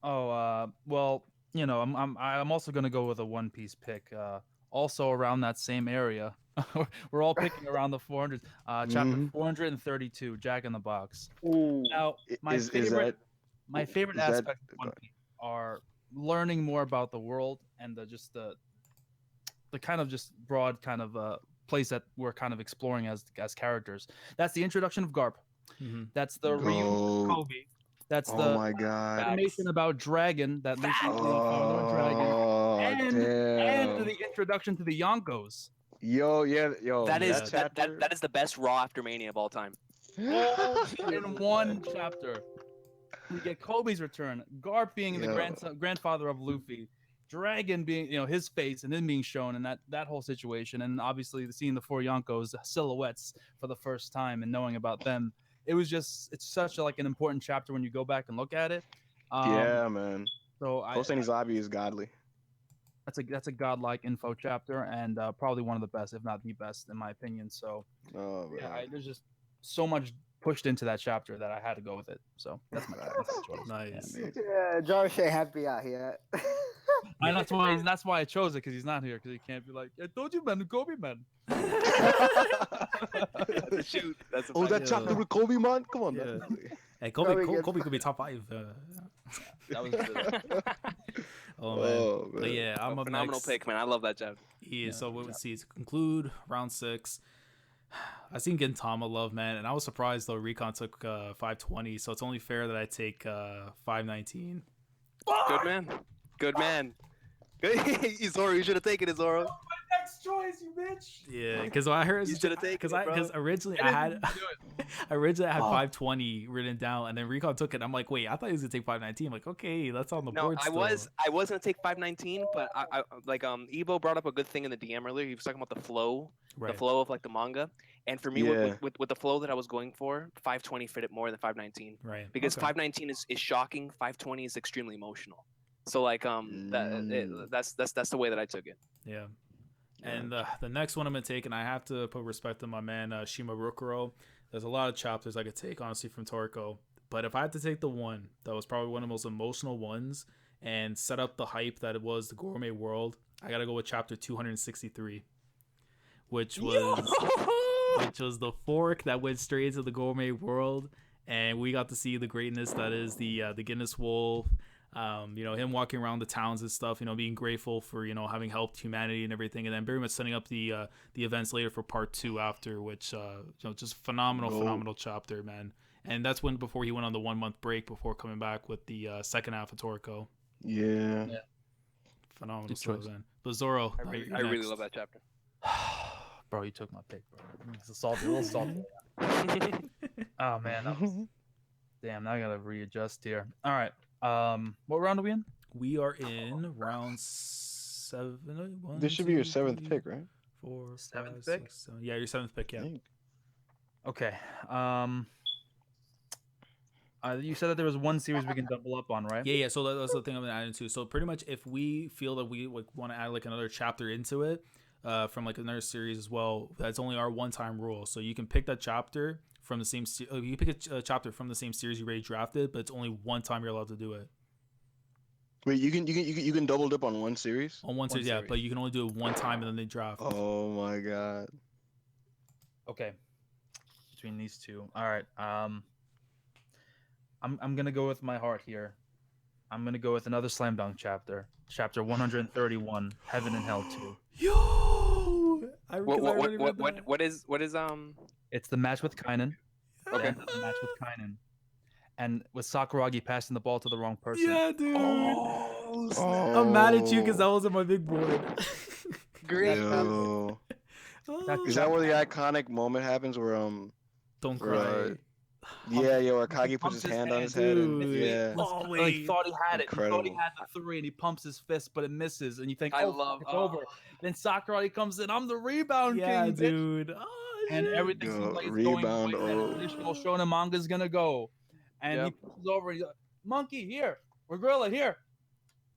Oh, well, I'm also gonna go with a One Piece pick. Also around that same area. We're all picking around the 400s. Chapter 432, Jack in the Box. Ooh. Now, my Is favorite that aspect of One Piece are learning more about the world and the kind of just broad kind of place that we're kind of exploring as characters. That's the introduction of Garp. Mhm. That's the reunion of Gold. Kobe. That's Oh the my god. information about Dragon that Luffy is a father of Dragon, Oh and damn. the introduction to the Yonkous. Yo. That is that chapter. that is the best Raw after Mania of all time. In one chapter, we get Kobe's return, Garp being the grandfather of Luffy, Dragon being his face and then being shown, and that whole situation, and obviously seeing the four Yonkous silhouettes for the first time and knowing about them. It's such an important chapter when you go back and look at it. Yeah, man. So Hossein Zabi is godly. that's a godlike info chapter, and probably one of the best, if not the best, in my opinion. So Oh man. yeah, there's just so much pushed into that chapter that I had to go with it. So that's my choice. Nice. Yeah, Josh ain't happy out here. And that's why I chose it, because he's not here, because he can't be like, I told you, man, Kobe, man. Shoot, that's a Oh, that Yeah. chapter with Kobe, man. Come on, Yeah. man. Hey, Kobe Kobe could be top 5. That was good. Oh man. Oh, But man. yeah, I'm up phenomenal next. pick, man. I love that chapter. Yeah, so let's see. To conclude round 6, I seen Gintama love, man, and I was surprised though Recon took 520, so it's only fair that I take 519. Good man. Good man. Good. Zoro, you should have taken it, Zoro. Next choice, you bitch. Yeah, because I heard You should've taken it, bro. because originally I had 520 written down, and then Recon took it. I'm like, wait, I thought he was gonna take 519. I'm like, okay, that's on the No, board. I was gonna take 519, but I like Ebo brought up a good thing in the DM earlier. He was talking about the flow of like the manga, and for me with the flow that I was going for, 520 fit it more than 519. Right. Because Okay. 519 is shocking, 520 is extremely emotional. So like that's the way that I took it. Yeah. And the next one I'm gonna take, and I have to put respect on my man Shima Rukuro. There's a lot of chapters I could take, honestly, from Toriko. But if I had to take the one that was probably one of the most emotional ones and set up the hype that it was the Gourmet World, I gotta go with chapter 263, which was the fork that went straight into the Gourmet World, and we got to see the greatness that is the Guinness Wolf. Him walking around the towns and stuff, being grateful for, having helped humanity and everything. And then very much setting up the events later for part 2 after, which, just phenomenal chapter, man. And that's before he went on the 1-month break before coming back with the second half of Toriko. Yeah. Phenomenal Good stuff, choice. man. But Zoro, I really love that chapter. Bro, you took my pick, bro. It's a little salty. Oh man, damn. Now I gotta readjust here. All right. What round are we in? We are in round 7. This should be your 7th pick, right? 4, 7th 5, pick? 6, 7. Yeah, your 7th pick. Yeah. Dang. Okay. You said that there was one series we can double up on, right? Yeah. So that's the thing I'm gonna add into. So pretty much, if we feel that we want to add like another chapter into it, from like another series as well. That's only our one-time rule. So you can pick that chapter from the same. You pick a chapter from the same series you already drafted, but it's only one time you're allowed to do it. Wait, you can double dip on one series? On one series, yeah, but you can only do it one time and then they draft. Oh my god. Okay. Between these two. All right. I'm gonna go with my heart here. I'm gonna go with another slam dunk chapter. Chapter 131, Heaven and Hell 2. Yo! What is It's the match with Kainen. Okay. The match with Kainen. And with Sakuragi passing the ball to the wrong person. Yeah, dude. Oh. I'm mad at you because that was on my big board. great? Yo. Is that where the iconic moment happens where Don't where, cry. where Kagi puts his hand on his head and dude. yeah. Oh, Like, he thought he had it. He thought he Incredible. had the three, and he pumps his fist, but it misses. And you think, I oh, love- it's over. Then Sakuragi comes in. I'm the rebound Yeah, king, bitch. dude. Oh, And shit. everything Yo, seems like it's rebound, going the way that traditional shonen manga is gonna go. And he Yep. pushes over. And he's like, "Monkey here, or gorilla here,"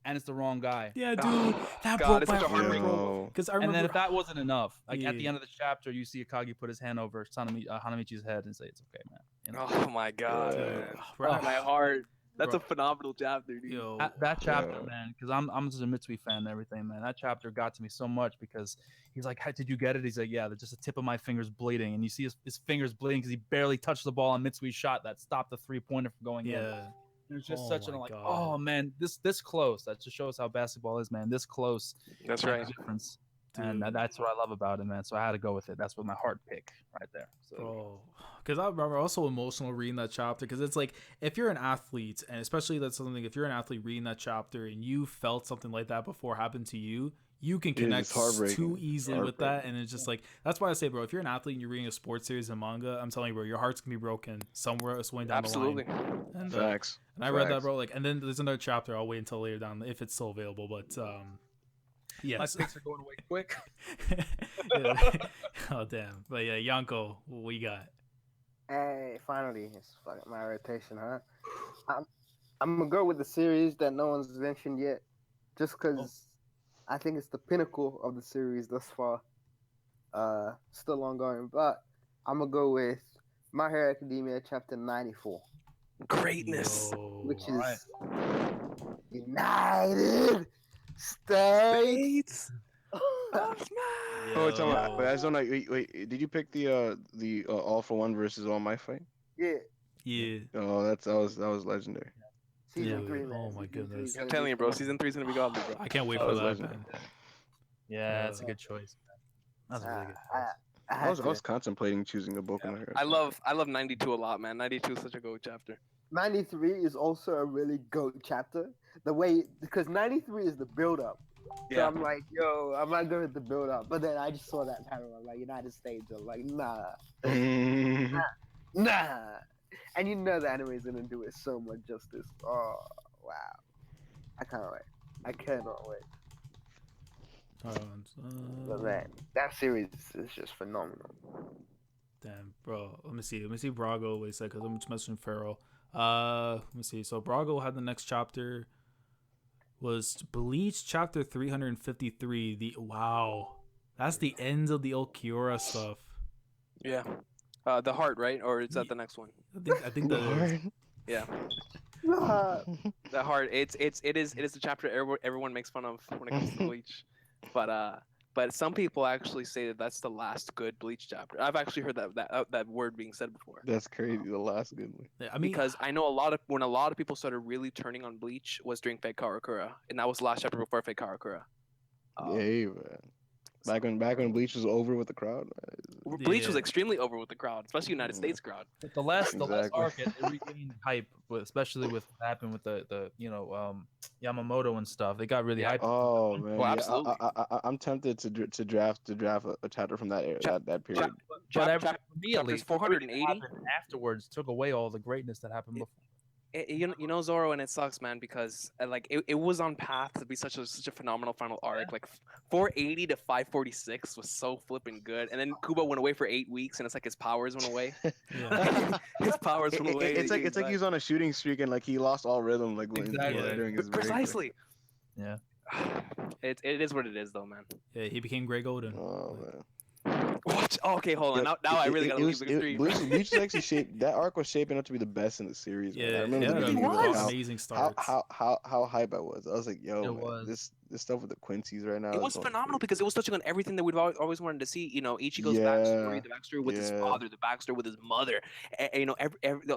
and it's the wrong guy. Yeah, dude. That God, broke it's my such a heartbreak. heart. Because I And remember. then if that wasn't enough, like at the Yeah. end of the chapter, you see Akagi put his hand over Hanamichi's head and say, "It's okay, man." You know? Oh my god, Yeah. man. Right. My heart. That's Bro. a phenomenal chapter, dude. Yo. That chapter, Yeah. man, because I'm just a Mitsui fan and everything, man. That chapter got to me so much because he's like, "Hey, did you get it?" He's like, "Yeah." There's just the tip of my fingers bleeding, and you see his fingers bleeding because he barely touched the ball on Mitsui's shot that stopped the 3-pointer from going in. Yeah. It was just Oh such an my like, God. oh man, this close. That just shows how basketball is, man. This close. That's makes right. a difference. And Dude. that's what I love about it, man. So I had to go with it. That's what my heart pick right there. So Bro, because I remember I was so emotional reading that chapter because it's like if you're an athlete and especially that's something if you're an athlete reading that chapter and you felt something like that before happened to you, you can It is connect heartbreaking. too easily with that, Heartbreaking. and it's just like that's why I say, bro, if you're an athlete and you're reading a sports series and manga, I'm telling you, bro, your heart's gonna be broken somewhere swing down Absolutely. the line. And, Facts. and I read that, Facts. bro. Like, and then there's another chapter. I'll wait until later down if it's still available, but my yes. picks are going away quick. Yeah. Oh damn! But yeah, Yonkou, what you got? Hey, finally, it's fucking my rotation, huh? I'm gonna go with the series that no one's mentioned yet, just because I think it's the pinnacle of the series thus far. Still ongoing, but I'm gonna go with My Hero Academia chapter 94, Greatness. Yo. which is Alright. United States. Oh, it's on my, wait, I don't know. Wait, did you pick the All for One versus All Might fight? Yeah, Yeah. Oh, that was legendary. season Dude, 3, man. oh my Season 3 is goodness. gonna I'm be telling you, bro. phenomenal. Season 3 is gonna be godly, bro. I can't wait That for was that, legendary. man. Yeah, that's a good choice. That's a really good choice. I I had was to. contemplating choosing a book in my I love 92 a lot, man. 92 is such a good chapter. 93 is also a really goat chapter. The way, because 93 is the build up. So Yeah. I'm like, yo, I'm not good at the build up. But then I just saw that panel. I'm like, United States. I'm like, nah. And you know the anime is going to do it so much justice. Oh, wow. I can't wait. I cannot wait. But man, that series is just phenomenal. Damn, bro. Let me see Brago. Wait a second, because I'm just messaging Pharaoh. Let me see. So Brago had the next chapter was Bleach chapter 353. That's the end of the old Kiora stuff. Yeah. The heart, right? Or is that the next one? I think that is. Yeah. Nah. The heart. It is the chapter everyone makes fun of when it comes to Bleach. But some people actually say that that's the last good Bleach chapter. I've actually heard that word being said before. That's crazy. The last good one. Yeah, I mean, Because I know when a lot of people started really turning on Bleach was during Fate Karakura, and that was the last chapter before Fate Karakura. Hey man. Back when Bleach was over with the crowd. Bleach was Yeah. extremely over with the crowd, especially United States crowd. But the last Exactly. arc, it regained hype, especially with what happened with the Yamamoto and stuff. They got really hyped. Oh man. Well, yeah, absolutely. I'm tempted to draft a chapter from that era, that period. But Chap- for me, at chapters least, 480? everything that happened afterwards took away all the greatness that happened before. You know Zoro, and it sucks, man, because it was on path to be such a phenomenal final arc. Like 480 to 546 was so flipping good, and then Kubo went away for 8 weeks, and it's like his powers went away. yeah. His powers went away. It's like he was on a shooting streak and like he lost all rhythm like Exactly. during his break. Precisely. Yeah. it is what it is, though, man. Yeah, he became Grey Golden. Oh Like, man. What? Oh, okay, hold on. Yeah, Now I really gotta leave because Bleach is actually shaped. That arc was shaping up to be the best in the series. Man. I yeah, remember yeah, the It beginning of it, was. amazing starts. how hype I was. I was like, yo, It man, was. this stuff with the Quincy's right now It is was going phenomenal crazy. because it was touching on everything that we've always wanted to see. You know, Ichigo's Yeah, backstory, the backstory with his yeah. father, the backstory with his mother. You know,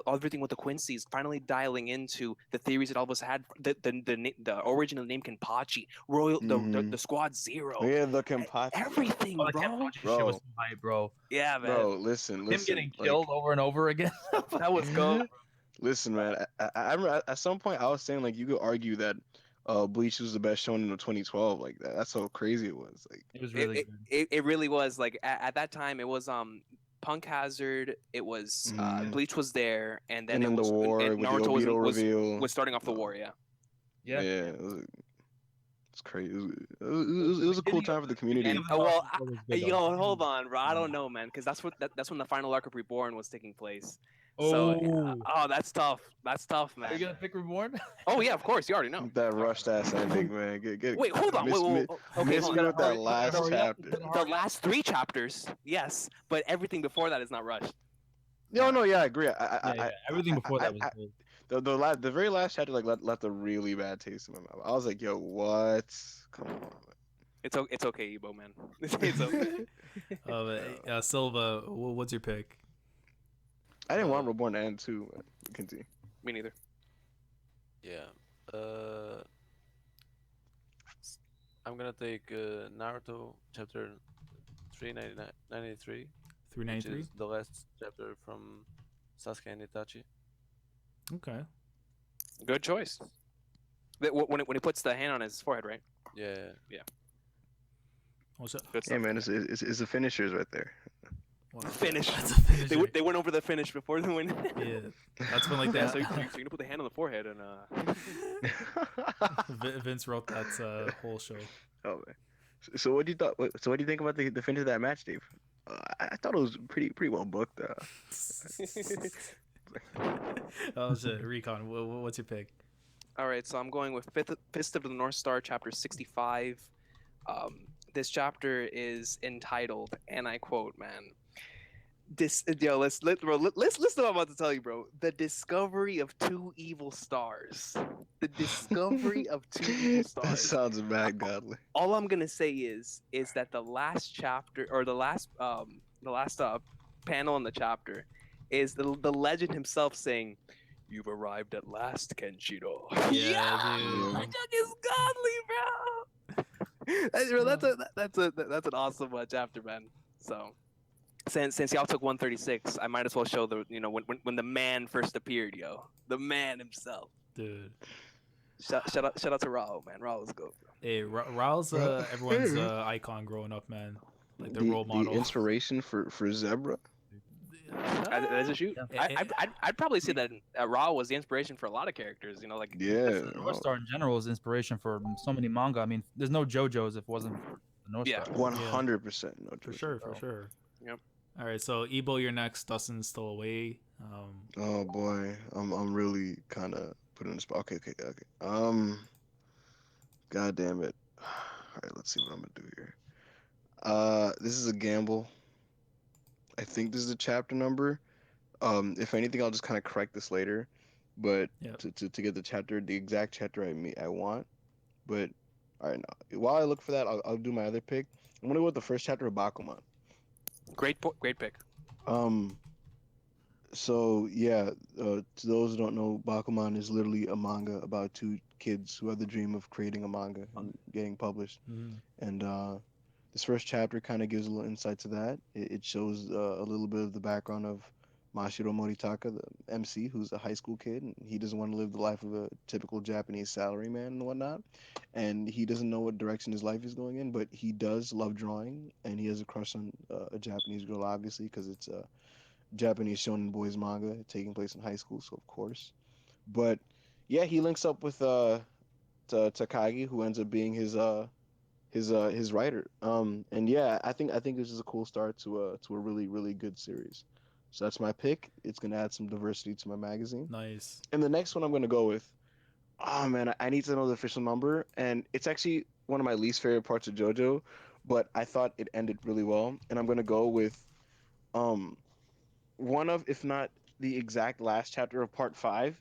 everything with the Quincy's finally dialing into the theories that all of us had. The original name Kenpachi, the Squad Zero. Oh, yeah, the Kenpachi. Everything, Oh, the bro. Kenpachi shit was so hype, bro. Yeah, man. Bro, listen. Him getting like, killed over and over again. That was gold. Listen, man. I remember at some point I was saying like you could argue that Bleach was the best shonen in 2012. Like that. That's how crazy it was. Like It was really good. It really was. Like at that time, it was Punk Hazard. It was Bleach was there, and then the war and with Naruto the Obito reveal. was starting off the war. Yeah. Yeah. It's crazy. It was a cool time for the community. Well, yo, hold on, bro. I don't know, man, because that's when the final arc of Reborn was taking place. So, oh, that's tough. That's tough, man. Are you gonna pick Reborn? Oh yeah, of course. You already know. That rushed ass ending, man. Wait, hold on. Okay, Miss hold me on. with that last chapter. The last 3 chapters, yes, but everything before that is not rushed. No, yeah, I agree. Everything before that was good. The very last chapter like left a really bad taste in my mouth. I was like, yo, what? Come on, man. It's okay, Ebo, man. It's okay. Silva, what's your pick? I didn't want Reborn to end too. Man. Continue. Me neither. Yeah. I'm gonna take Naruto chapter 393. 393. Which is the last chapter from Sasuke and Itachi. Okay. Good choice. When he puts the hand on his forehead, right? Yeah. What's up? Good Hey stuff. man, it's the finishers right there. Wow. Finish. That's a finisher. They went over the finish before the win. Yeah, that's when like Yeah, that. so you're gonna put the hand on the forehead and Vince wrote that whole show. Oh man. So what do you thought? So what do you think about the finish of that match, Dave? I thought it was pretty well booked. Oh shit, Recon. What's your pick? All right, so I'm going with Fist of the North Star, chapter 65. This chapter is entitled, and I quote, man. Listen to what I'm about to tell you, bro. The discovery of 2 evil stars. The discovery of 2 evil stars. That sounds mad godly. All I'm gonna say is that the last chapter or the last panel in the chapter is the legend himself saying, "You've arrived at last, Kenshiro." Yeah, dude. That joke is godly, bro. That's an awesome chapter, man. So since y'all took 136, I might as well show the when the man first appeared, yo, the man himself, Dude. Shout out to Raul, man. Raul is good. Hey, Raul's everyone's icon growing up, man. Like the role model. The inspiration for Zebra. As a shoot, Yeah. I'd probably say that Raul was the inspiration for a lot of characters. Like North Star in general is inspiration for so many manga. I mean, there's no JoJo's if it wasn't for the North Star. 100%. No, For sure. Yep. All right, so Ebo, you're next. Dustin's still away. Oh boy, I'm really kind of put in the spot. Okay. God damn it. All right, let's see what I'm gonna do here. This is a gamble. I think this is the chapter number. If anything, I'll just kind of correct this later. But to get the exact chapter I want. But all right, now while I look for that, I'll do my other pick. I'm gonna go with the first chapter of Bakuman. Great pick. So yeah, to those who don't know, Bakuman is literally a manga about 2 kids who have the dream of creating a manga and getting published. Mhm. And this first chapter kind of gives a little insight to that. It shows a little bit of the background of Mashiro Moritaka, the MC, who's a high school kid, and he doesn't want to live the life of a typical Japanese salaryman and whatnot. And he doesn't know what direction his life is going in, but he does love drawing, and he has a crush on a Japanese girl, obviously, because it's a Japanese shonen boys manga taking place in high school, so of course. But yeah, he links up with Takagi, who ends up being his writer. And yeah, I think this is a cool start to a really, really good series. So that's my pick. It's gonna add some diversity to my magazine. Nice. And the next one I'm gonna go with, Oh man, I need to know the official number, and it's actually one of my least favorite parts of JoJo, but I thought it ended really well, and I'm gonna go with um one of, if not the exact last chapter of part 5,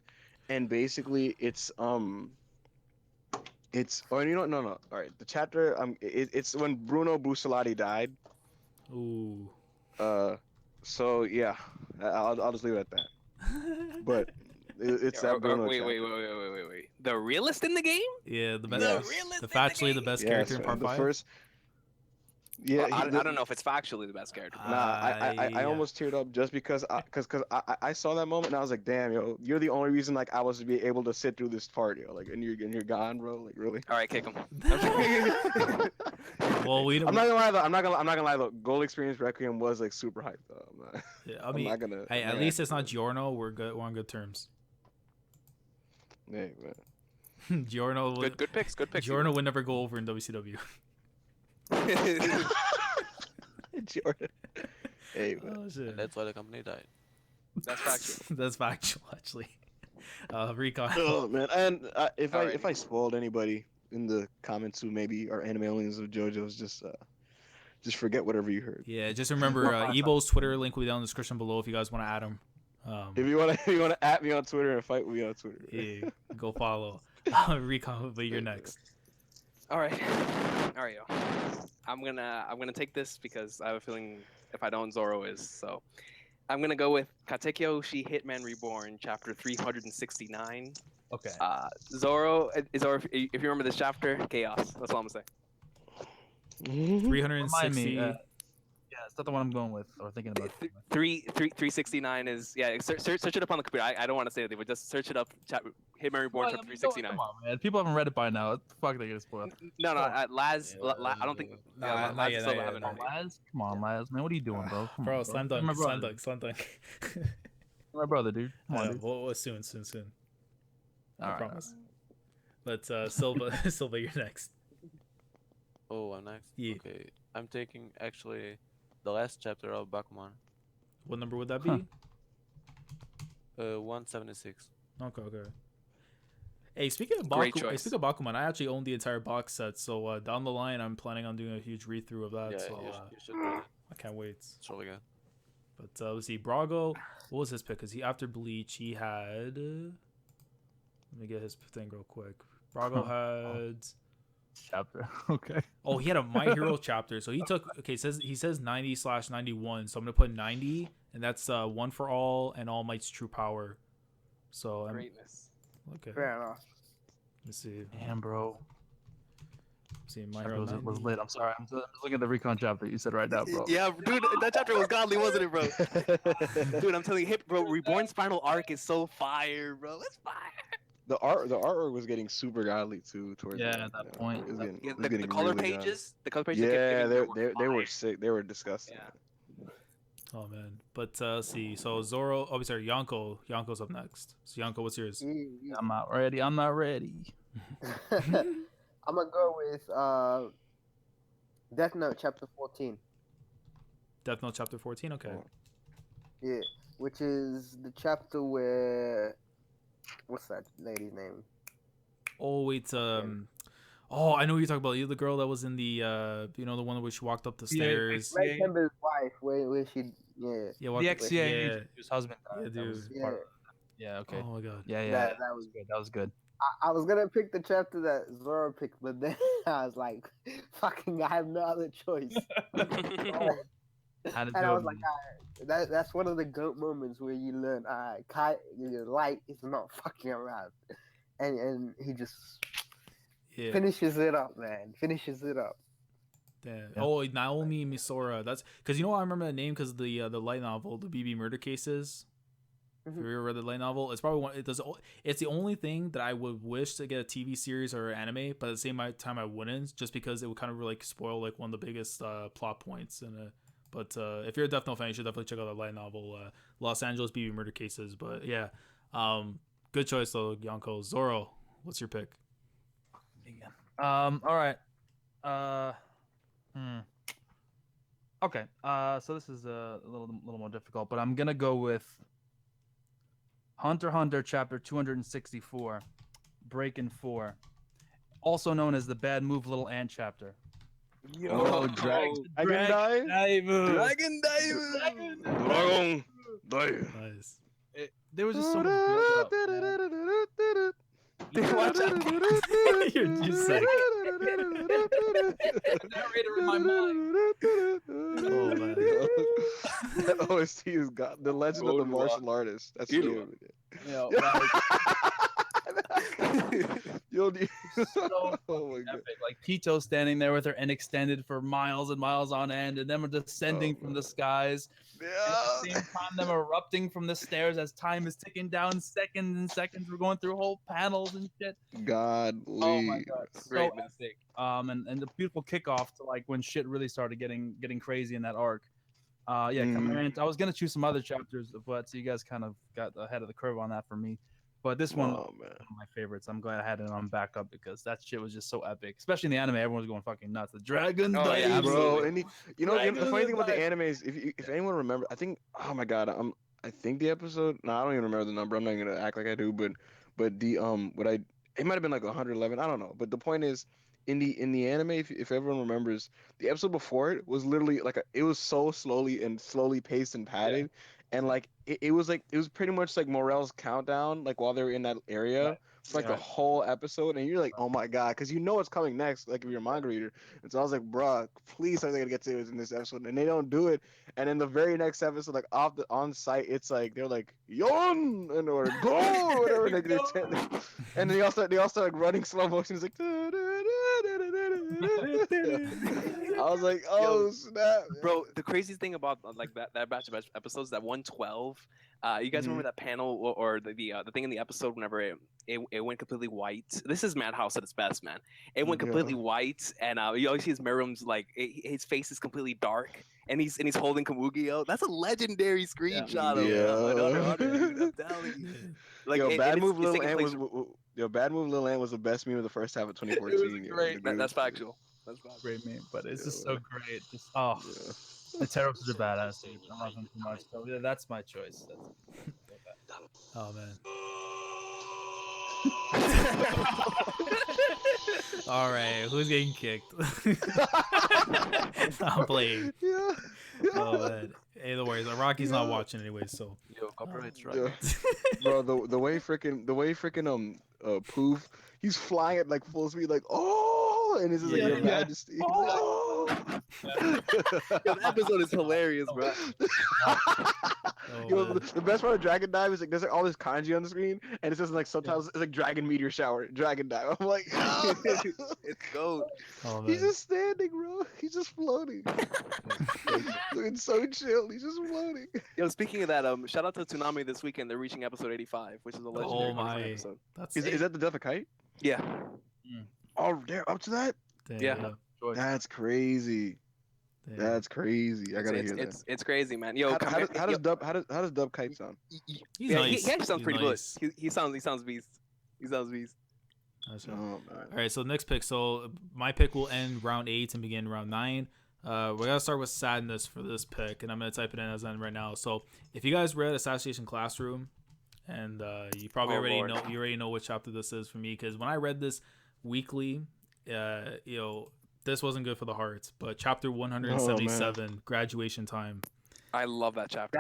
and basically it's oh, you know, no, no, all right, the chapter it's when Bruno Busolati died. Ooh. Uh, so yeah, I'll just leave it at that. But it's that Bruno Wait, wait, chapter. wait, wait, wait, wait, wait. The realist in the game? Yeah, the best, The Yes. realist the in the factually the game? best Yes, character in man. part The 5. first, yeah, Well, I don't know if it's factually the best character. But I almost teared up just because I saw that moment and I was like, damn, yo, you're the only reason like I was to be able to sit through this part, yo, like, and you're gone, bro, like really. all right, kick him. Well, we I'm don't. not gonna lie though. I'm not gonna lie though. Gold Experience Requiem was like super hyped though. Yeah, I I'm mean, not gonna. hey, I'm at not least gonna it's not act Giorno. We're good. We're on good terms. Hey, man. Giorno would. Good picks. Good picks. Giorno would never go over in WCW. Jordan. Hey, man. Oh And shit. that's why the company died. That's factual. That's factual, actually. Recon. Oh man, and if Alrighty. I spoiled anybody in the comments who maybe are anime aliens of JoJo's, just forget whatever you heard. Yeah, just remember Ebo's Twitter link will be down in the description below if you guys want to add him. If you wanna at me on Twitter and fight with me on Twitter. Yeah, go follow. Recon, but you're next. All right, yo. I'm gonna take this because I have a feeling if I don't, Zoro is. So I'm gonna go with Katekyo Oshi Hitman Reborn, chapter 369. Okay. Zoro, if you remember this chapter, chaos. That's all I'm gonna say. 360. Remind me, yeah, it's not the one I'm going with or thinking about. 369 is search it up on the computer. I don't want to say anything, but just search it up. Hitman Reborn, Well, chapter 369. Come on, man. People haven't read it by now. What the fuck are they gonna spoil? No, Laz. Yeah, I don't think. nah, Yeah, not Laz yet, still not yet, haven't not read yet. it. Laz? Come on, Laz, man. What are you doing, bro? Come Bro, on, slam You're dunk, my slam brother. dunk, slam dunk. You're my brother, dude. Come on, dude. Well, soon. I All right, promise. But Silva, Silva, you're next. Oh, I'm next. Yeah. Okay, I'm taking actually the last chapter of Bakuman. What number would that be? Huh. 176. Okay. Hey, speaking of Great choice. Bakuman, I actually own the entire box set. So down the line, I'm planning on doing a huge read through of that. Yeah, so you should read it. I can't wait. It's really good. But let's see, Brago. What was his pick? Because after Bleach, he had. Let me get his thing real quick. Brago had. Chapter. Okay. Oh, he had a My Hero chapter. So he took. Okay, he says 90/91. So I'm gonna put 90, and that's One for All and All Might's True Power. So I'm Greatness. okay. Fair enough. Let's see. Damn, bro. See My Chapter Hero was 90. lit. I'm sorry. I'm just looking at the Recon chapter you said right now, bro. Yeah, dude, that chapter was godly, wasn't it, bro? Dude, I'm telling you, bro, Reborn's final arc is so fire, bro. It's fire. The artwork was getting super godly too towards Yeah, the end, at that you know? point. It was Yeah, getting, it was the getting color really godly. pages, the color pages. Yeah, they they were sick. They were disgusting. Yeah. Oh man. But let's see. So Zoro. Oh, sorry. Yonko's up next. So Yonko, what's yours? I'm not ready. I'm not ready. I'm gonna go with Death Note chapter 14. Death Note chapter 14. Okay. Yeah, which is the chapter where what's that lady's name? Oh wait. Oh, I know what you're talking about. You're the girl that was in the the one where she walked up the stairs. Red Timber's wife, where she Yeah. The XCA Yeah. his husband died. Yeah, That was dude. Yeah. part of- yeah. Okay. Oh my god. Yeah. that That was. was good. That was good. I was gonna pick the chapter that Zoro picked, but then I was like, "Fucking, I have no other choice." Had to And do I was it, like, man. that's one of the goat moments where you learn, your light is not fucking around, and he just Yeah. finishes it up, man. Finishes it up. Yeah. Yeah. Oh, Naomi Misora. That's because I remember that name because the light novel, the BB Murder Cases. If you ever read the light novel, it's probably it's the only thing that I would wish to get a TV series or anime, but at the same time I wouldn't, just because it would kind of like spoil like one of the biggest plot points. But if you're a Death Note fan, you should definitely check out the light novel, Los Angeles BB Murder Cases. But yeah, good choice though, Yonko. Zoro, what's your pick? All right. Okay. So this is a little more difficult, but I'm gonna go with Hunter x Hunter chapter 264, Breaking 4, also known as the Bad Move Little Ant chapter. Oh, Dragon Dive. Dive. Dragon Dive. Dragon Dive. Nice. There was just so much build-up, man. Watch out. You're just sick. Narrator in my mind. Oh, man. That OST is got the legend of the martial artist. That's you. Yo, Yo, so oh my god. epic. Like Pito standing there with her end extended for miles and miles on end, and them descending from the skies. And at the same time, them erupting from the stairs as time is ticking down, seconds and seconds. We're going through whole panels and shit. Godly. Oh my god, so Great, epic. And the beautiful kickoff to like when shit really started getting crazy in that arc. Command. I was gonna choose some other chapters, but so you guys kind of got ahead of the curve on that for me. But this one, Oh, man. one of my favorites. I'm glad I had it on backup because that shit was just so epic. Especially in the anime, everyone was going fucking nuts. The dragon, Oh, yeah, dive. Bro, absolutely. and the funny thing about the anime is if anyone remember, I think, oh my god, I think the episode, no, I don't even remember the number. I'm not gonna act like I do, but the it might have been like 111, I don't know. But the point is, in the anime, if everyone remembers, the episode before it was literally like it was so slowly paced and padded, and like it was pretty much like Morel's countdown, like while they were in that area. For like the whole episode, and you're like, oh my god, because you know what's coming next, like if you're a manga reader. And so I was like, bruh, please, are they gonna get to it in this episode? And they don't do it. And in the very next episode, like on site, it's like they're like yon and or go or whatever. And they also like running slow motion. It's like, I was like, oh snap, Bro, the craziest thing about like that batch of episodes, that 112, you guys remember that panel or the thing in the episode whenever it went completely white? This is Madhouse at its best, man. It went completely white, and you always see his Miriam's like his face is completely dark, and he's holding Kamugio. That's a legendary screenshot of dude, I'm telling you. Like, yo, Bad Move it's Little taking Ant place- Bad Move Little Ant was the best meme of the first half of 2014. great. That's factual. That's factual. Great meme, but it's just so great. Just Netero's such a badass dude. I love him too much. So yeah, that's my choice. Oh man. All right, who's getting kicked? I'm playing. Yeah. Oh man. Hey, no worries. Rocky's not watching anyway, so. Yo, copyrights right. Yeah. Bro, the way freaking Poof, he's flying at like full speed, like and it's just like Your Majesty. Yo, that episode is hilarious, bro. Yo, the best part of Dragon Dive is like there's like all this kanji on the screen, and it says like subtitles. It's like Dragon Meteor Shower, Dragon Dive. I'm like, It's gold. Oh, he's man. just standing, bro. He's just floating. It's so chill. He's just floating. Yo, speaking of that, shout out to Toonami this weekend. They're reaching episode 85, which is a legendary episode. That's Is that the Death of Kite? Yeah. Oh, they're up to that? damn, Yeah. That's crazy. damn. That's crazy. I gotta hear that. It's crazy, man. Yo, How does Dub Kite sound? He's yeah, nice. he actually sounds He's pretty nice. good. He sounds beast. He sounds beast. That's Oh, right. man. All right, so next pick. So my pick will end round 8 and begin round 9. We're gonna start with Sadness for this pick, and I'm gonna type it in as end right now. So if you guys read Assassination Classroom, and you probably already know what chapter this is for me, because when I read this weekly, this wasn't good for the heart. But chapter 177, Graduation Time. I love that chapter.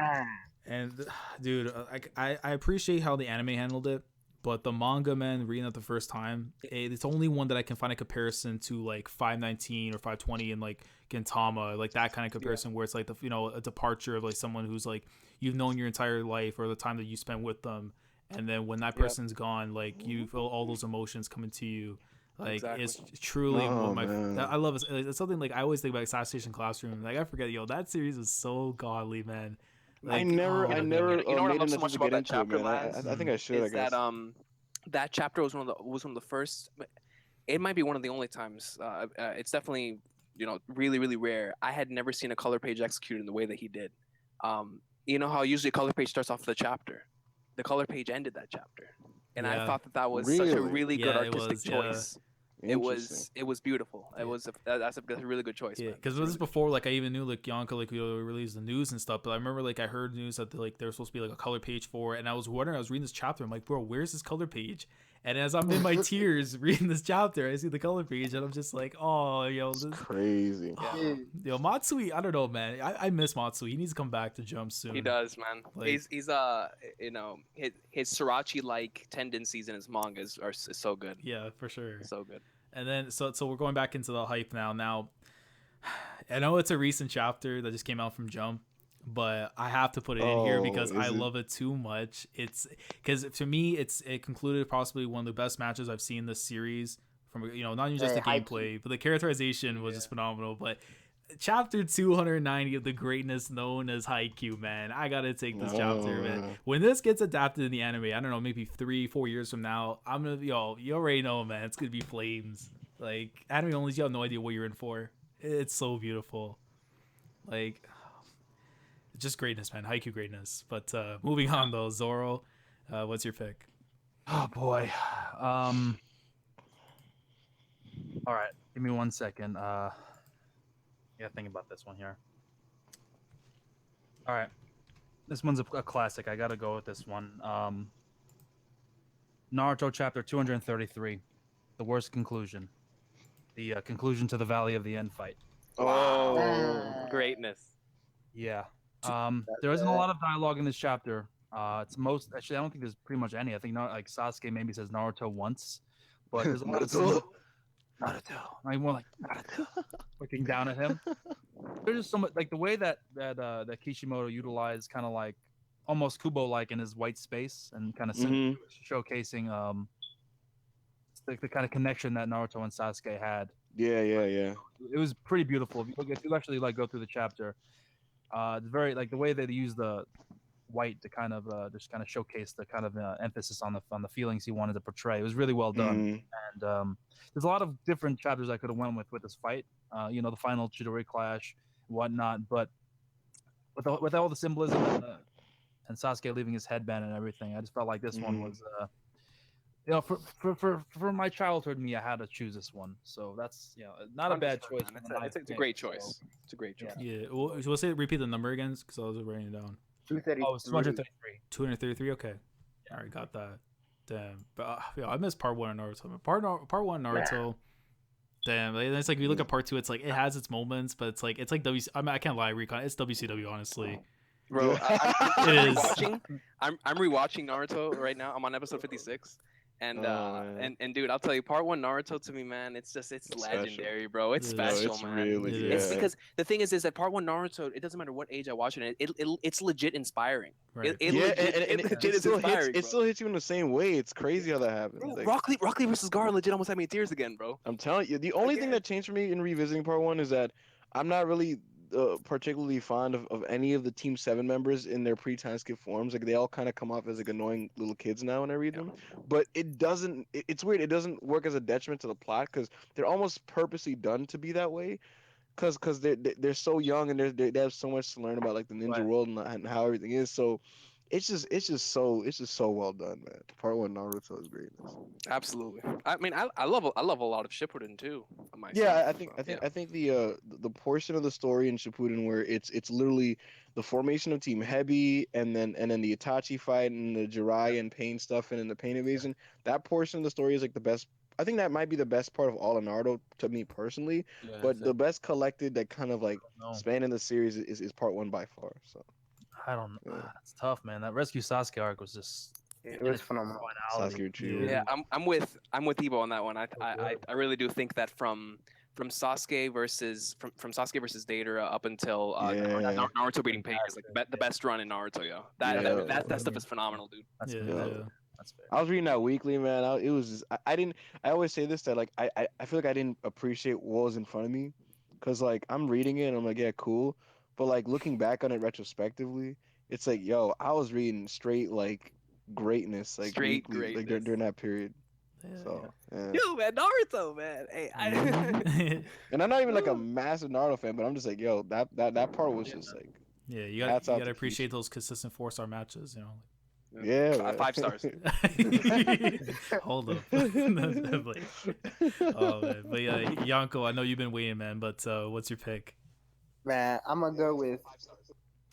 And dude, I appreciate how the anime handled it, but the manga, man, reading it the first time, it's only one that I can find a comparison to like 519 or 520 and like Gintama, like that kind of comparison where it's like a departure of like someone who's like you've known your entire life or the time that you spent with them, and then when that person's gone, like you feel all those emotions coming to you. Like it's truly I love it. It's something like I always think about Assassination Classroom. Like I forget, that series was so godly, man. Like, I never You know what I made love so enough much to about get that into chapter, it, man. Laz? I think I should. I Is guess. that chapter was one of the first. It might be one of the only times. It's definitely really really rare. I had never seen a color page executed in the way that he did. You know how usually a color page starts off the chapter. The color page ended that chapter, and I thought that was such a really good artistic choice. It was beautiful. That's a really good choice. Yeah, because this is before like I even knew like Yonkou like released the news and stuff. But I remember like I heard news that like there was supposed to be like a color page for it, and I was wondering. I was reading this chapter. I'm like, bro, where's this color page? And as I'm in my tears reading this chapter, I see the color page, and I'm just like, oh, yo, this Crazy. yo, Matsui. I don't know, man. I miss Matsui. He needs to come back to Jump soon. He does, man. Like- He's you know, his Srirachi like tendencies in his mangas are so good. Yeah, for sure. So good. And then so we're going back into the hype now. Now, I know it's a recent chapter that just came out from Jump, but I have to put it in here because I love it too much. It's because to me, it concluded possibly one of the best matches I've seen this series. From not even just the gameplay, but the characterization was just phenomenal. But chapter 290 of the greatness known as Haikyuu, man, I gotta take this chapter, man. When this gets adapted in the anime, I don't know, maybe 3-4 years from now, I'm gonna you already know, man, it's gonna be flames. Like anime only, you have no idea what you're in for. It's so beautiful, like just greatness, man. Haikyuu greatness. But moving on though, Zoro, what's your pick? Oh boy. All right, give me 1 second. Yeah, think about this one here. All right, this one's a classic. I gotta go with this one. Naruto chapter 233, the worst conclusion. The conclusion to the Valley of the End fight. Oh, Greatness. Yeah. There isn't a lot of dialogue in this chapter. It's actually, I don't think there's pretty much any. I think like Sasuke maybe says Naruto once, but there's a lot of Naruto. I more like Naruto, looking down at him. There's just so much, like the way that Kishimoto utilized kind of like almost Kubo like in his white space and kind of showcasing the kind of connection that Naruto and Sasuke had. Yeah. It was pretty beautiful. If you actually like go through the chapter, it's very like the way that they use the white to kind of just kind of showcase the kind of emphasis on the feelings he wanted to portray. It was really well done. And there's a lot of different chapters I could have went with this fight. The final Chidori clash, whatnot. But with all the symbolism and Sasuke leaving his headband and everything, I just felt like this one was. For my childhood, me, I had to choose this one. So that's not a bad choice. It's a great choice. So, it's a great choice. Yeah. Well, we'll say repeat the number again because I was writing it down. 233. Oh, it's 233. 233. Okay. All right, got that. Damn. But I missed part 1 of Naruto. Part 1 Naruto. Damn. It's like we look at part 2. It's like it has its moments, but it's like I can't lie, Recon. It's WCW, honestly. Bro, It is. I'm rewatching Naruto right now. I'm on episode 56. And dude, I'll tell you, part 1 Naruto to me, man, it's legendary, bro. It's special, man. Really, it's because the thing is that part 1 Naruto, it doesn't matter what age I watch it, it's legit inspiring. Right. It legit is inspiring. It still hits you in the same way. It's crazy how that happens. Bro, Like, Rock Lee versus Gar legit almost had me in tears again, bro. I'm telling you, the only thing that changed for me in revisiting part 1 is that I'm not really particularly fond of any of the Team 7 members in their pre-time skip forms. Like they all kind of come off as like annoying little kids now when I read them. But it's weird. It doesn't work as a detriment to the plot because they're almost purposely done to be that way. Because they're so young and they have so much to learn about like the ninja world and how everything is. So it's just so well done, man. Part 1 Naruto is greatness. Absolutely. I mean, I love a lot of Shippuden too. I think the portion of the story in Shippuden where it's literally the formation of Team Hebi and then the Itachi fight and the Jiraiya and Pain stuff and then the Pain invasion. That portion of the story is like the best. I think that might be the best part of all of Naruto to me personally. Yeah, but the best collected that kind of like spanning the series is part 1 by far. So. I don't know. It's tough, man. That Rescue Sasuke arc was just it was phenomenal. Sasuke Uchiha. Yeah, I'm with Evo on that one. I really do think that from Sasuke versus Deidara up until Naruto beating Pain is like the best run in Naruto, yo. That stuff is phenomenal, dude. That's fair. That's fair. I was reading that weekly, man. It was just, I always say this that like I feel like I didn't appreciate what was in front of me, cause like I'm reading it and I'm like, yeah, cool. But like looking back on it retrospectively, it's like, yo, I was reading straight like greatness, like straight weekly, greatness. Like during that period. So yeah. Yo, man, Naruto, man. Hey, and I'm not even like a massive Naruto fan, but I'm just like, yo, that part was just like, you gotta appreciate those consistent 4-star matches, Yeah, 5 stars. Hold up. Oh man, but Yonkou, I know you've been waiting, man. But what's your pick? Man, I'm gonna go with.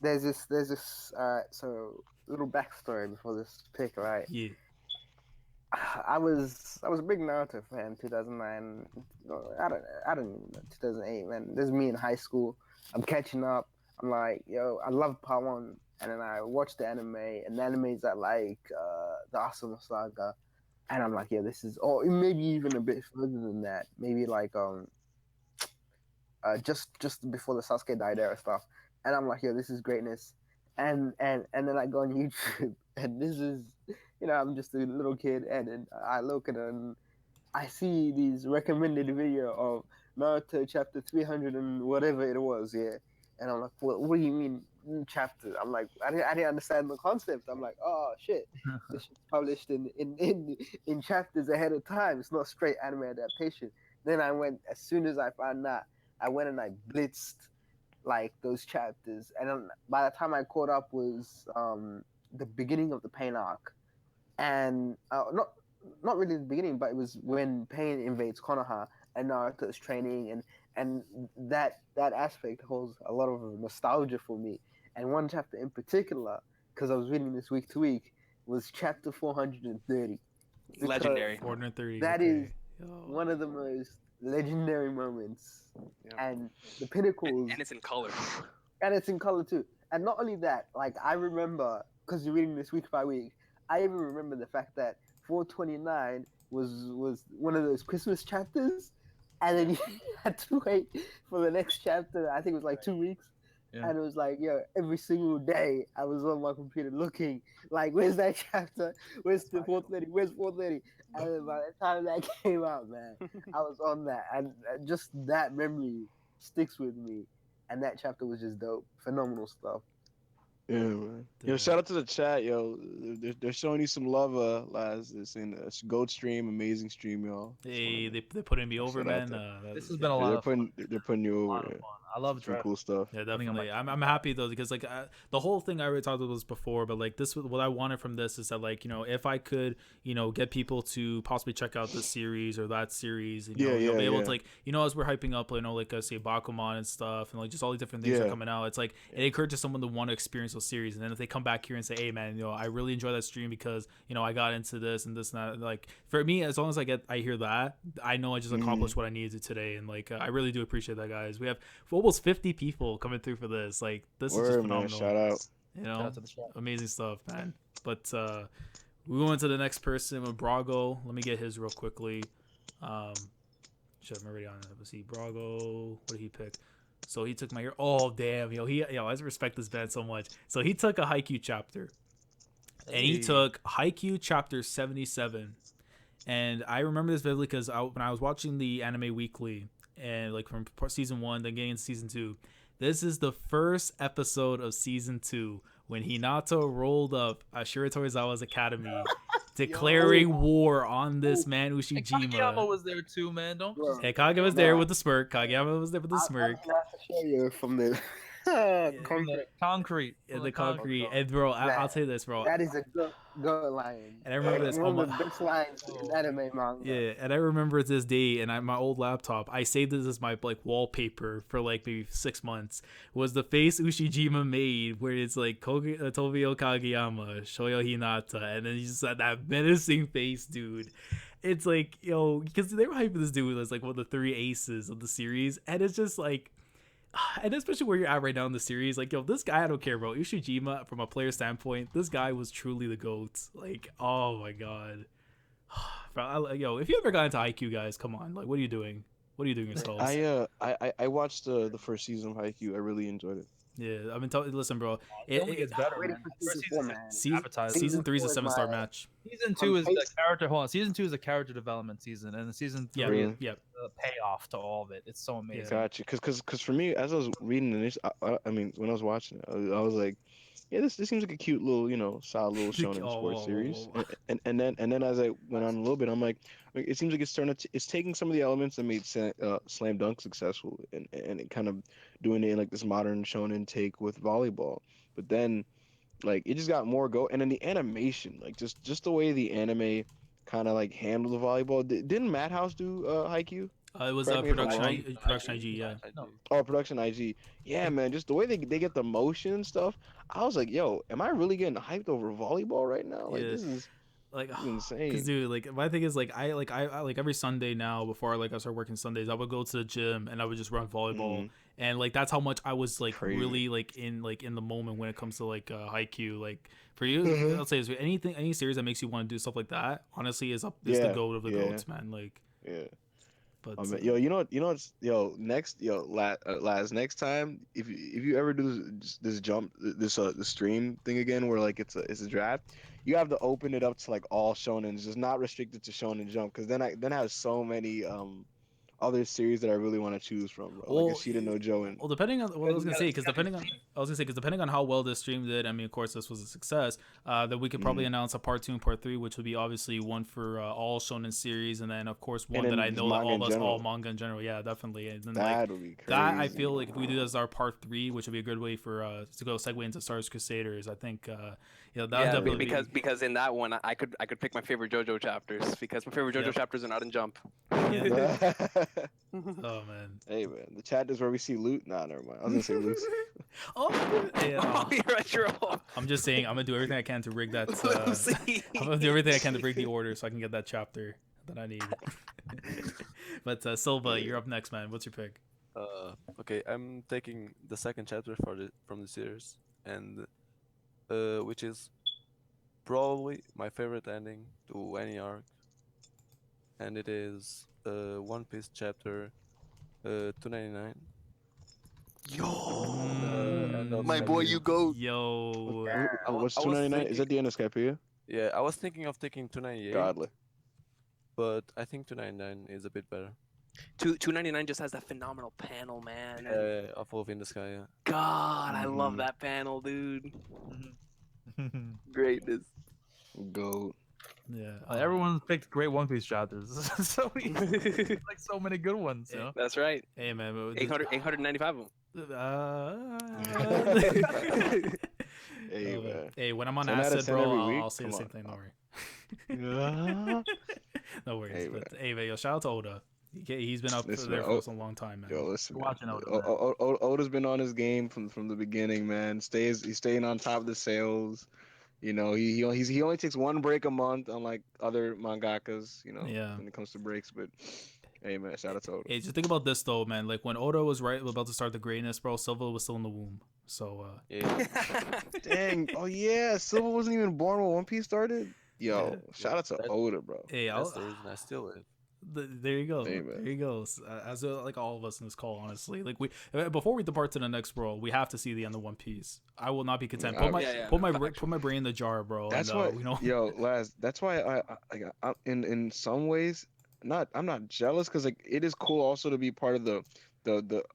There's this. So little backstory before this pick, right? Yeah. I was a big Naruto fan. 2009. I don't even know. 2008, man. This is me in high school. I'm catching up. I'm like, yo, I love part one, and then I watched the anime, and the animes that like the Asuma Saga, and I'm like, yeah, this is, or maybe even a bit further than that. Maybe like just before the Sasuke died era stuff, and I'm like, yo, this is greatness, and then I go on YouTube, and this is, I'm just a little kid, and then I look at it and I see these recommended video of Naruto chapter 300 and whatever it was, yeah, and I'm like, what do you mean chapter? I'm like, I didn't understand the concept. I'm like, oh shit, this is published in chapters ahead of time. It's not straight anime adaptation. Then I went, as soon as I found that, I went and I blitzed like those chapters, and then by the time I caught up was the beginning of the Pain arc, and not really the beginning, but it was when Pain invades Konoha and Naruto's training, and that aspect holds a lot of nostalgia for me. And one chapter in particular, because I was reading this week to week, was chapter 430. Because Legendary. 430. that okay. is one of the most legendary moments, Yeah. and the pinnacles, And it's in color. and it's in color too. And not only that, like I remember, because you're reading this week by week, I even remember the fact that 429 was one of those Christmas chapters, and then you had to wait for the next chapter. I think it was like 2 weeks. Yeah. And it was like, yo, every single day I was on my computer looking, like, where's that chapter? Where's the 430? Where's 430? And then by the time that came out, man, I was on that. And just that memory sticks with me. And that chapter was just dope. Phenomenal stuff. Yeah, man. Yo, shout out to the chat, yo. They're showing you some love, Laz. It's in Gold Stream, amazing stream, y'all. Hey, they're putting me over, Shout out man. This has been a lot of fun. They're putting you A over. lot of Yeah. fun. I love Some draft. cool stuff. Yeah, Putting on my definitely. I'm happy though, because like the whole thing I already talked about this before, but like this, what I wanted from this is that, like, if I could, get people to possibly check out this series or that series, and, be able to, like, as we're hyping up, like say Bakuman and stuff, and like just all these different things that are coming out, it's like it encourages someone to want to experience those series, and then if they come back here and say, hey man, I really enjoy that stream because I got into this and this and that, like for me, as long as I hear that, I know I just accomplished what I needed to today, and like I really do appreciate that, guys. We have almost 50 people coming through for this. Like this is just phenomenal. Man, shout out. Shout out to the chat. Amazing stuff, man. But we go into the next person with Brago. Let me get his real quickly. Shit, I'm already on it. Let's see, Brago. What did he pick? So he took my ear. Oh damn, I respect this man so much. So he took a Haikyuu chapter, and he took Haikyuu chapter 77. And I remember this vividly because when I was watching the Anime Weekly, and like from season 1, then getting into season 2, this is the first episode of season 2 when Hinata rolled up at Shiratorizawa's academy, declaring war on this man Ushijima. Kageyama was there too, man. Don't. Hey, Kageyama was there with the smirk. Kageyama was there with the smirk. I'll have to show you from the Concrete. In the concrete. And bro, I'll tell you this, bro. That is a good line. And I remember this. One of the best lines in anime manga. Yeah, and I remember this day, and my old laptop, I saved this as my like wallpaper for like maybe 6 months. Was the face Ushijima made, where it's like Tobio Kageyama, Shoyo Hinata, and then you just had that menacing face, dude. It's like, because they were hyping this dude as like one of the 3 aces of the series, and it's just like. And especially where you're at right now in the series, like, this guy, I don't care, bro. Ushijima, from a player standpoint, this guy was truly the GOAT. Like, oh my god. If you ever got into Haikyuu, guys, come on. Like, what are you doing? What are you doing yourselves? I watched the first season of Haikyuu. I really enjoyed it. Yeah, I've been listen, bro. It only gets better, man. Season 3 is a 7-star match. Season 2 is the character. Hold on. Season 2 is a character development season, and the season 3 is the payoff to all of it. It's so amazing. Gotcha. Because for me, as I was reading this, I mean, when I was watching it, I was like, yeah, this seems like a cute little, solid little shonen sports series. And then as I went on a little bit, I'm like, it seems like it's taking some of the elements that made Slam Dunk successful, and it kind of doing it in like this modern shonen take with volleyball. But then, like, it just got more go, and then the animation, like just the way the anime kind of like handled the volleyball. Didn't Madhouse do Haikyuu? It was Production IG, yeah. Oh, Production IG. Yeah, man, just the way they get the motion and stuff. I was like, yo, am I really getting hyped over volleyball right now? Like, this is Like, It's insane. Cause dude, like my thing is I like every Sunday now before like I start working Sundays, I would go to the gym and I would just run volleyball, and like that's how much I was like Crazy. really like in the moment when it comes to like Haikyuu. Like for you, I'll say is any series that makes you want to do stuff like that, honestly, is the goat of the goats, man. Like but yo, last next time, if you ever do this stream thing again, where like it's a draft, you have to open it up to like all shonens, just not restricted to Shonen Jump, because then I have so many other series that I really want to choose from, bro. Well, like Ashita no Joe and depending on what I was gonna say, because depending on how well this stream did, I mean, of course, this was a success. That we could probably announce a part 2 and part 3, which would be obviously one for all shonen series, and then of course one that I know that all of us all manga in general. Yeah, definitely. And then that would be crazy. That I feel like if we do this as our part 3, which would be a good way for to go segue into Star Wars Crusaders. I think that would definitely because in that one I could pick my favorite JoJo chapters, because my favorite JoJo chapters are not in Jump. Yeah. Oh man. Hey man, the chat is where we see loot. Nah, never mind. I was gonna say loot. You're right, you're all. I'm just saying I'm gonna do everything I can to rig that. I'm gonna do everything I can to rig the order so I can get that chapter that I need. But Silva, you're up next, man. What's your pick? Okay, I'm taking the second chapter from the series, and which is probably my favorite ending to any arc, and it is One Piece chapter 299. Yo, my boy, you go. Yo, what's 299? Is that the end of Skypiea? Yeah, I was thinking of taking 298. Godly. But I think 299 is a bit better. 299 just has that phenomenal panel, man. Of Wolf in the Sky. Yeah. God, I love that panel, dude. Greatness. Goat. Yeah. Everyone's picked great One Piece chapters. So like so many good ones. You know? That's right. Hey man, 895 of them. Hey, when I'm on 10 out of acid, 10 bro, every week? I'll say the Come same on. thing. Don't worry. No worries. Hey, But hey, man, yo, shout out to Oda. He's been up Listen, there for a long time, man. Yo, listen. We're watching Oda. Oda's been on his game from the beginning, man. He's staying on top of the sales. You know, he only takes one break a month, unlike other mangakas. You know, when it comes to breaks. But hey, man, shout out to Oda. Hey, just think about this though, man. Like when Oda was about to start the greatness, bro, Silva was still in the womb. So yeah. Dang. Oh yeah, Silva wasn't even born when One Piece started. Yo, shout out to Oda, bro. Hey, that's the reason I still live. There you go. Hey, there you go. As like all of us in this call, honestly, like before we depart to the next world, we have to see the end of One Piece. I will not be content. Put my brain in the jar, bro. That's why. Yo, Laz. That's why I in some ways, I'm not jealous, because like it is cool also to be part of the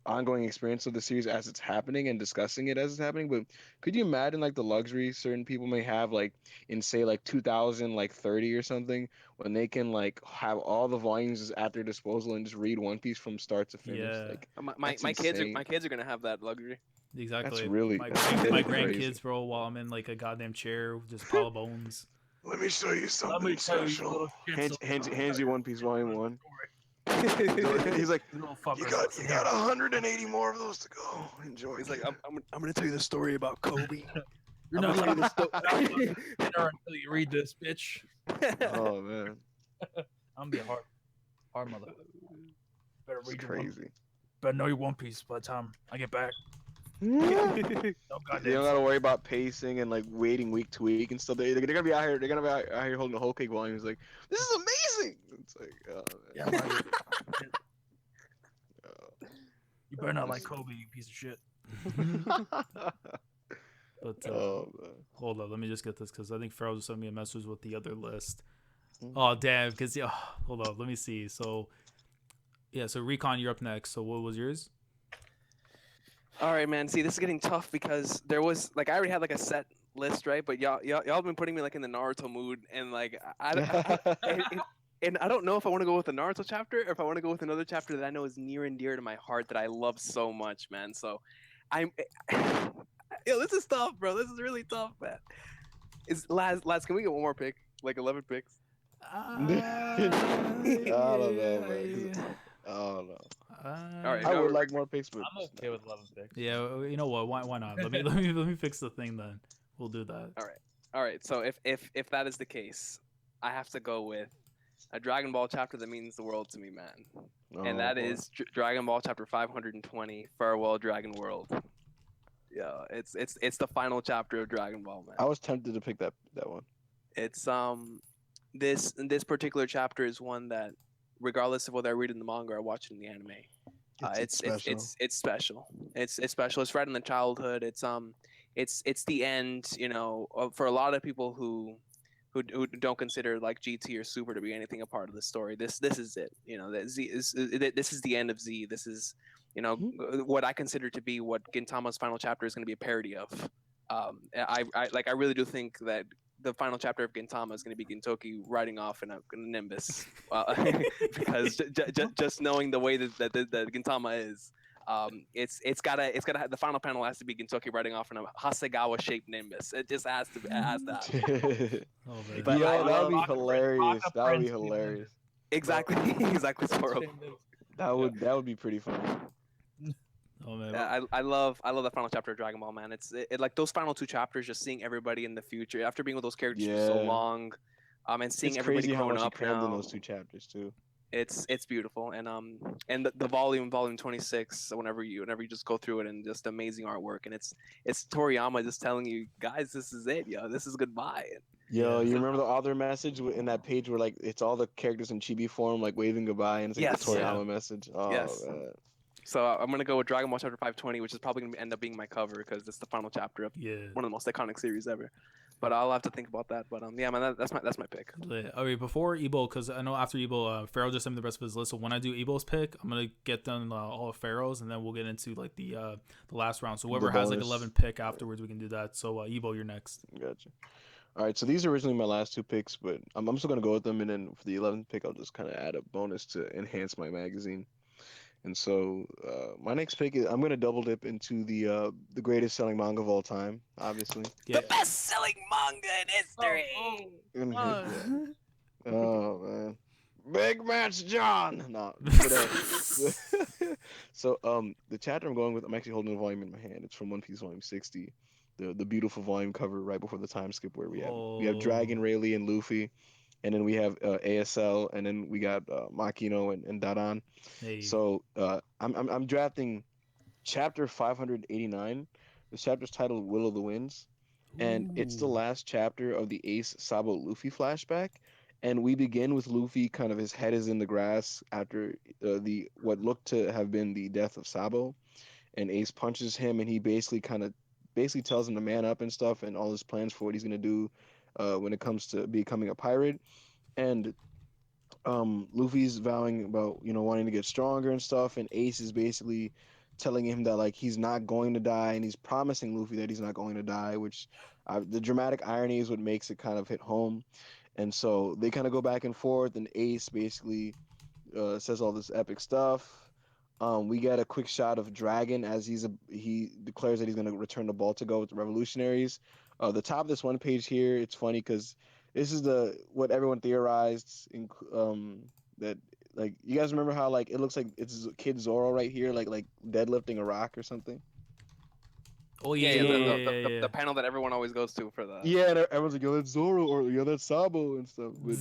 ongoing experience of the series as it's happening and discussing it as it's happening. But could you imagine like the luxury certain people may have, like in say like 2030 or something, when they can like have all the volumes at their disposal and just read One Piece from start to finish? Yeah. Like my kids are gonna have that luxury. Exactly. That's really my crazy. grandkids, bro. While I'm in like a goddamn chair, with just pile of bones. Let me show you something special. Hands you One Piece Volume 1. He's like, you got 180 more of those to go. Enjoy. He's like, I'm gonna tell you the story about Kobe. You're not gonna the story until you read this, bitch. Oh man, I'm gonna be a hard mother. Better read your crazy. Better know your One Piece by the time I get back. You don't gotta worry about pacing and like waiting week to week and stuff. They're gonna be out here. They're gonna be out here holding the whole cake volume. It's like, this is amazing. It's like, oh, yeah, right. You better not like Kobe, you piece of shit. But hold on, let me just get this, because I think Farrell just sent me a message with the other list. Oh damn, because hold on, let me see. So so Recon, you're up next. So what was yours? All right, man. See, this is getting tough because there was like I already had like a set list, right? But y'all been putting me like in the Naruto mood, and like and I don't know if I want to go with the Naruto chapter or if I want to go with another chapter that I know is near and dear to my heart that I love so much, man. So yo, this is tough, bro. This is really tough, man. Laz, can we get one more pick? Like 11 picks? I don't know, man. Oh no. All right, I would like more picks, but I'm okay with 11 picks. Yeah, you know what? Why not? Let me fix the thing then. We'll do that. All right. So if that is the case, I have to go with a Dragon Ball chapter that means the world to me, man. And that is Dragon Ball chapter 520, Farewell Dragon World. Yeah, it's the final chapter of Dragon Ball, man. I was tempted to pick that one. It's this particular chapter is one that, regardless of whether I read in the manga or watch it in the anime, it's special. It's special. It's special. It's right in the childhood. It's the end. You know, for a lot of people who don't consider like GT or Super to be anything a part of the story. This is it. You know, that this is the end of Z. This is, you know, what I consider to be what Gintama's final chapter is going to be a parody of. I really do think that the final chapter of Gintama is going to be Gintoki riding off in a Nimbus, because just knowing the way that Gintama is, it's gotta have, the final panel has to be Gintoki riding off in a Hasegawa shaped Nimbus. It just has to that. But that would be hilarious. That would be hilarious. Exactly, Zoro. That would be pretty funny. Oh man, I love the final chapter of Dragon Ball, man. It's like those final two chapters, just seeing everybody in the future after being with those characters for so long, and seeing everybody growing up now. In those two chapters too. It's beautiful, and the volume 26. Whenever you just go through it, and just amazing artwork, and it's Toriyama just telling you guys, this is it, yo, this is goodbye. Yo, you remember the author message in that page where like it's all the characters in chibi form like waving goodbye, and it's like the Toriyama message. Oh, yes. Man. So I'm gonna go with Dragon Ball Chapter 520, which is probably gonna end up being my cover because it's the final chapter of one of the most iconic series ever. But I'll have to think about that. But yeah, man, that's my pick. Okay, before Ebo, because I know after Ebo, Pharaoh just sent me the rest of his list. So when I do Ebo's pick, I'm gonna get done all of Pharaoh's, and then we'll get into like the last round. So whoever has like 11 pick afterwards, we can do that. So Ebo, you're next. Gotcha. All right, so these are originally my last two picks, but I'm still gonna go with them, and then for the 11th pick, I'll just kind of add a bonus to enhance my magazine. And so my next pick is I'm gonna double dip into the greatest selling manga of all time, obviously. Yeah. The best selling manga in history. Oh man, Big Match John. No. So the chapter I'm going with, I'm actually holding the volume in my hand. It's from One Piece Volume 60, the beautiful volume cover right before the time skip where we have Dragon, Rayleigh, and Luffy. And then we have ASL, and then we got Makino and Dadan. Hey. So I'm drafting chapter 589. The chapter's titled Will of the Winds, and it's the last chapter of the Ace Sabo Luffy flashback. And we begin with Luffy, kind of his head is in the grass after what looked to have been the death of Sabo, and Ace punches him, and he basically tells him to man up and stuff, and all his plans for what he's gonna do when it comes to becoming a pirate. And Luffy's vowing about wanting to get stronger and stuff, and Ace is basically telling him that like he's not going to die, and he's promising Luffy that he's not going to die, which the dramatic irony is what makes it kind of hit home. And so they kind of go back and forth, and Ace basically says all this epic stuff. We get a quick shot of Dragon as he declares that he's going to return to Baltigo with the revolutionaries. The top of this one page here, it's funny because this is what everyone theorized. That like you guys remember how like it looks like it's Kid Zoro right here, like deadlifting a rock or something. Oh the panel that everyone always goes to for that. Yeah, and everyone's like, yo, that's Zoro, or yo, that's Sabo and stuff. But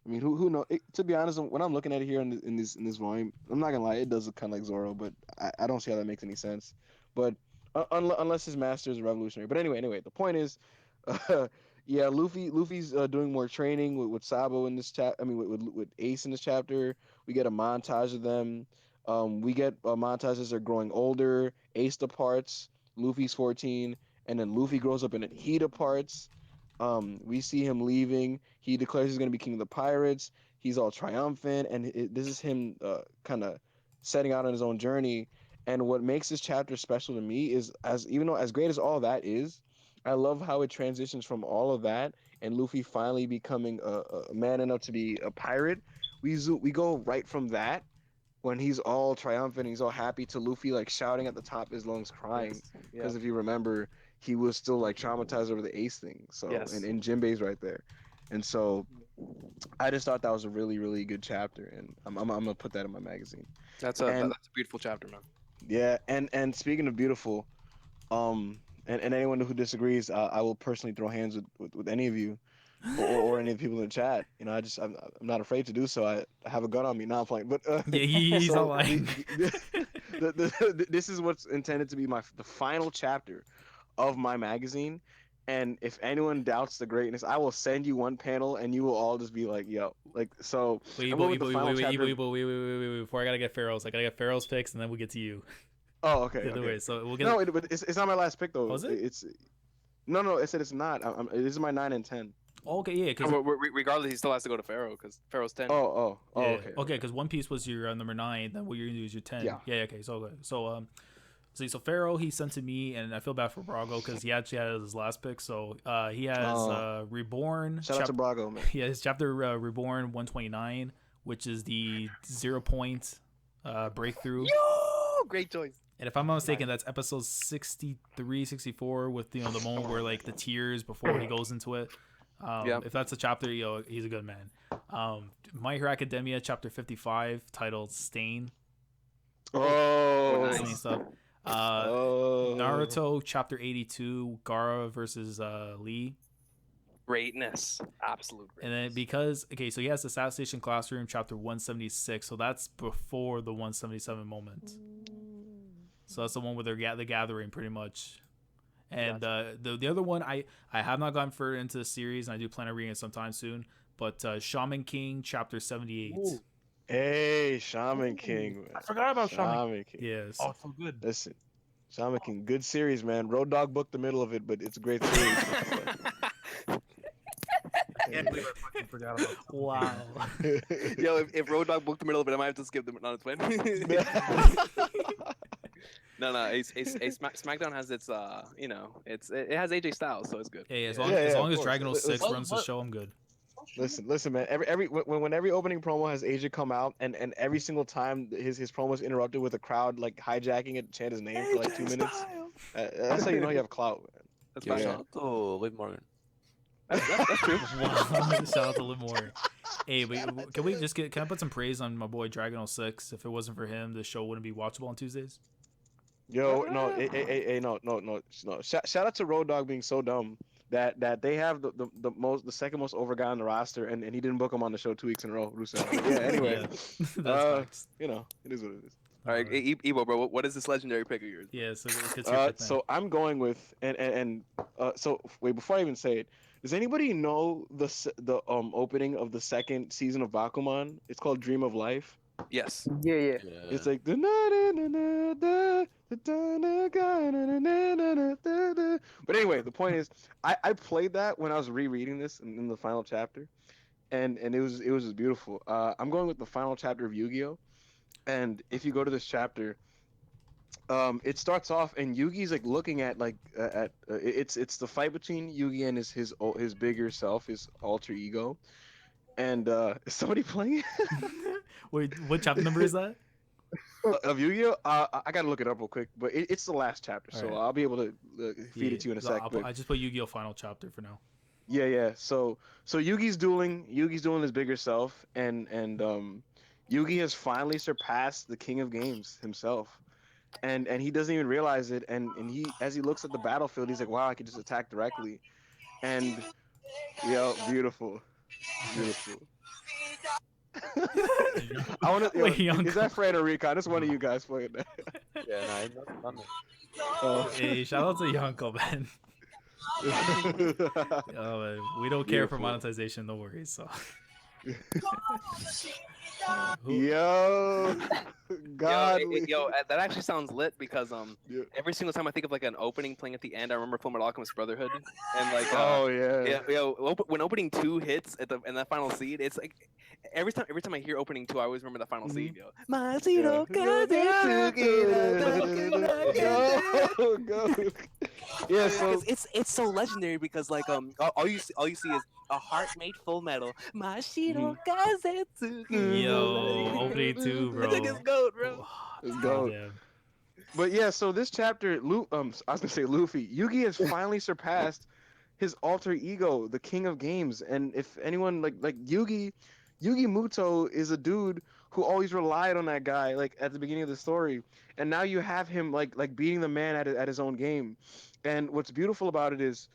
I mean, who knows? To be honest, when I'm looking at it here in this volume, I'm not gonna lie, it does look kind of like Zoro, but I don't see how that makes any sense. But unless his master is a revolutionary. But anyway, the point is, yeah, Luffy's doing more training with Sabo in this chapter. I mean, with Ace in this chapter. We get a montage of them. We get montages they're growing older. Ace departs. Luffy's 14, and then Luffy grows up and he departs. We see him leaving. He declares he's going to be king of the pirates. He's all triumphant, and this is him kind of setting out on his own journey. And what makes this chapter special to me is, even though as great as all that is, I love how it transitions from all of that and Luffy finally becoming a man enough to be a pirate. We go right from that, when he's all triumphant, he's all happy, to Luffy like shouting at the top of his lungs, crying. Because if you remember, he was still like traumatized over the Ace thing. So and Jinbei's right there, and so I just thought that was a really, really good chapter, and I'm gonna put that in my magazine. That's a beautiful chapter, man. Yeah, and speaking of beautiful, and anyone who disagrees, I will personally throw hands with any of you. or any of the people in the chat. You know, I'm not afraid to do so. I have a gun on me. Now I'm playing, but Yeah, he's not so lying. this is what's intended to be the final chapter of my magazine. And if anyone doubts the greatness, I will send you one panel, and you will all just be like, "Yo!" Like so. Wait, I'm Ebo, going with the Ebo, final Ebo, chapter. Ebo, Ebo, wait, before I gotta get Pharaoh's. I gotta get Pharaoh's picks, and then we'll get to you. Oh, okay. The other Okay. way. So we'll get. No, but it's not my last pick though. Oh, is it? It's no. I said it's not. This is my 9 and 10. Okay, yeah, because Regardless, he still has to go to Pharaoh because Pharaoh's 10. Oh, yeah, okay. okay, because One Piece was your number 9, then what you're gonna do is your 10. Yeah. Yeah, okay, so so Pharaoh he sent to me, and I feel bad for Brago because he actually had his last pick. So he has Reborn. Shout out to Brago, man. Yeah, his chapter Reborn 129, which is the 0 point breakthrough. Yo, great choice. And if I'm not mistaken, that's episode 63, 64 with the moment where like the tears before he goes into it. Yeah. If that's a chapter, he's a good man. My Hero Academia chapter 55 titled Stain. Oh, nice. Stain stuff. Naruto chapter 82 Gaara versus Lee. Greatness, absolute greatness. And then because so he has the Assassination Classroom chapter 176, so that's before the 177 moment. So that's the one where they're the gathering pretty much. And the other one I have not gone further into the series, and I do plan on reading it sometime soon. But Shaman King chapter 78. Ooh. Hey, Shaman King. Man. I forgot about Shaman King. Yes. Oh, so good. Listen, Shaman King, good series, man. Road Dogg booked the middle of it, but it's a great series. I can't believe I fucking forgot about that. Wow. Yo, if Road Dogg booked the middle of it, I might have to skip the no, it's fine. No, SmackDown has its it has AJ Styles, so it's good. Hey, as Yeah, long yeah, as of long as course. Dragon 06 What- runs the show, I'm good. Listen, man. When every opening promo has AJ come out, and every single time his promo is interrupted with a crowd like hijacking it to chant his name for like 2 minutes. That's how you know you have clout, man. That's Yeah. fine. Shout out to Liv Morgan. That's true. Wow. Shout out to Liv Morgan. Hey, but can I put some praise on my boy Dragon 06? If it wasn't for him, the show wouldn't be watchable on Tuesdays. Yo, no, no. Shout out to Road Dogg being so dumb that they have the second most over guy on the roster, and he didn't book him on the show 2 weeks in a row. Rusev. Yeah. Anyway, That's facts. it is what it is. All right, Evo, bro, what is this legendary pick of yours? Yeah, so let's get to your pick, man. So I'm going with so wait, before I even say it, does anybody know the opening of the second season of Bakuman? It's called Dream of Life. Yes. Yeah. It's like but anyway, the point is I played that when I was rereading this in the final chapter, and it was just beautiful. I'm going with the final chapter of Yu-Gi-Oh, and if you go to this chapter, it starts off and Yugi's like looking at it's the fight between Yugi and his bigger self, his alter ego, and is somebody playing it? Wait, what chapter number is that? Of Yu-Gi-Oh? I gotta look it up real quick, but it's the last chapter, so Alright. I'll be able to feed it to you in a sec. I just put Yu-Gi-Oh final chapter for now. Yeah. So Yugi's dueling his bigger self, and Yugi has finally surpassed the King of Games himself, and he doesn't even realize it. And he, as he looks at the battlefield, he's like, "Wow, I could just attack directly," and beautiful. I want to. Wait, Yonkou. Is that Fred or Recon? It's one of you guys playing that. Yeah, no, I'm not done it. Oh. Hey, shout out to Yonkou, man. Oh, man. We don't care for Beautiful. monetization, no worries. So. Yo, godly. Yo, that actually sounds lit because Yeah. every single time I think of like an opening playing at the end, I remember Fullmetal Alchemist Brotherhood, and like Oh yeah. when opening 2 hits in that final seed, it's like every time I hear opening 2, I always remember that final seed. Yo, Yeah. Go. Yeah. So it's so legendary because like all you see is a heart made full metal. Mashiro Kazetsuki. Yo, opening 2, bro. I think it's goat, bro. Let's go. Damn. But yeah, so this chapter, I was gonna say Luffy. Yugi has finally surpassed his alter ego, the King of Games. And if anyone like Yugi Muto is a dude who always relied on that guy, like at the beginning of the story, and now you have him like beating the man at his own game. And what's beautiful about it is,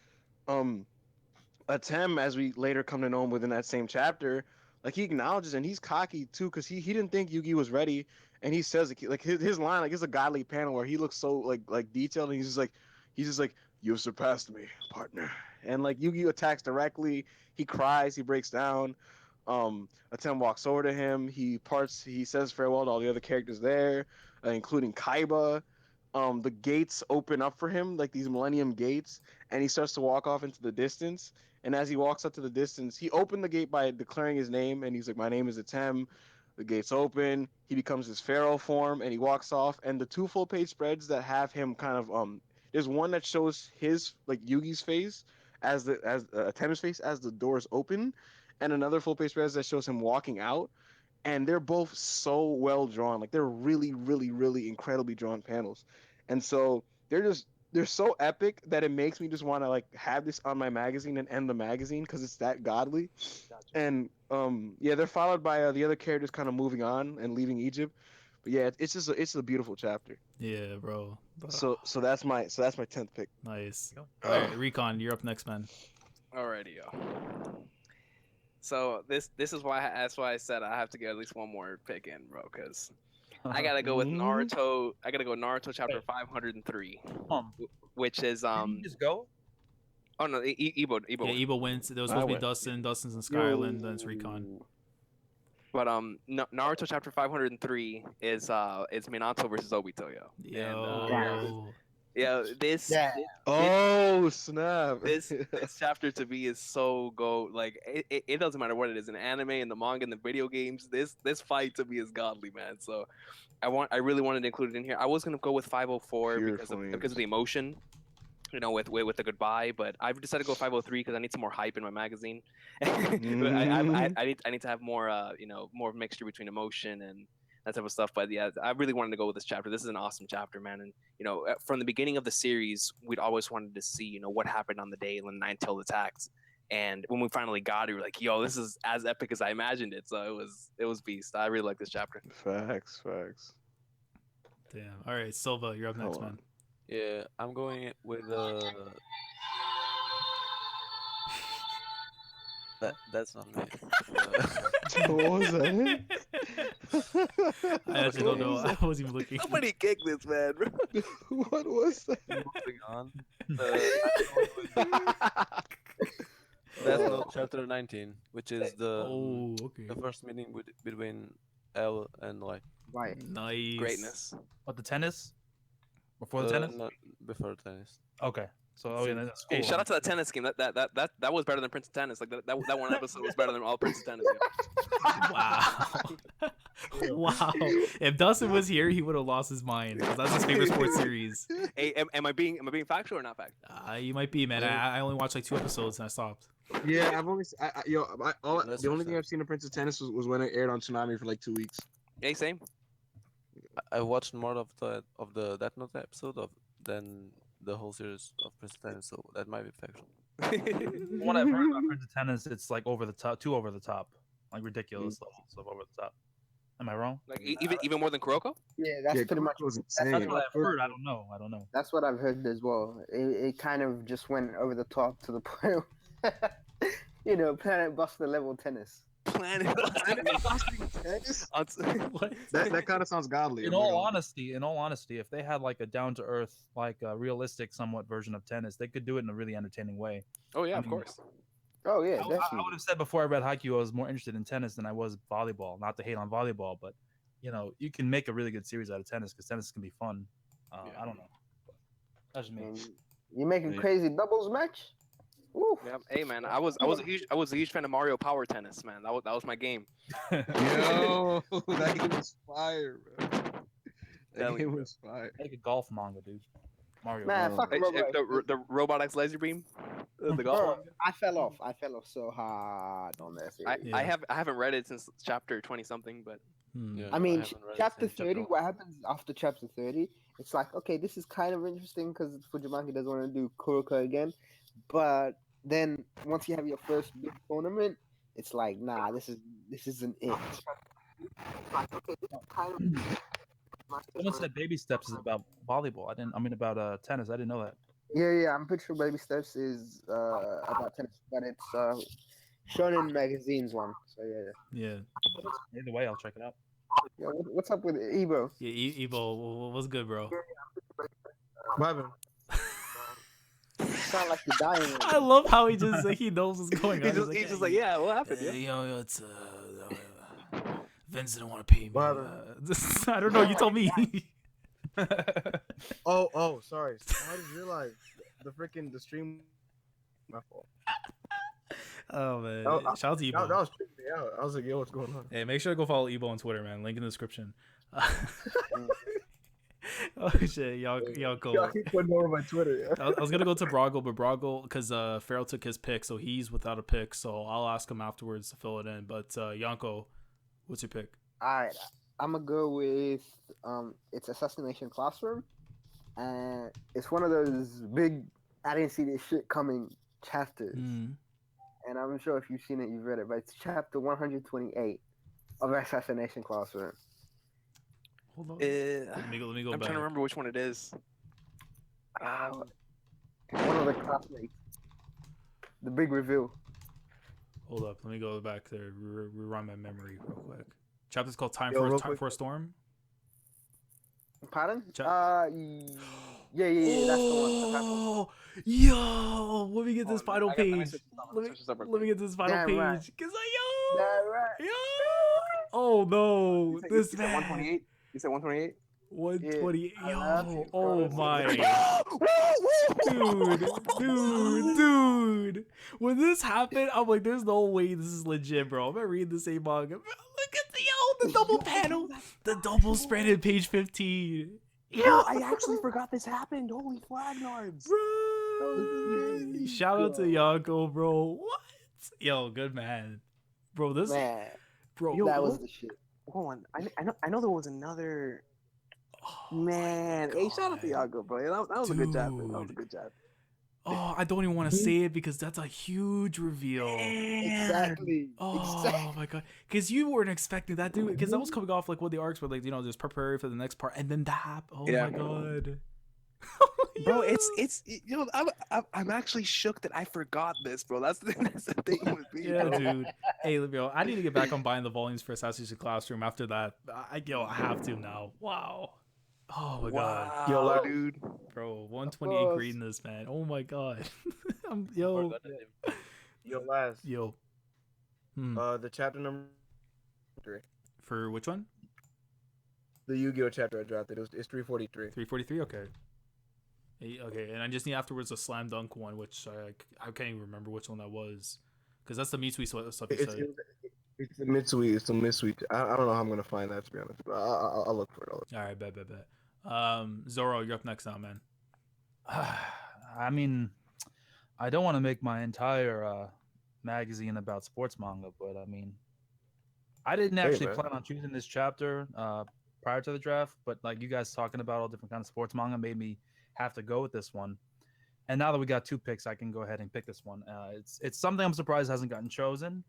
Atem, as we later come to know him within that same chapter, like he acknowledges and he's cocky too, because he didn't think Yugi was ready, and he says like his line, like it's a godly panel where he looks so like detailed, and he's just like you've surpassed me, partner, and like Yugi attacks directly, he cries, he breaks down. Atem walks over to him, he says farewell to all the other characters there, including Kaiba. The gates open up for him, like these Millennium Gates, and he starts to walk off into the distance. And as he walks up to the distance, he opened the gate by declaring his name, and he's like, "My name is Atem." The gates open. He becomes his pharaoh form, and he walks off. And the two full page spreads that have him kind of there's one that shows his like Yugi's face as Atem's face as the doors open, and another full page spread that shows him walking out. And they're both so well drawn, like they're really, really, really incredibly drawn panels, and so they're so epic that it makes me just want to like have this on my magazine and end the magazine because it's that godly. Gotcha. And yeah, they're followed by the other characters kind of moving on and leaving Egypt. But yeah, it's a beautiful chapter. Yeah, bro. So that's my 10th pick. Nice. All right, Recon, you're up next, man. Alrighty, yo. So this is why that's why I said I have to get at least one more pick in, bro, because I gotta go with Naruto. I gotta go Naruto chapter 503, which is Didn't you just go? Oh no, Ebo. Yeah, Ebo wins. There was supposed to be Dustin. Dustin's in Skyland. Then it's Recon. But Naruto chapter 503 is Minato versus Obito, yo. Yo. Yeah, this. Yeah. Oh snap! This chapter to me is so go like it doesn't matter what it is in anime, in the manga, in the video games. This fight to me is godly, man. So I really wanted to include it in here. I was gonna go with 504 because of the emotion, you know, with the goodbye, but I've decided to go 503 because I need some more hype in my magazine. I need to have more more mixture between emotion and that type of stuff. But yeah, I really wanted to go with this chapter. This is an awesome chapter, man. And from the beginning of the series, we'd always wanted to see what happened on the day when Nine-Tailed attacked. And when we finally got it, we were like, yo, this is as epic as I imagined it. So it was beast. I really like this chapter. Facts. Damn. All right, Silva, you're up next, man. Yeah, I'm going with that's not me. What was that? I actually don't know. I wasn't even looking. Somebody kick this, man, bro. What was that? Moving on. That's not chapter 19, which is the first meeting between L and Light. Right. Nice. Greatness. What, the tennis? Before the tennis? Not before tennis. Okay. So that's cool. Hey, shout out to that tennis game. That was better than Prince of Tennis. Like that one episode was better than all Prince of Tennis. Wow. Wow. If Dustin was here, he would have lost his mind because that's his favorite sports series. Hey, am I being factual or not factual? You might be, man. I only watched like 2 episodes and I stopped. Yeah, I've only the only thing I've seen of Prince of Tennis was when it aired on Tsunami for like 2 weeks. Hey, same. I watched more of the Death Note episode than the whole series of Prince of Tennis, so that might be factual. What I've heard about Prince of Tennis, it's like over the top, too over the top, like ridiculous levels of over the top. Am I wrong? Like even more than Kuroko? Yeah, that's pretty much. That's what I've heard. I don't know. That's what I've heard as well. It kind of just went over the top to the point. Planet Buster level tennis. Planet Tennis? That kind of sounds godly. In all honesty, if they had like a down to earth, like a realistic, somewhat version of tennis, they could do it in a really entertaining way. Oh yeah, of course. Oh yeah, definitely. I would have said before I read Haikyuu, I was more interested in tennis than I was volleyball. Not to hate on volleyball, but you can make a really good series out of tennis because tennis can be fun. I don't know. That's just me. You making crazy doubles match? Woo. Yeah. Hey man, I was a huge fan of Mario Power Tennis, man. That was my game. Yo, that game was fire, bro. That game was fire. Make a golf manga, dude. Mario. Man, fuck the Robot X Laser Beam. The golf. I fell off so hard on that series. I haven't read it since chapter 20 something, but yeah, I mean, chapter 30. What happens after chapter 30? It's like, okay, this is kind of interesting because Fujimaki doesn't want to do Kuroko again, but then once you have your first big tournament, it's like, nah, this isn't it. Like, okay, kind of. Someone said Baby Steps is about volleyball. About tennis. I didn't know that. Yeah. I'm pretty sure Baby Steps is about tennis, but it's Shonen Magazine's one. So yeah. Yeah. Either way, I'll check it out. Yeah, what's up with Ebo? Yeah, Ebo, what's good, bro? What happened? You sound like you're dying. I love how he just he knows what's going on. He's just like, yeah, what happened? Yo, it's Vince didn't want to pay me. What happened? I don't know. You told me. Oh, sorry. I just realized the stream. My fault. Oh man, Oh, shout out to Ebo. That was tripping me out. I was like, yo, what's going on? Hey, make sure to go follow Ebo on Twitter, man. Link in the description. Oh shit, y'all go. I keep putting over my Twitter. Yeah. I was gonna go to Brago, but Brago, because Farrell took his pick, so he's without a pick. So I'll ask him afterwards to fill it in. But Yonkou, what's your pick? All right, I'm gonna go with it's Assassination Classroom, and it's one of those big I didn't see this shit coming chapters. And I'm sure if you've seen it, you've read it, but it's chapter 128 of Assassination Classroom. Hold on. Let me go I'm back. trying to remember which one it is. One of the classmates. The big reveal. Hold up. Let me go back there. Rerun my memory real quick. Chapter's called Time Yo, for a Storm. Pardon? Cha- Yeah. That's the one. Oh, yo! Let me get this final I got- I page. switched it up. Let Let me get this final Damn page. right. Cause That right. yo. Oh no! You said- This you said man. 128? You said 128? 120. I love you, Yo! Oh bro. my! Dude! When this happened, I'm like, there's no way this is legit, bro. I'm gonna read the same manga. Bro, look at the double panel, the double spread in page 15. Yo, I actually forgot this happened. Holy flag nards. Bro, shout out to Yonkou, bro. What? Yo, good man, bro. This, Man, bro. Yo, that was what? the shit. Hold on. I know there was another. Oh, Man, hey, shout out to God. Yago, bro. That was a good chapter. That was a Dude. good chapter. Oh, I don't even want to say it because that's a huge reveal. Exactly. Oh my god, because you weren't expecting that, dude. Because that was coming off like what the arcs were like, just preparing for the next part, and then that happened. Oh Yeah. my god, Bro, Yo. it's I'm actually shook that I forgot this, bro. That's the thing with me, Yeah, bro. dude. Hey, bro, I need to get back on buying the volumes for Assassination Classroom after that. I have to now. Wow. Oh my god, Yo, Wow, like- dude. bro, 128 greenness, man. Oh my god. Yo. Last. Yo. The chapter number 3. For which one? The Yu-Gi-Oh chapter I drafted. It's 343. 343. Okay. Okay, and I just need afterwards a slam dunk one, which I can't even remember which one that was, because that's the Mitsui stuff you said. It's the Mitsui. It's the Mitsui. I don't know how I'm gonna find that, to be honest, but I'll look for it. All right, bet. Zoro, you're up next now, man. I mean, I don't want to make my entire magazine about sports manga, but I mean, I didn't actually man. plan on choosing this chapter prior to the draft, but like you guys talking about all different kinds of sports manga made me have to go with this one. And now that we got 2 picks, I can go ahead and pick this one. It's something I'm surprised hasn't gotten chosen.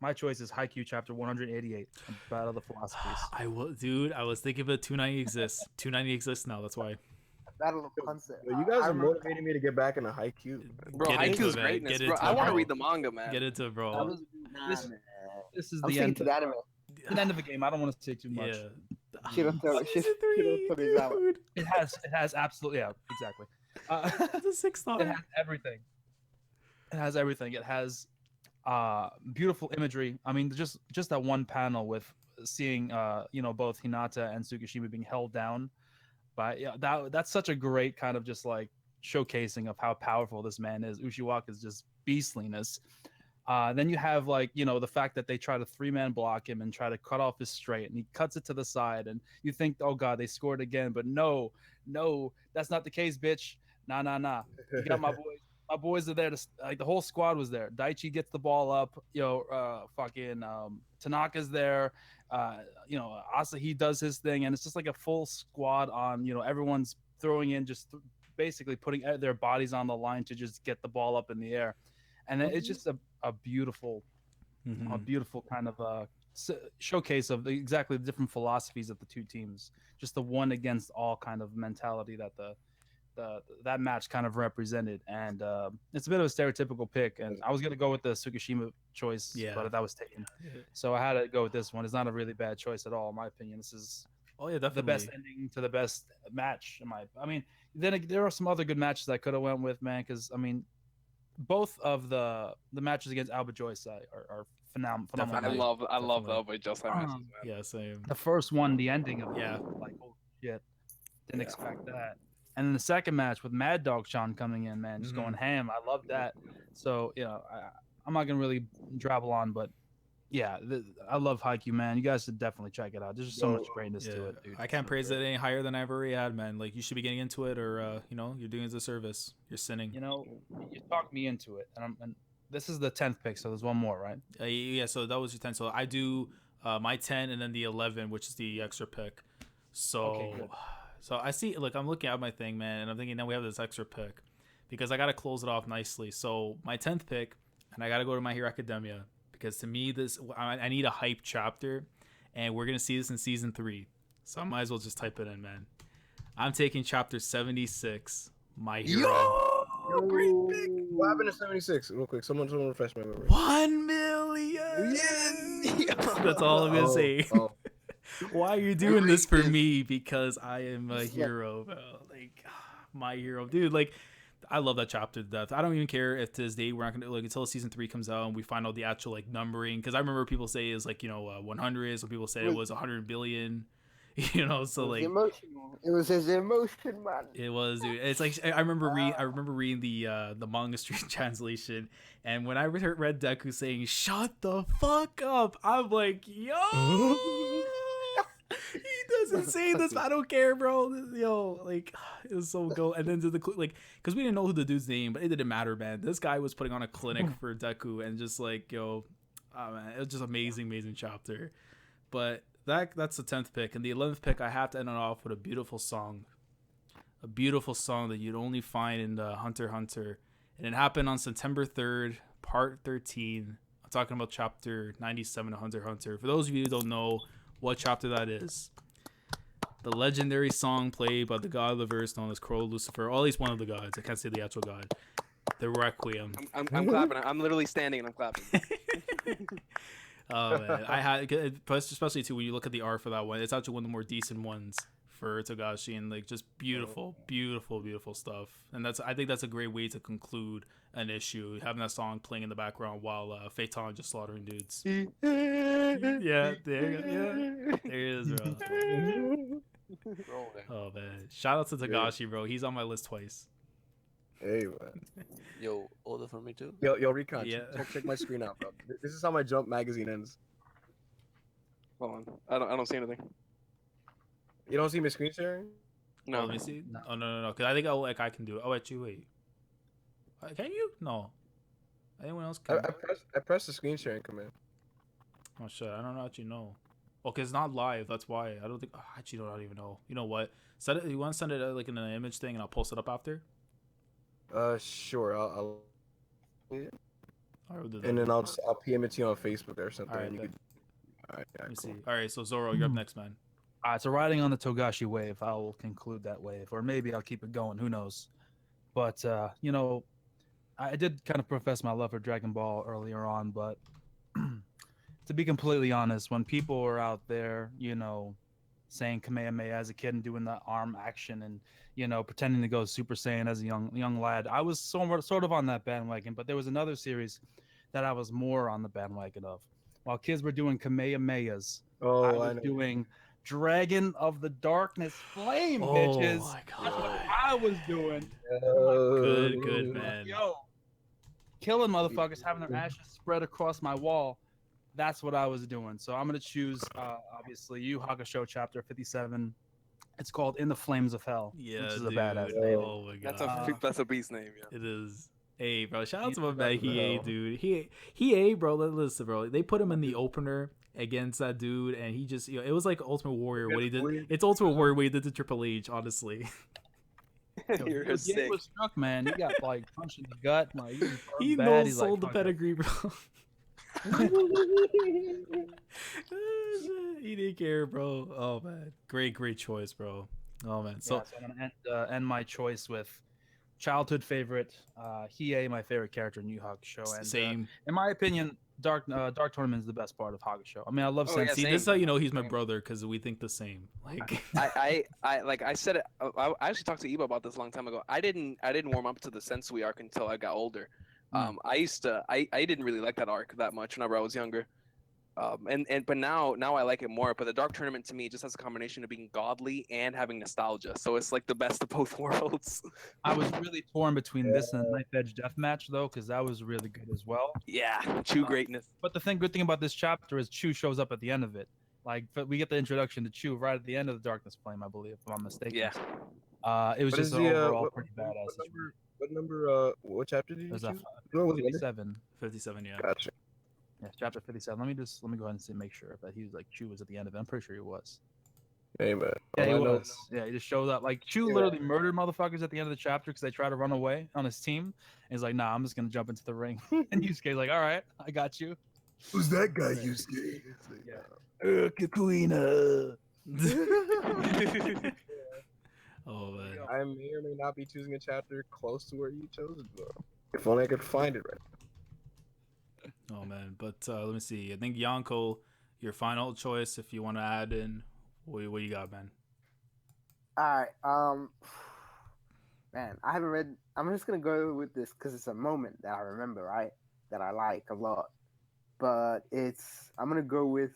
My choice is Haikyuu chapter 188, Battle of the Philosophies. I was thinking of it. 290 exists. 290 exists now. That's why. Battle of concept. Yo, you guys are motivating me to get back into Haikyuu. Bro, Get into Haikyuu's it, man. greatness, Get bro. into I it, want to bro. read the manga, man. Get into it, bro. Nah, This- man. This is I'm the sticking end. to the anime. The end of the game. I don't want to say too much. Yeah. Shiratori Season 3, dude. It has absolutely, yeah, exactly. It's a 6 star. It has everything. It has beautiful imagery. I mean, just that one panel with seeing both Hinata and Tsukishima being held down. But yeah, that's such a great kind of just like showcasing of how powerful this man is. Ushiwaka's just beastliness. Then you have the fact that they try to 3-man block him and try to cut off his straight, and he cuts it to the side, and you think, oh god, they scored again, but no, that's not the case, bitch. Nah. You got my boys. My boys are there to the whole squad was there. Daichi gets the ball up. Tanaka's there. Asahi does his thing, and it's just like a full squad on. Everyone's throwing in, just basically putting their bodies on the line to just get the ball up in the air, and it's just a beautiful, kind of showcase of exactly the different philosophies of the 2 teams. Just the one against all kind of mentality that the that match kind of represented, and it's a bit of a stereotypical pick. And I was gonna go with the Tsukishima choice, but that was taken, so I had to go with this one. It's not a really bad choice at all, in my opinion. This is the best ending to the best match. I mean, then there are some other good matches I could have went with, man. Because I mean, both of the matches against Alba Joyce are phenomenal. I love the Alba Joyce matches, man. Yeah, same. The first one, the ending of it, like, oh shit, didn't expect that. And then the second match with Mad Dog Sean coming in, man, just going ham. I love that. So, you know, I'm not gonna really travel on, but yeah, I love Haikyuu, man. You guys should definitely check it out. There's just so much greatness to it, dude. I can't praise it any higher than I've already had, man. Like, you should be getting into it, or you know, you're doing it as a service. You're sinning. You know, you talked me into it, and this is the 10th pick, so there's one more, right? Yeah, so that was your 10. So I do my 10 and then the 11, which is the extra pick. So, so I see. Look, I'm looking at my thing, man, and I'm thinking now we have this extra pick because I got to close it off nicely. So my 10th pick, and I got to go to My Hero Academia. Because to me, I need a hype chapter, and we're gonna see this in season 3, so I might as well just type it in, man. I'm taking chapter 76, My Hero. Yo, great pick. What happened to 76? Real quick, someone refresh my memory. 1 million. That's all I'm gonna say. Why are you doing this for me? Because I am a hero, bro. Like, My Hero, dude. Like, I love that chapter to death. I don't even care if to this day we're not gonna like until season 3 comes out and we find out the actual like numbering. Because I remember people say it's like 100. Some people say it was 100 billion. You know, so like emotional. It was his emotion, man. It was, dude. It's like I remember reading the manga street translation, and when I read Deku saying "shut the fuck up," I'm like, yo. He doesn't say this. I don't care, bro. Yo, like, it was so cool. And then to the like, because we didn't know who the dude's name, but it didn't matter, man. This guy was putting on a clinic for Deku, and just like, yo, oh man, it was just amazing chapter. But that's the 10th pick, and the 11th pick, I have to end it off with a beautiful song that you'd only find in the Hunter x Hunter, and it happened on September 3rd, part 13. I'm talking about chapter 97 of Hunter x Hunter. For those of you who don't know what chapter that is, the legendary song played by the god of the verse known as Crow Lucifer, or at least one of the gods. I can't say the actual god. The Requiem. I'm clapping. I'm literally standing and I'm clapping. Oh man, I had, especially too when you look at the art for that one. It's actually one of the more decent ones for Togashi, and like just beautiful stuff. And I think that's a great way to conclude an issue, having that song playing in the background while Phaeton just slaughtering dudes. Yeah, there you go. Yeah, there it is, bro. Oh man, shout out to Togashi, bro. He's on my list twice. Hey man. Yo, order for me too. Yo, Recon. Yeah. Check my screen out, bro. This is how my Jump magazine ends. Hold on, I don't see anything. You don't see my screen sharing? No. Let me see. No. Oh no. Because I think I can do it. Oh, actually, wait. Can you? No. Anyone else can? I pressed the screen sharing command. Oh shit! I don't actually know. Okay, it's not live. That's why I don't think. Oh, I actually don't even know. You know what? Send it. You want to send it like in an image thing, and I'll post it up after. Sure. I'll Right, we'll do that. and then I'll PM it to you on Facebook or something. All right, and you could... All right, let me cool. see. All right, so Zoro, you're up next, man. All right, so riding on the Togashi wave, I'll conclude that wave, or maybe I'll keep it going. Who knows? But you know, I did kind of profess my love for Dragon Ball earlier on, but to be completely honest, when people were out there, you know, saying Kamehameha as a kid and doing the arm action and, you know, pretending to go Super Saiyan as a young lad, I was sort of on that bandwagon. But there was another series that I was more on the bandwagon of. While kids were doing Kamehamehas, I was doing Dragon of the Darkness Flame, bitches. Oh my god. That's what I was doing. Good man. Yo, killing motherfuckers, having their ashes spread across my wall. That's what I was doing. So I'm gonna choose, obviously, Yu Hakusho chapter 57. It's called "In the Flames of Hell." Yeah, which is dude. a badass name. Oh my god, that's a beast name. Yeah, it is. Hey, bro, shout out to my man Hiei, dude. Hiei, bro. Listen, bro. They put him in the opener against that dude, and he just, it was like Ultimate Warrior what he did. It's Ultimate Warrior what he did to Triple H, honestly. You're sick. Was struck, man. He got like punched in the gut. Like he no-sold the pedigree, bro. He didn't care, bro. Oh man, great choice, bro. Oh man. So I'm gonna end my choice with childhood favorite, Hiei, my favorite character in Yu Hakusho, and Same. in my opinion, Dark Tournament is the best part of Hakusho. I mean, I love Oh, yeah, Sensei. See, same. this is how you know he's my Same. brother, because we think the same. Like, I like I said it. I actually talked to Iba about this a long time ago. I didn't warm up to the Sensui arc until I got older. I didn't really like that arc that much whenever I was younger. But now I like it more. But the Dark Tournament to me just has a combination of being godly and having nostalgia. So it's like the best of both worlds. I was really torn between this and Knife Edge Deathmatch though, because that was really good as well. Yeah, true greatness. But the good thing about this chapter is Chu shows up at the end of it. Like, but we get the introduction to Chu right at the end of the Darkness Flame, I believe, if I'm not mistaken. Yeah. It was What just is an the, overall pretty badass. what chapter did It you was choose? 57. 57, yeah. Gotcha. Yeah, chapter 57. Let me go ahead and see, make sure that he was like Chu was at the end of it. I'm pretty sure he was. Hey man. Yeah, he All I know- was. Yeah, he just showed up. Like Chu Yeah. literally murdered motherfuckers at the end of the chapter because they tried to run away on his team. And he's like, "Nah, I'm just gonna jump into the ring." And Yusuke's like, "All right, I got you." Who's that guy, Yeah. Yusuke? Yeah. Kakuina. Oh man. I may or may not be choosing a chapter close to where you chose it, though. If only I could find it right. Oh man. But let me see. I think Yonkou, your final choice. If you want to add in, what you got, man? All right. Man, I haven't read. I'm just gonna go with this because it's a moment that I remember, right? That I like a lot. But I'm gonna go with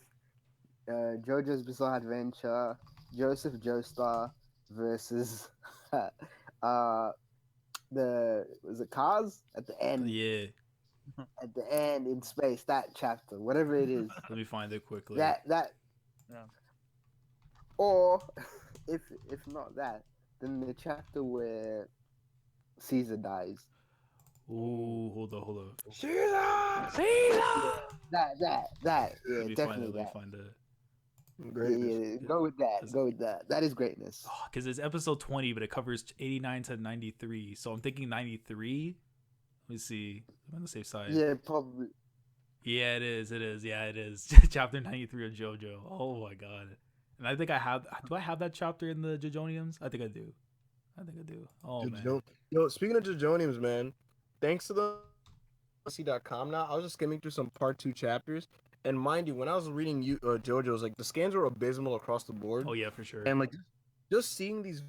JoJo's Bizarre Adventure, Joseph Joestar versus was it Cars at the end? Yeah. At the end in space, that chapter, whatever it is. Let me find it quickly. that. Yeah. Or if not that, then the chapter where Caesar dies. Ooh, hold on. Caesar! That. Yeah, Let me definitely find it. that. Let me find it. Yeah, go with that. Go with that. That is greatness. Because it's episode 20, but it covers 89 to 93. So I'm thinking 93. Let me see. I'm on the safe side. Yeah, probably. Yeah, it is. Yeah, it is. Chapter 93 of JoJo. Oh my god. And I think I have. Do I have that chapter in the Jojoniums? I think I do. Oh man. Yo, speaking of Jojoniums, man, thanks to the C.com now, I was just skimming through some part 2 chapters. And mind you, when I was reading JoJo's, like the scans were abysmal across the board. Oh yeah, for sure. And like just seeing these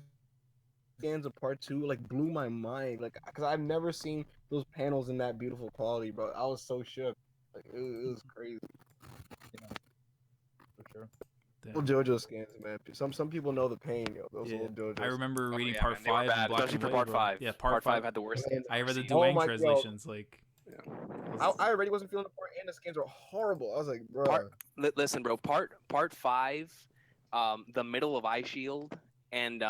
scans of part 2 like blew my mind. Like, because I've never seen those panels in that beautiful quality, bro. I was so shook. Like it was crazy. For sure. Damn. Little JoJo scans, man. Some people know the pain, yo. Those Yeah. little JoJo. I remember Oh, reading yeah, part man, they were 5 bad, in black especially and for white, part bro. 5. Yeah, part 5 had the worst scans. I read the I've Oh Dwayne my God. translations. Like, I already wasn't feeling the part, and the scans were horrible. I was like, bro. Listen, bro. Part 5, the middle of Eye Shield and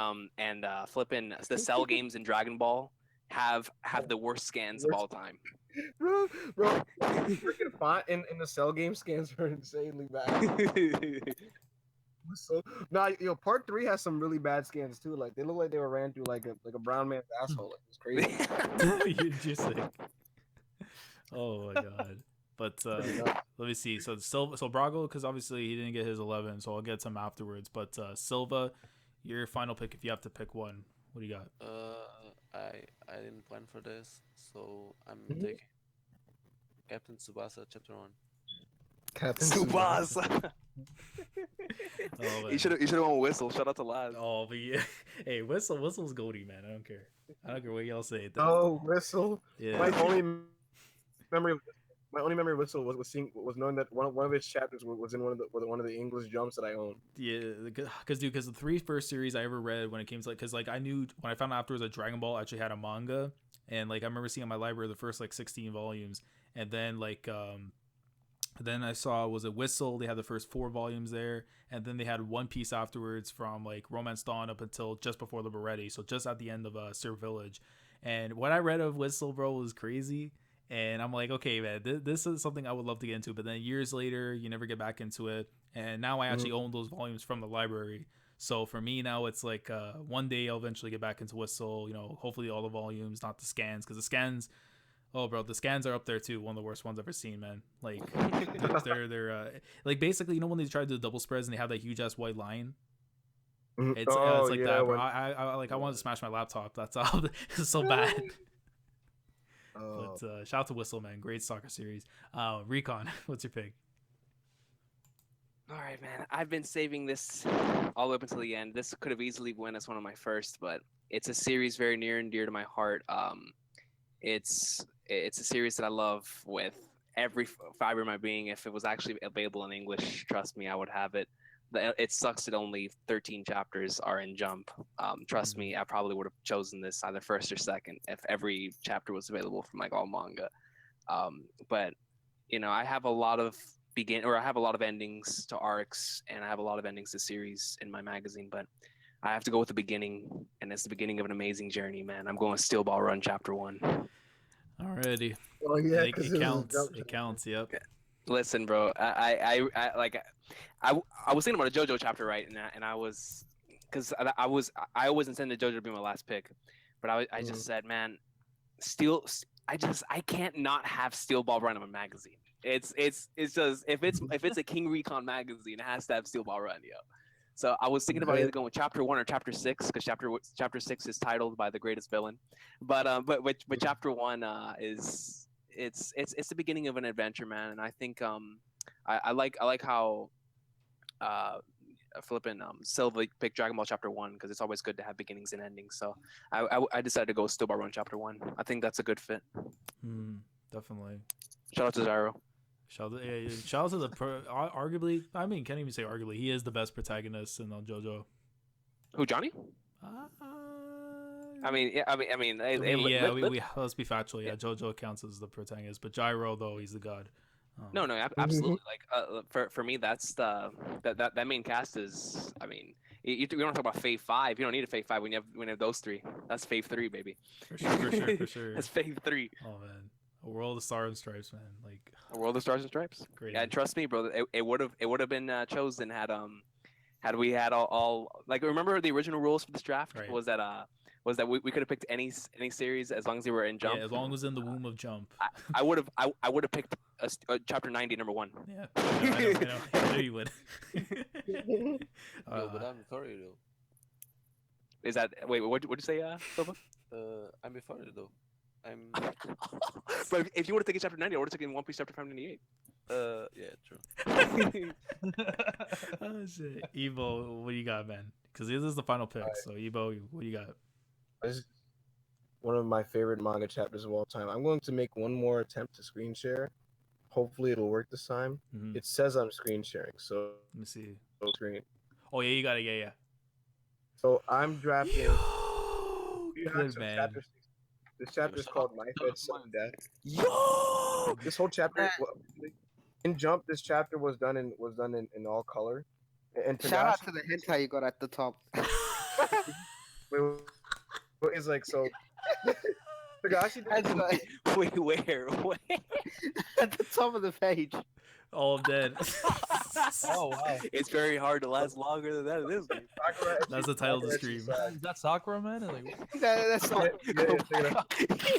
flipping the Cell games in Dragon Ball have the worst scans of all time. bro, freaking font in the Cell game scans are insanely bad. So yo, part 3 has some really bad scans too. Like they look like they were ran through like a brown man's asshole. Like, it's crazy. you're just like, oh my god. But let me see. So Silva, so Brago, because obviously he didn't get his 11, so I'll get some afterwards. But Silva, your final pick if you have to pick one. What do you got? I didn't plan for this, so I'm taking Captain Tsubasa Chapter 1. Captain Tsubasa. Oh, You should have went Whistle. Shout out to Laz. Oh, but yeah. Hey, Whistle's goaty, man. I don't care what y'all say. Oh, Whistle. Yeah. My only memory of Whistle was knowing that one of his chapters was in one of the English jumps that I owned. Yeah, because the 3 first series I ever read when it came to because I knew when I found out afterwards that Dragon Ball actually had a manga, and I remember seeing in my library the first 16 volumes, and then then I saw was a Whistle. They had the first 4 volumes there, and then they had One Piece afterwards from Romance Dawn up until just before Liberace, so just at the end of Sir Village. And what I read of Whistle, bro, was crazy. And I'm like, okay, man, this is something I would love to get into. But then years later, you never get back into it. And now I actually own those volumes from the library. So for me now, it's one day I'll eventually get back into Whistle. Hopefully all the volumes, not the scans, because the scans. Oh, bro, the scans are up there too. One of the worst ones I've ever seen, man. They're basically when they try to do the double spreads and they have that huge ass white line. It's like that, bro. I wanted to smash my laptop. That's all. It's so bad. But shout out to Whistle, man. Great soccer series. Recon, what's your pick? All right, man. I've been saving this all the way up until the end. This could have easily went as one of my first, but it's a series very near and dear to my heart. It's a series that I love with every fiber of my being. If it was actually available in English, trust me, I would have it. It sucks that only 13 chapters are in Jump. Trust me, I probably would have chosen this either first or second if every chapter was available from like all manga. But you know, I have a lot of endings to arcs, and I have a lot of endings to series in my magazine, but I have to go with the beginning, and it's the beginning of an amazing journey, man. I'm going with Steel Ball Run Chapter 1. Alrighty. Oh yeah, it counts. It counts. Yep. Listen, bro. I was thinking about a JoJo chapter, right? And I was, because I always intended JoJo to be my last pick, but I just said, man, I can't not have Steel Ball Run in my magazine. It's just if it's a King Recon magazine, it has to have Steel Ball Run, yo. So I was thinking about either going with chapter 1 or chapter 6, because chapter 6 is titled by the greatest villain, but chapter 1 is it's the beginning of an adventure, man. And I think I like how flipping Silva picked Dragon Ball chapter 1, because it's always good to have beginnings and endings. So I decided to go Steel Ball Run chapter 1. I think that's a good fit. Definitely. Shout out to Zyro. Shout out to the arguably. I mean, can't even say arguably. He is the best protagonist in JoJo. Who, Johnny? Let's be factual. Yeah, JoJo counts as the protagonist, but Gyro, though, he's the god. No, absolutely. Like for me, that's that main cast is. I mean, you don't talk about Fave 5. You don't need a Fave 5 when you have those three. That's Fave 3, baby. For sure. That's Fave 3. Oh man. A World of Stars and Stripes, man. Like A World of Stars and Stripes. Great. Yeah, and trust me, bro. It would have been chosen had we had all like, remember the original rules for this draft was that we could have picked any series as long as they were in Jump. Yeah, as long as it was in the womb of Jump. I would have picked a chapter 90 number 1. Yeah, I know you would. But I'm sorry though. Is that what'd you say, Silva? I'm before you though. But if you would have taken chapter 90, I would have taken One Piece chapter 598. Yeah, true. Oh shit, Evo, what do you got, man? Because this is the final pick. So Evo, what do you got? This is one of my favorite manga chapters of all time. I'm going to make one more attempt to screen share. Hopefully, it'll work this time. It says I'm screen sharing, so let me see. Screen. Oh yeah, you got it. Yeah. So I'm drafting. Good man. This chapter is called My Head Sudden Death. Yo! This whole chapter in Jump, this chapter was done in all color. And shout out to the hentai you got at the top. It's like so. Tagashi wait, where? At the top of the page. Oh, I'm dead. Oh wow! It's very hard to last longer than that in this game. That's the title of the stream. Is that Sakura, man? Like, That's not.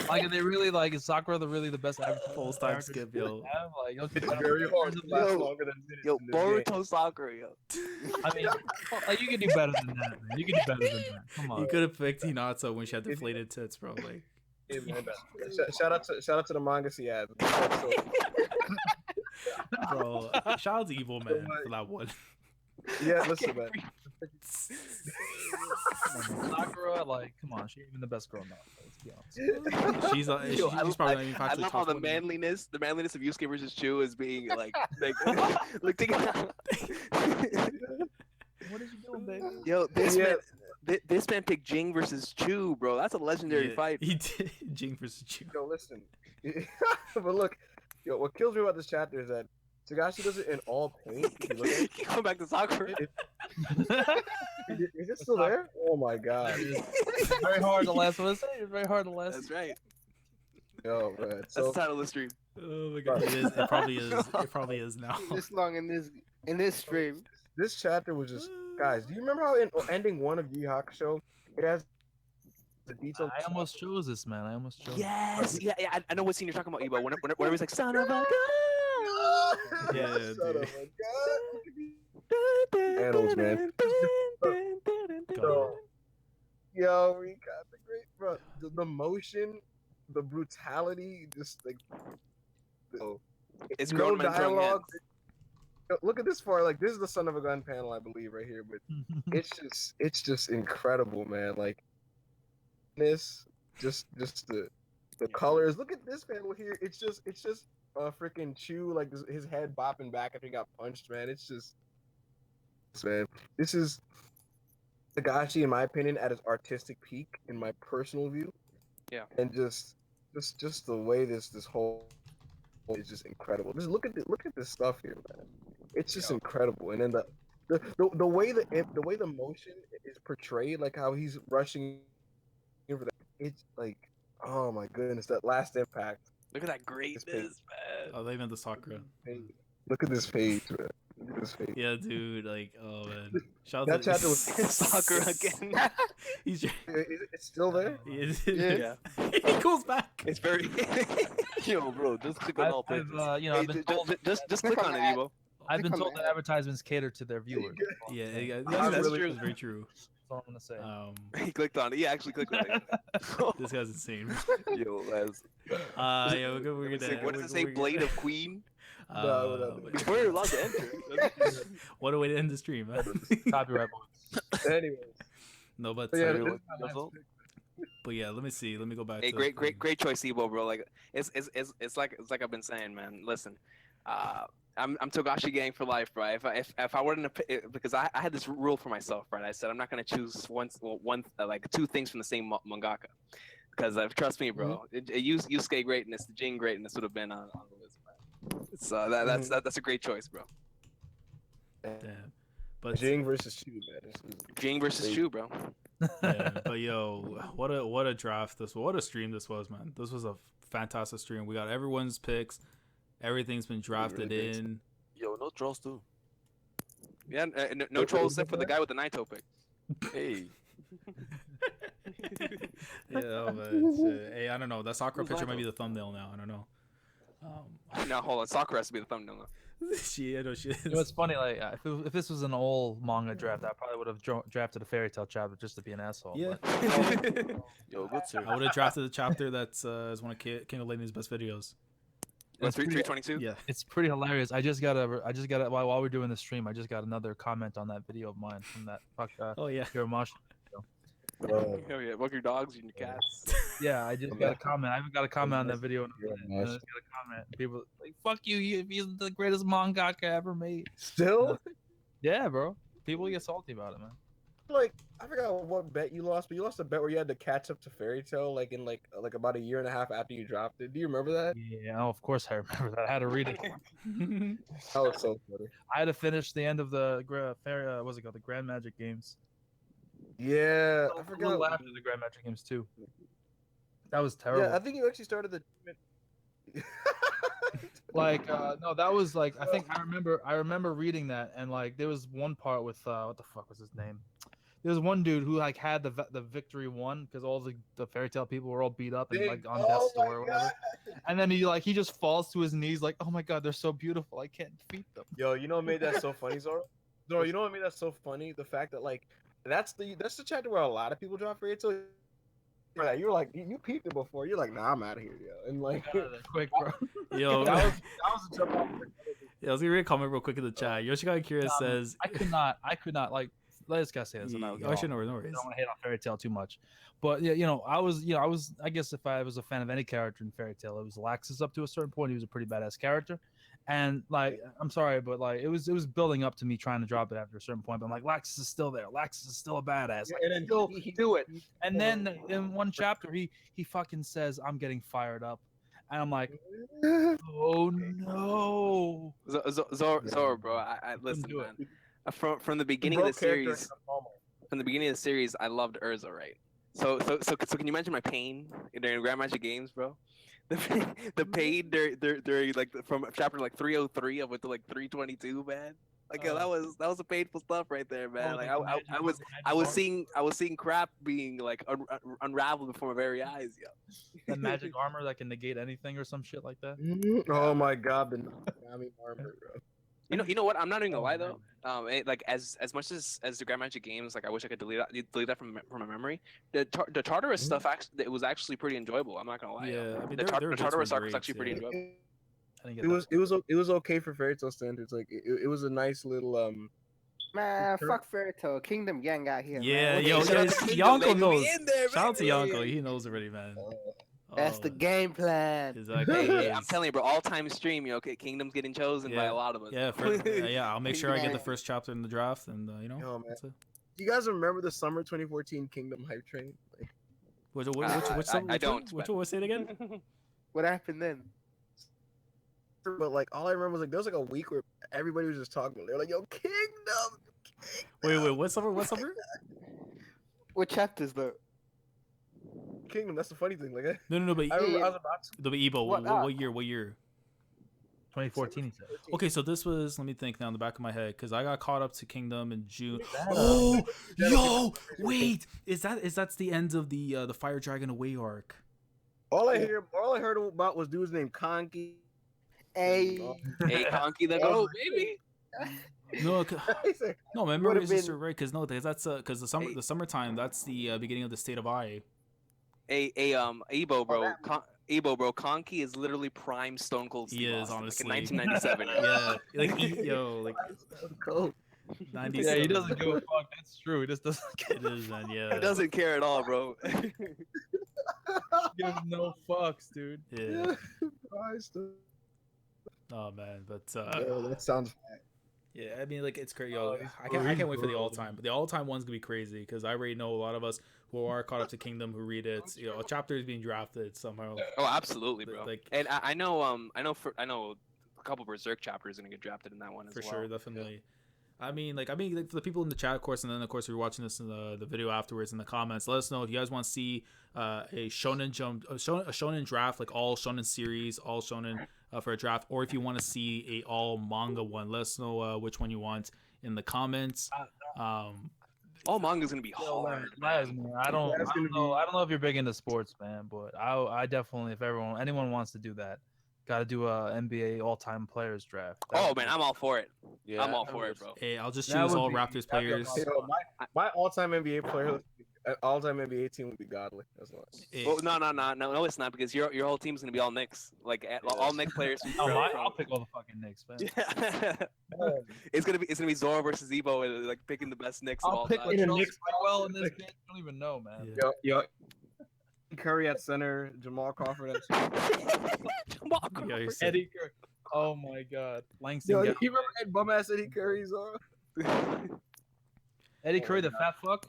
like, are they really like? Is Sakura really the best? Full time skip, yo. Like, it's very hard to last longer than minutes. Yo, Boruto Sakura, yo. I mean, like, you can do better than that, man. You can do better than that. Come on. You could have picked Hinata when she had deflated tits, bro. Like, yeah, man, shout out to the manga she has. Bro, shout out to Evil Man for that one. Yeah, listen, man. Sakura, like, come on, she ain't even the best girl now. Let's be honest. She's probably. I love how the manliness of Yusuke versus Chu is being like look. What is you doing, baby? Yo, this man picked Jing versus Chu, bro. That's a legendary fight. He did. Jing versus Chu. Yo, listen. But look, yo, what kills me about this chapter is that Tagashi does it in all paint. You come back to Sakura. Is it still there? Oh my god. It's very hard to last. What is it? It's very hard to last. That's right. Yo, man. That's the title of the stream. Oh my god. It is. It probably is. It probably is now. This long in this stream. This chapter was just, guys. Do you remember how in ending 1 of Yu Yu Hakusho, it has the detail? I almost chose this, man. I almost chose. Yes. Yeah. I know what scene you're talking about, Ebo. Whenever he's like, son of a gun. Yeah, son of a gun. Annals, man. Yo, yo, we got the great bro. The motion, the brutality, just like It's no grown men throwing dialogue. hands. Look at this far. Like this is the Son of a Gun panel, I believe, right here. But it's just incredible, man. Like this, just the colors. Look at this panel here. It's just a freaking Chew, like his head bopping back after he got punched, man. It's just, man. This is Tagashi, in my opinion, at his artistic peak, in my personal view. Yeah. And just the way this whole is just incredible. Just look at this stuff here, man. It's just incredible. And then the way the motion is portrayed, like how he's rushing over that. It's like, oh my goodness, that last impact. Look at that greatness, man. Oh, they meant the Sakura. Look at this page, man. Look at this page. Yeah, dude. Like, oh man. Shout That out to chapter was Sakura again. He's It's still there. Yeah. He goes back. It's very. Yo, bro, just click on all pages. I've been told, Just click on it, Evo. I've been told that advertisements cater to their viewers. Yeah, That's that's true. It's very true. That's all I'm gonna say. He clicked on it. He actually clicked on it. This guy's insane. Yo, that's Yeah, we're gonna. What does it say? Blade of Queen? No. Before you're allowed to enter. What a way to end the stream, man. Copyright boys. Anyways, No, but yeah, uh, this is my last pick. but yeah, let me see. Let me go back. Hey, to great choice, Evo, bro. Like it's like I've been saying, man. Listen, I'm Togashi gang for life, bro. If I wouldn't have, because I had this rule for myself, right? I said I'm not gonna choose like two things from the same mangaka, because trust me, bro. Yusuke greatness, the Jin greatness would have been on the list, man. So that's a great choice, bro. Damn. But Jing versus Chew, man. Jing versus Shu, bro. yeah, but yo, what a draft this was. What a stream this was, man. This was a fantastic stream. We got everyone's picks. Everything's been drafted in. yo, no trolls too. Yeah, no trolls except for the guy with the Naito pick. Hey, Yeah, oh, man. Shit. Hey, I don't know. That Sakura Who's picture might be Naito? the thumbnail now. I don't know. Now hold on, Sakura has to be the thumbnail now. She, I know she is. You know, it's funny. Like, if this was an old manga draft, I probably would have drafted a fairy tale chapter just to be an asshole. Yeah. but- yo, good sir. I would have drafted the chapter that's is one of King of Lady's best videos. What, It's pretty- 322? Yeah. It's pretty hilarious. I just got while we're doing the stream, I just got another comment on that video of mine from that Oh yeah. Hiramashi. Oh, Oh yeah, walk your dogs and your cats. Yeah, I just got a comment. I haven't got a comment on that video in a minute. Hiramashi. I just got a comment. People like, "Fuck you! He's the greatest mangaka ever made." still, Yeah, bro. People get salty about it, man. like I forgot what bet you lost, but you lost a bet where you had to catch up to Fairy Tail, like in like about a year and a half after you dropped it. Do you remember that? Yeah, oh, of course I remember that. I had to read it. That was so funny. I had to finish the end of the what's it called? The Grand Magic games. Yeah, I A forgot. little after the Grand Magic games too. That was terrible. Yeah, I think you actually started the. Like no, that was like I think I remember reading that, and like there was one part with what the fuck was his name? There was one dude who like had the victory won because all the fairy tale people were all beat up and like on death's door or whatever. And then he just falls to his knees like, oh my god, they're so beautiful, I can't defeat them. Yo, you know what made that so funny, Zoro? Zoro, you know what made that so funny? The fact that like that's the chapter where a lot of people drop Fairy Tail. You're like you peeped it before. You're like, nah, I'm out of here, yo. And like Quick, bro. Yo, that was a jump off. yeah, I was gonna read a comment real quick in the chat. Yoshikawa Kira says, I could not like. I just gotta say this. yeah, I'm not, actually, no worries. I don't want to hate on Fairy Tail too much, but yeah, I guess if I was a fan of any character in Fairy Tail, it was Laxus up to a certain point. He was a pretty badass character, and like I'm sorry, but like it was building up to me trying to drop it after a certain point. But I'm like, Laxus is still there. Laxus is still a badass. Like, And then still he- do it. And then in one chapter, he fucking says, "I'm getting fired up," and I'm like, "Oh no!" Zoro, bro. I listen, do it. man. From the beginning of the broke character series, and normal. from the beginning of the series, I loved Urza, right? So can you imagine my pain during Grand Magic Games, bro? The pain during like from chapter like 303 up to like 322, man. Like yo, that was a painful stuff right there, man. Like I was seeing crap being like unraveled before my very eyes, yo. the magic armor that can negate anything or some shit like that. Oh my god, the Nami armor, bro. You know what? I'm not even gonna lie though. Like as much as the Grand Magic games, like I wish I could delete that from my memory. The Tartarus stuff actually it was actually pretty enjoyable. I'm not gonna lie. Yeah, I mean, the their bits were Tartarus arc was great, actually pretty yeah. enjoyable. I didn't get It was okay for Fairy Tail standards. Like it was a nice little Man, fuck Fairy Tail. Kingdom Gang out here. Yeah, man. yo, Shout out to Kingdom, Yonko baby. We knows. in there, Shout out to baby. Yonko. He knows already, man. That's the game plan. Exactly. Hey, I'm telling you, bro. All time stream, Kingdom's getting chosen by Yeah. a lot of us. Yeah, I'll make sure I get the Yeah. first chapter in the draft, and Yo, man. that's it. Do you guys remember the summer 2014 Kingdom hype train? Like, Which I don't. Which one was it again? What happened then? but like all I remember was like there was like a week where everybody was just talking. They were like, "Yo, Kingdom." Wait, what summer? What summer? What chapters though? Kingdom. That's the funny thing. Like, No, but I was about to. the Ebo. What What year? What year? 2014. He said. Okay, so this was. Let me think now in the back of my head because I got caught up to Kingdom in June. That, Oh, yo, wait! That's the end of the Fire Dragon Away arc? All I heard about was dudes named Conky. Hey, Hey, Conky the Goat, baby. No, no, my memory is just been- right because that's because the summertime. That's the beginning of the State of I. Hey, Ebo, bro. Ebo, bro. Conky is literally prime Stone Cold Steve He is, Austin, honestly. like in 1997. Yeah, like 90s. Yeah, he doesn't give a fuck. That's true. He just doesn't It is, man. Yeah. He doesn't care at all, bro. give no fucks, dude. Yeah. Oh man, but that sounds. yeah, I mean, like it's crazy. Yo, I can't wait for the all time. The all time one's gonna be crazy because I already know a lot of us who are caught up to Kingdom who read it. You know, a chapter is being drafted somehow. Oh, absolutely, bro. Like- and I know a couple Berserk chapters are gonna get drafted in that one as For well. sure, definitely. I mean, like for the people in the chat, of course, and then of course, if you're watching this in the video afterwards in the comments, let us know if you guys want to see a shonen draft, like all shonen series, all shonen for a draft, or if you want to see a all manga one. Let us know which one you want in the comments. All manga's gonna be hard. I don't know if you're big into sports, man, but I definitely, if anyone wants to do that, got to do a NBA all-time players draft. Oh man, I'm all for it. Yeah, I'm all for it, bro. Hey, I'll just That choose would all be- Raptors that'd be a players. lot of Yo, my all-time NBA player, all-time NBA team would be godly. That's what. Hey, Well, no, it's not because your whole team's gonna be all Knicks, like all Knicks players. Oh, I'll pick all the fucking Knicks, man. It's gonna be Zoro versus Ebo, and like picking the best Knicks of I'll all pick time. Latrell Sprewell in this game. I don't even know, man. Yeah. Yo, Curry at center, Jamal Crawford at center. Jamal Yeah, Crawford. you're sick. Eddie Curry. Oh my God, Langston. Yo, you Galloway. remember that bum-ass Eddie Curry's on? Eddie Curry, the fat fuck.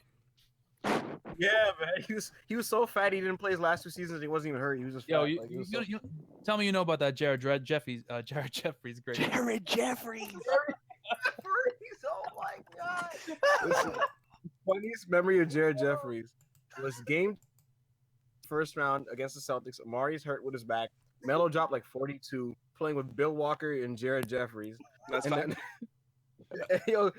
Yeah, man. He was so fat he didn't play his last 2 seasons. He wasn't even hurt. He was just fat. Yo, Like, he was so- tell me you know about that Jared Jeffries. Jared Jeffries, great. Jared Jeffries. Oh my god! Listen, funniest memory of Jared Jeffries was game first round against the Celtics. Amari's hurt with his back. Melo dropped like 42, playing with Bill Walker and Jared Jeffries. That's And fine. then, yo,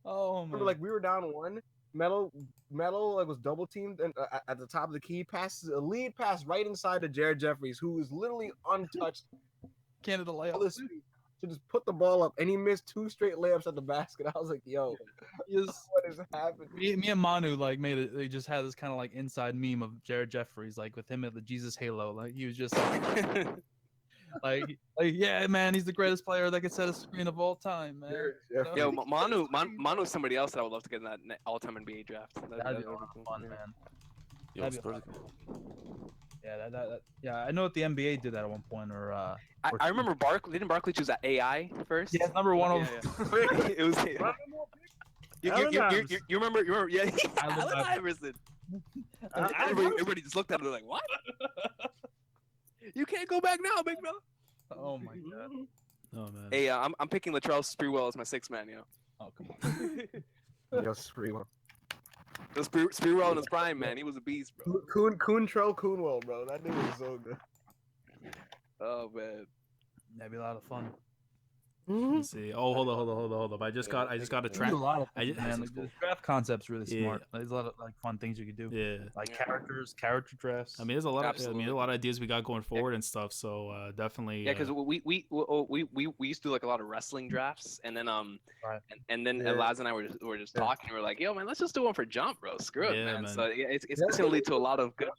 Oh remember, man. like we were down 1. Melo like was double teamed and at the top of the key, passes a lead pass right inside to Jared Jeffries, who was literally untouched. Canada All layup. this to just put the ball up, and he missed 2 straight layups at the basket. I was like, yo, Yes. what is happening? Me and Manu like made it. They just had this kind of like inside meme of Jared Jeffries, like with him at the Jesus Halo. Like he was just like yeah, man, he's the greatest player that could set a screen of all time, man. Jared You know? Jeffries. Yo, Manu's somebody else that I would love to get in that all-time NBA draft. That'd be a lot of fun, man. Yo, That'd be a lot of fun. Yeah, yeah. I know what the NBA did that at one point, or I remember Barkley. Didn't Barkley choose that AI first? yeah, number one Yeah, over. yeah. It was. You remember? Yeah, Allen Allen Iverson. Everybody just looked at him like, "What? You can't go back now, big bro." Oh my God. Oh man. Hey, I'm picking Latrell Sprewell as my 6th man. Oh come on. Yo, Sprewell. Sprewell in his prime, man. He was a beast, bro. Coontrell Coonwell, bro. That nigga was so good. Oh man. That'd be a lot of fun. Let's see. Oh, hold on. I just got a There's a trend. lot of I things, just- man. Like, the draft concept's really Yeah. smart. There's a lot of like fun things you could do, Yeah. like Yeah. character drafts. I mean, there's a lot of Absolutely. a lot of ideas we got going forward and stuff. So definitely. Yeah, because we used to do like a lot of wrestling drafts, and then Right. and then Yeah. Laz and I were just talking. We were like, yo, man, let's just do one for Jump, bro. Screw it, Yeah, man. man. So yeah, it's gonna lead to a lot of good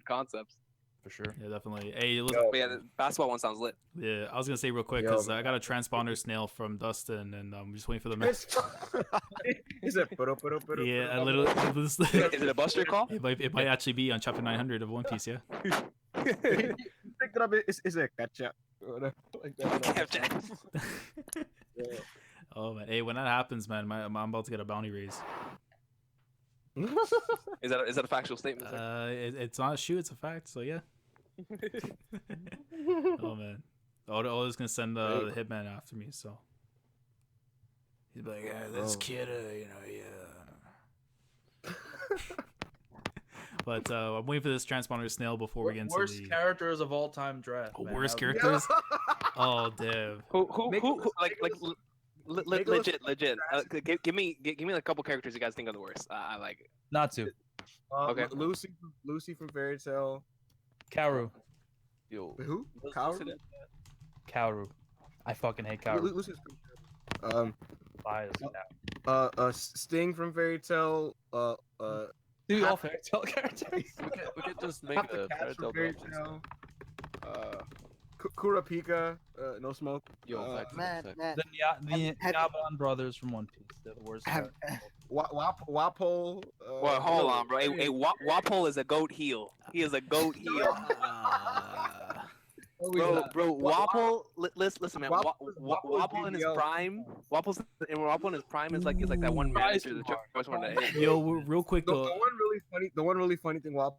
concepts. For sure. Yeah, definitely. Hey, Yo. But yeah, the basketball one sounds lit. yeah, I was gonna say real quick Yo, because man. I got a transponder snail from Dustin, and I'm just waiting for the message. Is it? Yeah, I literally. Is it a Buster call? It might actually be on chapter 900 of One Piece. Yeah. Picked it up. Is it ketchup? Like that. Yeah. Oh man, hey, when that happens, man, I'm about to get a bounty raise. Is that a factual statement? sir? It's not a shoe, it's a fact. So yeah. Oh man, Oda's gonna send the hitman after me. So he's like, yeah, this kid, yeah. But I'm waiting for this transponder snail before we get into Worst the characters of all time draft. man. worst That was- characters. Oh damn. Who like legit. Give me like a couple characters you guys think are the worst. I like it. Not to. Okay. Lucy from Fairy Tail. Kaoru. Yo. Who? Lucy Kaoru? did- Kaoru. I fucking hate Kaoru. Lucy's pretty Bias. Sting from Fairy Tail. Dude, all fairy tale characters. We could just make Half the a cats fairy from tale Fairy draft. Tail. Kurapika. No smoke. Yo, facts, Man, facts. man, The Have- Yabon brothers from One Piece. They're the worst. have, Wapol. Well, hold on, bro. Hey, Wapol is a goat heel. He is a goat heel. Bro, Wapol. Listen, man. Wapol in his prime. Wapol in his prime is like that one manager that always wanted to hit. Yo, real quick The though. one really funny thing while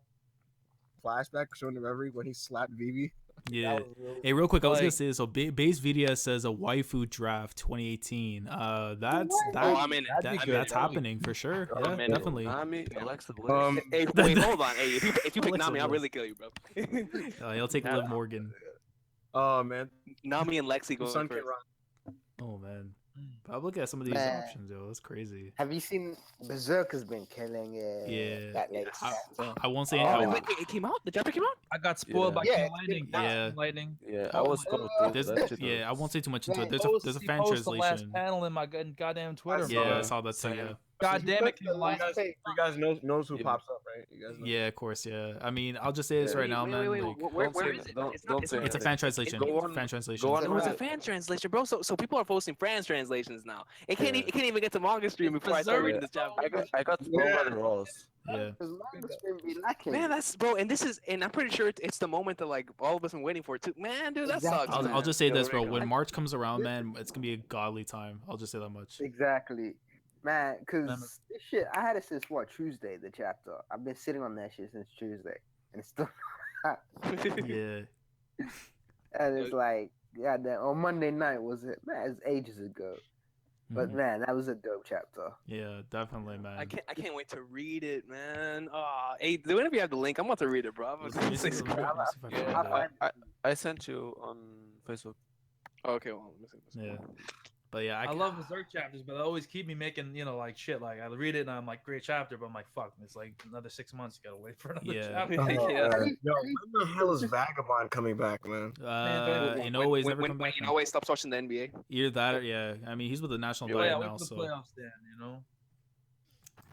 flashback showing the reverie when he slapped Vivi. Yeah. Hey, real quick, I was gonna Like- say so. Base VDS says a waifu draft 2018. That's Oh, I'm in it. That'd be good. that's happening for sure. I'm Yeah, in it. definitely. Nami, Alexa Bliss. Hey, wait, hold on. Hey, if you pick Alexa Nami, I'll Bliss. really kill you, bro. He'll take Liv Morgan. Oh man, Nami and Lexi the going sun first. can't run. Oh man, I look at some of these Man. options, yo. That's crazy. have you seen Berserker's been killing it? Yeah. That latest chapter. I won't say. Oh, Wait, I, wait, it came out? The chapter came out? I got spoiled Yeah. by Yeah, King it's Lightning. been- Yeah. King Lightning. Yeah, I was going through there's, that shit. yeah, I won't say too much into Yeah, it. There's Post a the fan post the last translation. panel in my goddamn Twitter. saw Yeah, bro. I saw that too. Yeah. God damn it, King You Lightning. guys knows who Yeah. pops up, right? You guys know. Yeah, of course. Yeah. I mean, I'll just say this right now, man. Like, Where Don't say is it. it? Don't- It's don't not- say it's a it. fan translation. Go on- Fan translation. go on Oh, it's a Reddit. fan translation, bro. So people are posting fan translations now. It can't Yeah. it can't even get to manga stream before I start Berserk. reading this chapter. I got spoiled by Yeah. the Ross. Yeah. Because manga stream be lacking. Man, that's bro, and I'm pretty sure it's the moment that like all of us been waiting for too. Man, dude, that Exactly. sucks. I'll man. just say Yo, this, bro. Recon. When March comes around, man, it's gonna be a godly time. I'll just say that much. Exactly. Man, because Remember- this shit, I had it since what, Tuesday, the chapter. I've been sitting on that shit since Tuesday. And it's still Yeah. And it's like, yeah, on Monday night was it? Man, it's ages ago. But Mhm. man, that was a dope chapter. Yeah, definitely, man. I can't wait to read it, man. Hey, whenever you have the link, I'm about to read it, bro. Let me see if I can Yeah, find it. I sent you on Facebook. Okay, well, let me see. Yeah. But yeah, I I love Berserk chapters, but they always keep me making, like shit. Like I read it and I'm like, great chapter, but I'm like, fuck, it's like another 6 months. You gotta wait for another Yeah. chapter. Yeah. Yo, when the hell is Vagabond coming back, man? you know, he's never come back. You now. know, he stops watching the NBA. Either that, or, yeah. I mean, he's with the national Yeah, Oh, yeah, diet wait now, for the so playoffs then, you know.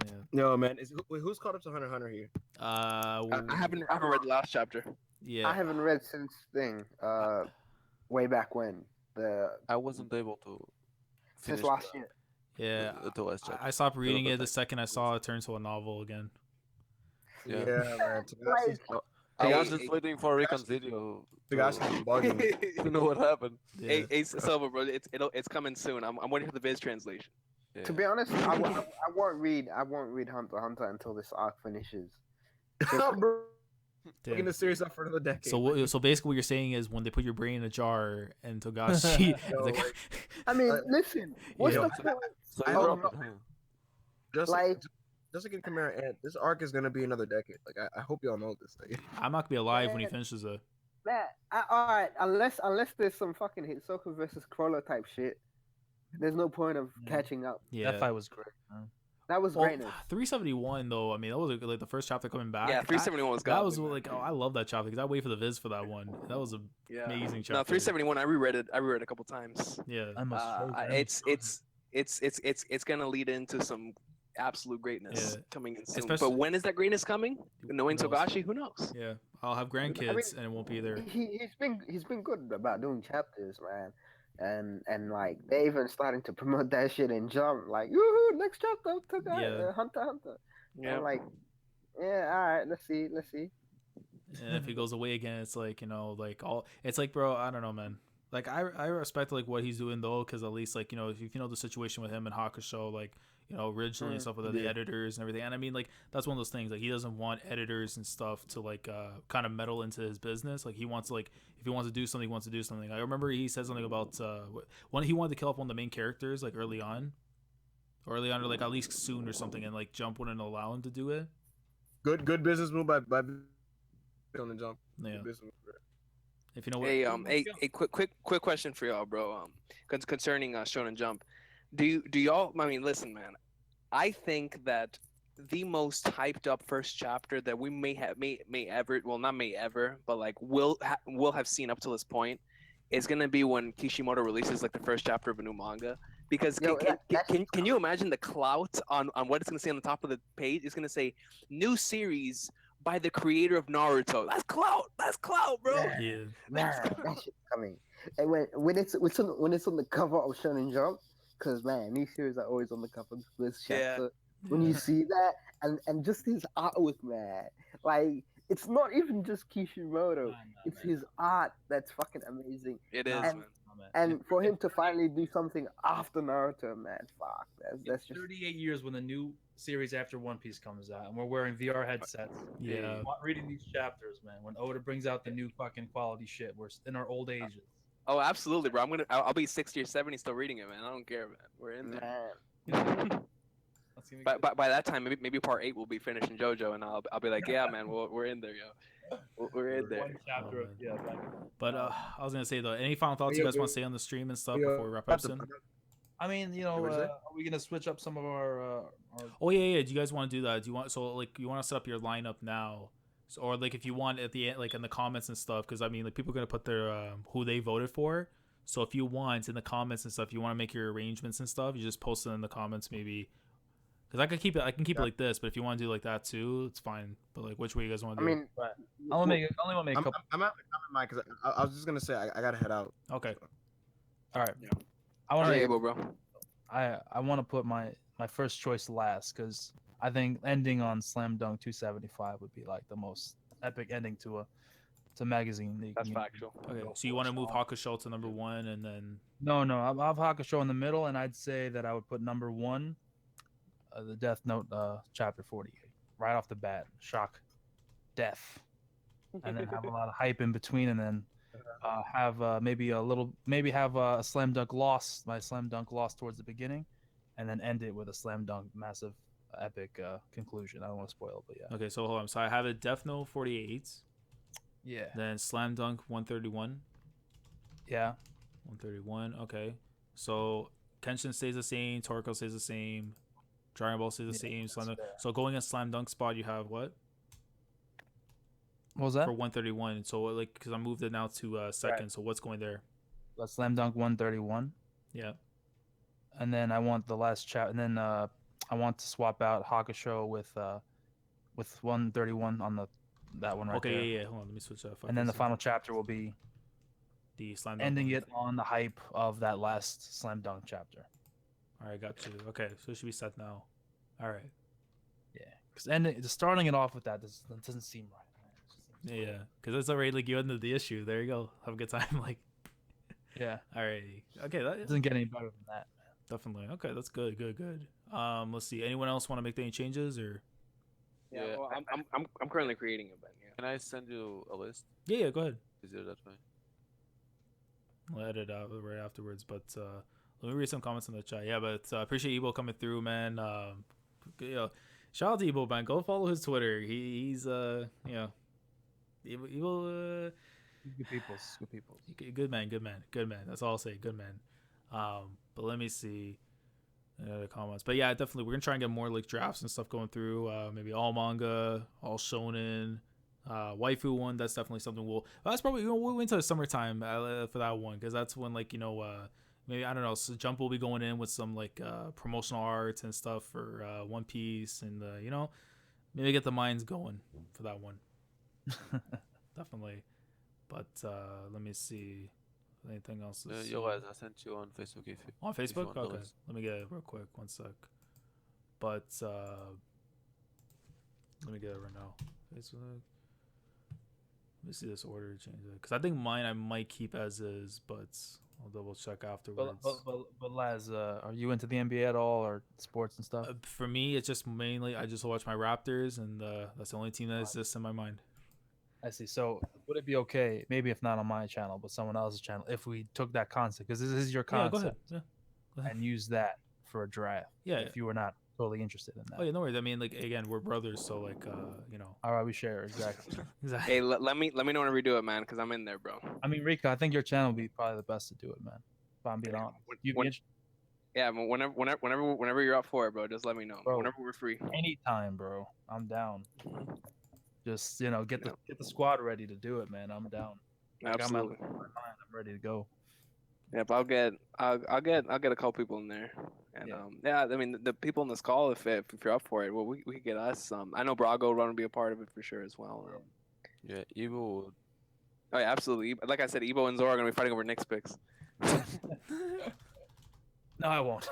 yeah. No, man. Who's caught up to Hunter x Hunter here? I haven't read the last chapter. Yeah. I haven't read since way back when. I wasn't able to Since finish last year. Yeah. the last chapter. I stopped reading but it the like- second I saw it turn to a novel again. Yeah. man. I was Hey, just waiting for Recon's video Tagashi bugging me. to know what happened. Yeah. Hey, Silver, bro, it's coming soon. I'm waiting for the Viz translation. Yeah. To be honest, I won't read Hunter x Hunter until this arc finishes. Bro, Damn. taking the series up for another decade. So basically, what you're saying is when they put your brain in a jar and Togashi, Yo, like, like, I mean, listen, what's Yeah. the point? So I you don't dropped know. it, huh? just Like- just like in Chimera Ant, this arc is gonna be another decade. Like I hope y'all know this. Like, I'm not gonna be alive when he finishes it. Man, all right. Unless there's some fucking Hisoka versus Crawler type shit, there's no point of catching up. Yeah. That fight was great. Man. That was Well, greatness. 371 though. I mean, that was like the first chapter coming back. Yeah, 371 was that was godly, man. like, oh, I love that chapter because I wait for the viz for that one. That was a Yeah. amazing chapter. No, 371. I reread it a couple times. Yeah. It's gonna lead into some absolute greatness coming in soon. Especially- But when is that greatness coming? Knowing Who knows? Togashi, who knows? Yeah, I'll have grandkids and it won't be there. He's been good about doing chapters, man. And like they even starting to promote that shit in Jump, like woohoo, next chapter took Yeah. Hunter x Hunter. Yeah. I'm like, yeah, all right, let's see. And if he goes away again, it's like, you know, like all it's like, bro, I don't know, man. Like I respect like what he's doing though, because at least like, you know, if you know the situation with him and Hakusho, like, you know, originally and stuff with the editors and everything, and I mean like that's one of those things, like he doesn't want editors and stuff to like kind of meddle into his business. Like he wants to, like, if he wants to do something, he wants to do something. I remember he said something about when he wanted to kill off one of the main characters like early on or like at least soon or something, and like Jump wouldn't allow him to do it. Good business move by Shonen Jump. Yeah. Good business move. If you know what. Hey, quick question for y'all, bro. Concerning Shonen Jump, do y'all? I mean, listen, man. I think that the most hyped up first chapter that we may ever, well, not may ever, but like will have seen up till this point is gonna be when Kishimoto releases like the first chapter of a new manga. Because can you imagine the clout on what it's gonna say on the top of the page? It's gonna say new series by the creator of Naruto. That's clout, bro. Yeah. That shit's coming. And when it's on the cover of Shonen Jump, because man, these series are always on the cover of this chapter. Yeah. When you see that and just his artwork, man, like it's not even just Kishimoto, it's his art that's fucking amazing. It is, and, man. And for him to finally do something after Naruto, man, fuck, that's just 38 years when the new series after One Piece comes out, and we're wearing VR headsets. Yeah. Reading these chapters, man. When Oda brings out the new fucking quality shit, we're in our old ages. Oh, absolutely, bro. I'll be 60 or 70 still reading it, man. I don't care, man. We're in there. man. By that time, maybe part 8 will be finished in JoJo, and I'll be like, yeah, man, we're in there, yo. We're in there. One chapter of But I was gonna say though, any final thoughts you guys want to say on the stream and stuff before we wrap up soon? I mean, you know, are we gonna switch up some of our Oh yeah. Do you guys want to do that? Do you want you want to set up your lineup now, or like if you want at the end, like in the comments and stuff? Because I mean, like people are gonna put their who they voted for. So if you want in the comments and stuff, you want to make your arrangements and stuff, you just post it in the comments maybe. Because I can keep it like this, but if you want to do like that too, it's fine. But like, which way you guys want to do? I mean, I only want to make a couple. I'm at the comment, Mike, because I was just gonna say I gotta head out. Okay. All right. Yeah. I want to bro. I want to put my first choice last because I think ending on Slam Dunk 275 would be like the most epic ending to a magazine. That's factual. Okay. So you want to move Hakusho to number 1 and then? No. I'll have Hakusho in the middle, and I'd say that I would put number 1, the Death Note chapter 48, right off the bat. Shock, death, and then have a lot of hype in between, and then have maybe have a slam dunk loss, my slam dunk loss towards the beginning, and then end it with a slam dunk massive epic conclusion. I don't want to spoil it, but yeah. Okay, so hold on. So I have it Death Note 48. Yeah. Then Slam Dunk 131. Yeah. 131. Okay. So Kenshin stays the same. Toriko stays the same. Dragon Ball stays the same. Slam Dunk. So going in Slam Dunk spot, you have what? What was that? For 131. So like, because I moved it now to second. Right. So what's going there? Slam Dunk 131. Yeah. And then I want the last chapter. And then I want to swap out Hakusho with 131 on that one right there. Okay, yeah. Hold on, let me switch that. And then the final chapter will be the Slam Dunk ending it on the hype of that last Slam Dunk chapter. All right, got you. Okay, so it should be set now. All right. Yeah, because starting it off with that doesn't seem right. Yeah, because it's already like you ended the issue. There you go. Have a good time. Like. Yeah. Alrighty. Okay, that doesn't get any better than that, man. Definitely. Okay, that's good. Good. Let's see. Anyone else want to make any changes or? Yeah. Well, I'm currently creating it, Ben. Yeah. Can I send you a list? Yeah. Go ahead. Easier that way. I'll edit out right afterwards, but let me read some comments in the chat. Yeah, but appreciate Ebo coming through, man. Shout out to Ebo, man. Go follow his Twitter. He's Ebo. Good peoples. Good peoples. Good man. Good man. Good man. That's all I'll say. Good man. But let me see the comments. But yeah, definitely we're gonna try and get more like drafts and stuff going through. Maybe all manga, all shonen. Waifu one, that's definitely something that's probably we'll wait until the summertime for that one, because that's when like maybe I don't know, so Jump will be going in with some like promotional art and stuff for One Piece, and maybe get the minds going for that one. Definitely. But let me see anything else. Yo guys, I sent you on Facebook if you on if you Facebook. want Okay, those. let me get it real quick, one sec. But let me get it right now. Facebook. Let me see this order change it, because I think mine I might keep as is, but I'll double check afterwards. But Laz, are you into the NBA at all, or sports and stuff? For me, it's just mainly I just watch my Raptors, and that's the only team that exists in my mind. I see. So would it be okay, maybe if not on my channel, but someone else's channel, if we took that concept, because this is your concept, go ahead. Yeah, go ahead. And use that for a draft? Yeah. If you were not totally interested in that. Oh yeah, no worries. I mean, like again, we're brothers, so like All right, we share exactly. Exactly. Hey, let me know whenever we do it, man, because I'm in there, bro. I mean, Rico, I think your channel would be probably the best to do it, man. If I'm being honest. Yeah, whenever you're up for it, bro, just let me know. Bro, whenever we're free. Anytime, bro. I'm down. Just get the squad ready to do it, man. I'm down. Absolutely. I'm ready to go. Yep, I'll get a couple people in there, and I mean the people in this call, if you're up for it, well, we could get us. I know Brago Run would be a part of it for sure as well. Yeah, Evo would. Oh yeah, absolutely. Like I said, Ebo and Zoro are gonna be fighting over Knicks picks. No, I won't.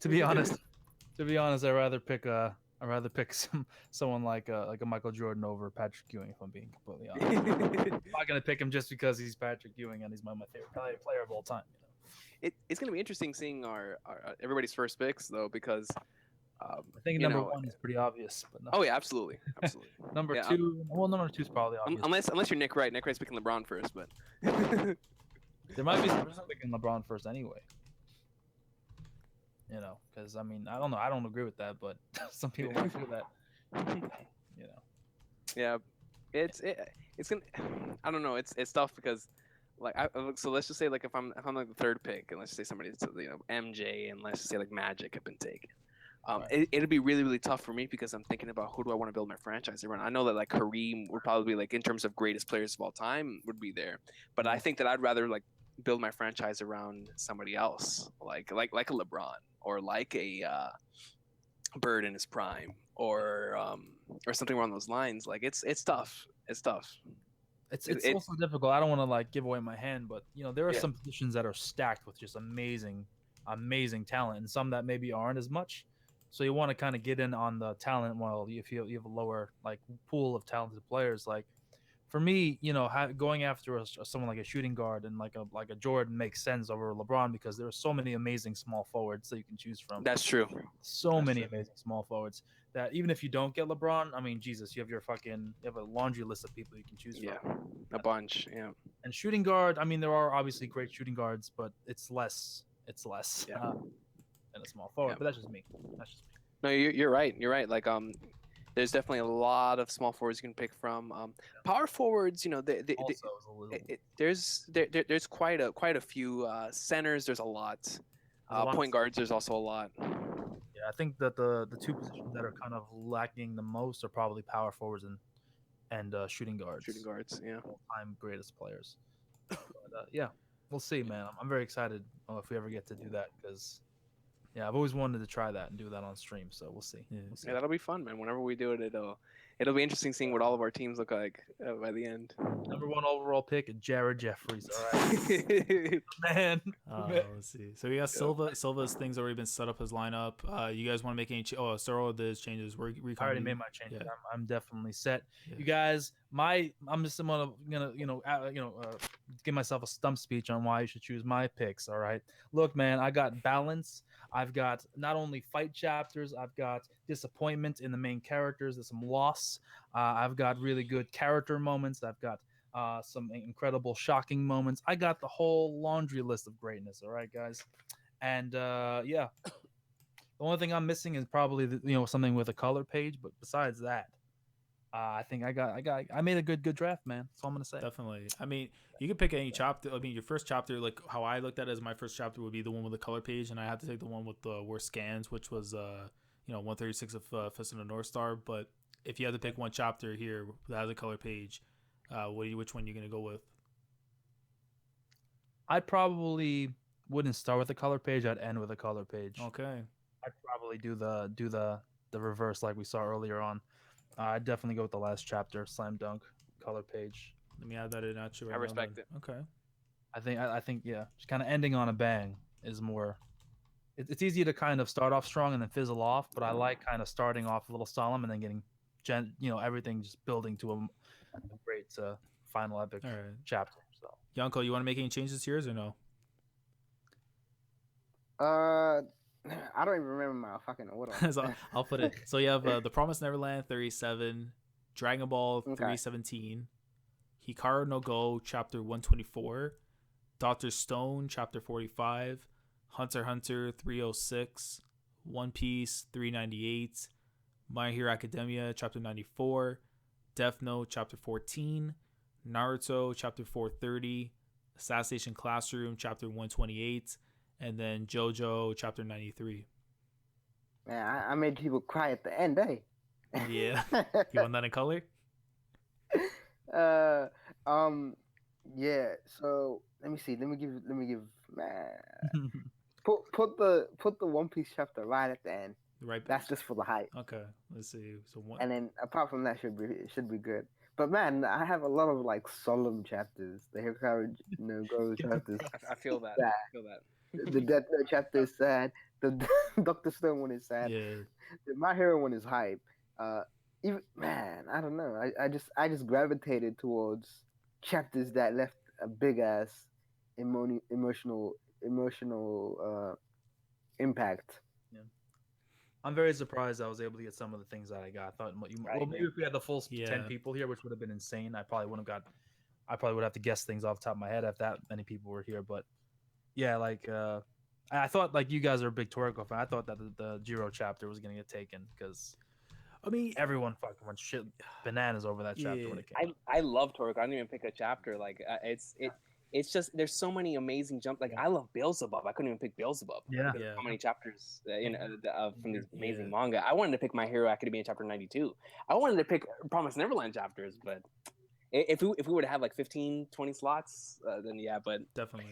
To be honest, I'd rather pick someone like a Michael Jordan over Patrick Ewing, if I'm being completely honest. I'm not gonna pick him just because he's Patrick Ewing and he's my favorite player of all time. It's gonna be interesting seeing our everybody's first picks though, because I think number one is pretty obvious. But Oh yeah, absolutely. Number two, number two is probably obvious. Unless you're Nick Wright. Nick Wright's picking LeBron first, but there might be some picking LeBron first anyway. Because I mean, I don't know. I don't agree with that, but some people might do that. Yeah, it's gonna. I don't know. It's tough because, like, so let's just say like if I'm like the third pick, and let's just say somebody's MJ, and let's just say like Magic have been taken. It'd be really, really tough for me because I'm thinking about who do I want to build my franchise around. I know that like Kareem would probably be like, in terms of greatest players of all time, would be there, but I think that I'd rather like build my franchise around somebody else, like a LeBron or like a Bird in his prime, or something along those lines. Like it's tough. It's tough. It's also difficult. I don't want to like give away my hand, but there are some positions that are stacked with just amazing talent, and some that maybe aren't as much. So you want to kind of get in on the talent while if you have a lower like pool of talented players. Like for me, going after someone like a shooting guard and like a Jordan makes sense over LeBron, because there are so many amazing small forwards that you can choose from. That's true. That's many amazing small forwards that even if you don't get LeBron, I mean, Jesus, you have a laundry list of people you can choose from. Yeah, a bunch. Yeah. And shooting guard, I mean, there are obviously great shooting guards, but it's less. Yeah. And a small forward, but that's just me. No, you're right. You're right. Like there's definitely a lot of small forwards you can pick from. Power forwards, there's quite a few centers. There's a lot. Point guards, there's also a lot. Yeah, I think that the two positions that are kind of lacking the most are probably power forwards and shooting guards. Shooting guards, yeah. All-time greatest players. But, yeah, we'll see, man. I'm very excited if we ever get to do that, because I've always wanted to try that and do that on stream. So we'll see. Yeah, that'll be fun, man. Whenever we do it, it'll be interesting seeing what all of our teams look like by the end. Number one overall pick, Jared Jeffries. All right, man. Let's see. So we got Silva. Silva's thing's already been set up his lineup. You guys want to make any? Soro did his changes. I already made my changes. Yeah. I'm definitely set. Yeah. You guys, I'm just gonna give myself a stump speech on why you should choose my picks. All right. Look, man, I got balance. I've got not only fight chapters, I've got disappointment in the main characters. There's some loss. I've got really good character moments. I've got some incredible, shocking moments. I got the whole laundry list of greatness. All right, guys. And the only thing I'm missing is probably something with a color page. But besides that, I think I made a good draft, man. That's all I'm gonna say. Definitely. I mean, you could pick any chapter. I mean, your first chapter, like how I looked at it as my first chapter would be the one with the color page, and I had to take the one with the worst scans, which was 136 of Fist of the North Star. But if you had to pick one chapter here that has a color page, which one are you gonna go with? I probably wouldn't start with a color page. I'd end with a color page. Okay. I'd probably do the reverse like we saw earlier on. I'd definitely go with the last chapter, Slam Dunk, color page. Let me add that in actually. Right I respect it. Okay. I think yeah, just kind of ending on a bang is more. It's easy to kind of start off strong and then fizzle off, but I like kind of starting off a little solemn and then getting, everything just building to a great final epic chapter. So, Yonkou, you want to make any changes to yours or no? I don't even remember my fucking order. So I'll put it. So you have The Promised Neverland 37, Dragon Ball 317, Hikaru no Go chapter 124, Doctor Stone chapter 45, Hunter x Hunter 306, One Piece 398, My Hero Academia chapter 94, Death Note chapter 14, Naruto chapter 430, Assassination Classroom chapter 128, and then JoJo chapter 93. Man, I made people cry at the end, eh? Yeah. You want that in color? Yeah. So let me see. Let me give. Man, put the One Piece chapter right at the end. Right. That's just for the hype. Okay. Let's see. So one. And then apart from that, should be good. But man, I have a lot of like solemn chapters. The Hikaru no Go chapters. I feel that. I feel that. The Death Note chapter is sad. The Doctor Stone one is sad. Yeah. The My Hero one is hype. Even man, I don't know. I just gravitated towards chapters that left a big ass emotional impact. Yeah. I'm very surprised I was able to get some of the things that I got. I thought maybe if we had the full 10 people here, which would have been insane, I probably would have to guess things off the top of my head if that many people were here. But yeah, like I thought, like, you guys are a big Toriko fan. I thought that the Jiro chapter was gonna get taken because, I mean, everyone fucking went shit bananas over that chapter when it came out. I love Toriko. I didn't even pick a chapter. Like it's just there's so many amazing jump. Like I love Beelzebub. I couldn't even pick Beelzebub. Yeah. How many chapters from these amazing manga? I wanted to pick My Hero Academia in chapter 92. I wanted to pick Promised Neverland chapters, but if we were to have like 15, 20 slots, then yeah. But definitely,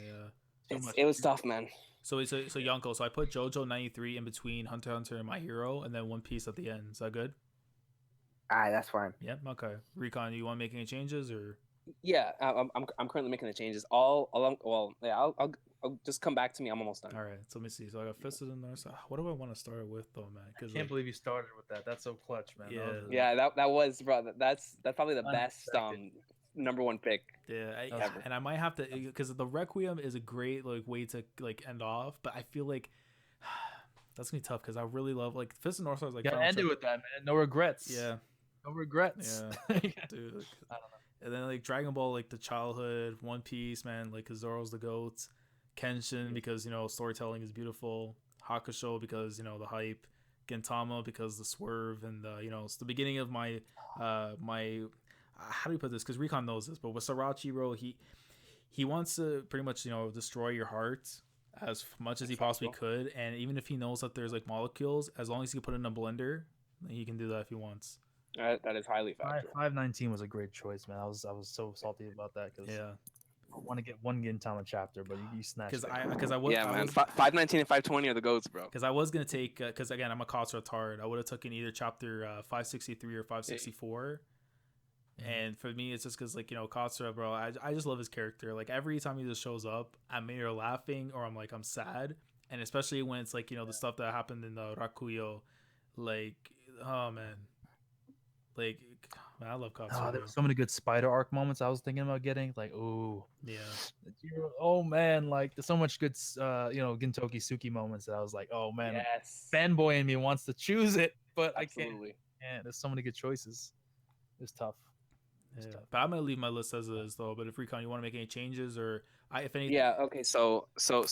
it was tough, man. So Yonkou. So I put JoJo 93 in between Hunter x Hunter and My Hero, and then One Piece at the end. Is that good? Alright, that's fine. Yep. Okay. Recon, you want to make any changes or? Yeah, I'm currently making the changes all along. Well, yeah, I'll just come back to me. I'm almost done. All right. So let me see. So I got Fist of the North. What do I want to start with though, man? I can't believe you started with that. That's so clutch, man. Yeah, that was, bro. That's probably the best number one pick. Yeah, and I might have to, because the Requiem is a great like way to like end off, but I feel like that's gonna be tough because I really love like Fist of the North Star. Like, gotta end it with that, man. No regrets. Yeah, no regrets. Yeah, dude. Like, I don't know. And then like Dragon Ball, like the childhood, One Piece, man, like Zoro's the GOAT, Kenshin because storytelling is beautiful, Hakusho because the hype, Gintama because the swerve, and it's the beginning of my my. How do you put this? Because Recon knows this, but with Sarachi, he wants to pretty much destroy your heart as much as he possibly could, and even if he knows that there's like molecules, as long as he can put it in a blender, he can do that if he wants. That is highly factual. 519 was a great choice, man. I was so salty about that because I want to get one Gintama chapter, but you snatched it. Because I was 519 and 520 are the GOATs, bro. Because I was gonna take because again I'm a Katsura tard. I would have taken either chapter 563 or 564. And for me, it's just because, like, Katsura, bro, I just love his character. Like, every time he just shows up, I'm either laughing or I'm sad. And especially when it's, like, the stuff that happened in the Rakuyo. Like, oh, man. Like, man, I love Katsura. There were so many good spider arc moments I was thinking about getting. Like, ooh. Yeah. Oh, man. Like, there's so much good, Gintoki Suki moments that I was like, oh, man. Yes. Fanboy in me wants to choose it, but Absolutely. I can't. Yeah, there's so many good choices. It's tough. Yeah, but I'm gonna leave my list as is though. But if Recon, you want to make any changes or if any, Yeah. Okay. So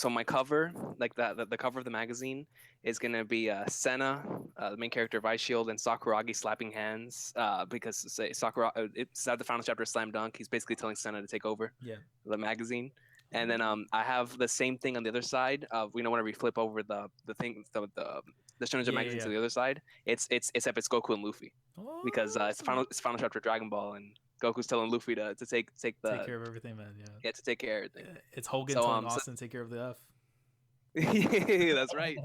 my cover, like the cover of the magazine, is gonna be Senna, the main character of Ice Shield, and Sakuragi slapping hands. Because say Sakura, it's at the final chapter of Slam Dunk. He's basically telling Senna to take over. Yeah. The magazine. And then I have the same thing on the other side. Whenever we flip over the thing, the Shonen Jump magazine to the other side, it's Goku and Luffy, because it's final chapter of Dragon Ball, and Goku's telling Luffy to take care of everything, man. Yeah. To take care of everything. It's Hogan telling Austin to take care of the F. That's right.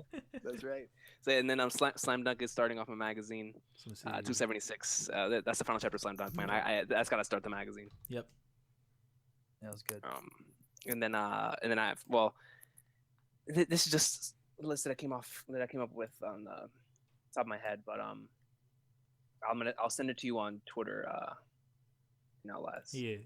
That's right. So and then Slam Dunk is starting off a magazine. 276. That's the final chapter of Slam Dunk, man. That's gotta start the magazine. Yep. That was good. And then I have this is just a list that I came up with on the top of my head, but I'll send it to you on Twitter. Les. Yeah.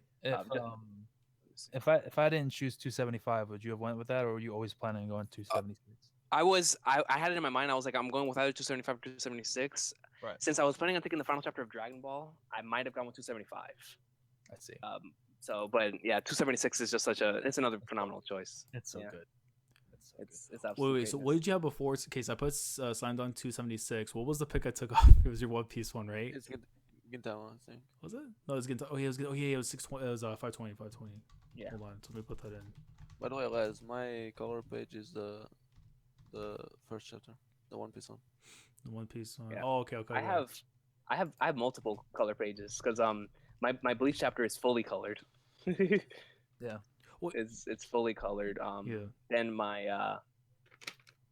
If I didn't choose 275, would you have went with that, or were you always planning on going 276? I had it in my mind. I was like, I'm going with either 275 or 276. Right. Since I was planning on taking the final chapter of Dragon Ball, I might have gone with 275. I see. But yeah, 276 is just it's another phenomenal choice. It's so good. It's absolutely. Wait. So what did you have before? In case I put Slam Dunk 276. What was the pick I took off? It was your One Piece one, right? It's Gintama, I think. Was it? No, it was Gintama. Oh, yeah, it was 620. It was 520. Yeah. Hold on. So let me put that in. By the way, Les, my color page is the first chapter, the One Piece one. The One Piece one. Yeah. Oh, okay. I have multiple color pages because my Bleach chapter is fully colored. Yeah. It's fully colored. Yeah. Then my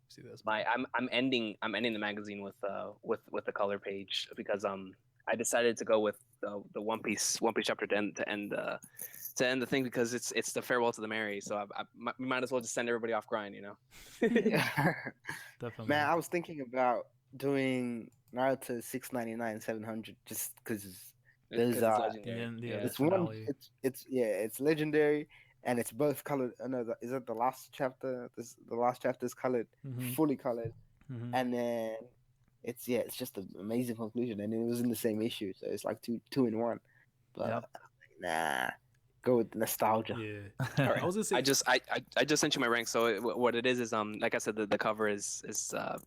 see this. I'm ending the magazine with the color page because I decided to go with the One Piece chapter to end the thing because it's the farewell to the Mary. So we might as well just send everybody off crying, you know. Definitely. Man, I was thinking about doing Naruto 699 700 just because there's it's one. It's legendary. And it's both colored. Is that the last chapter? The last chapter is colored, fully colored, and then it's just an amazing conclusion. And it was in the same issue, so it's like two in one. But nah, go with nostalgia. Yeah. All right. I was gonna say, I just sent you my rank. So what it is like I said, the cover is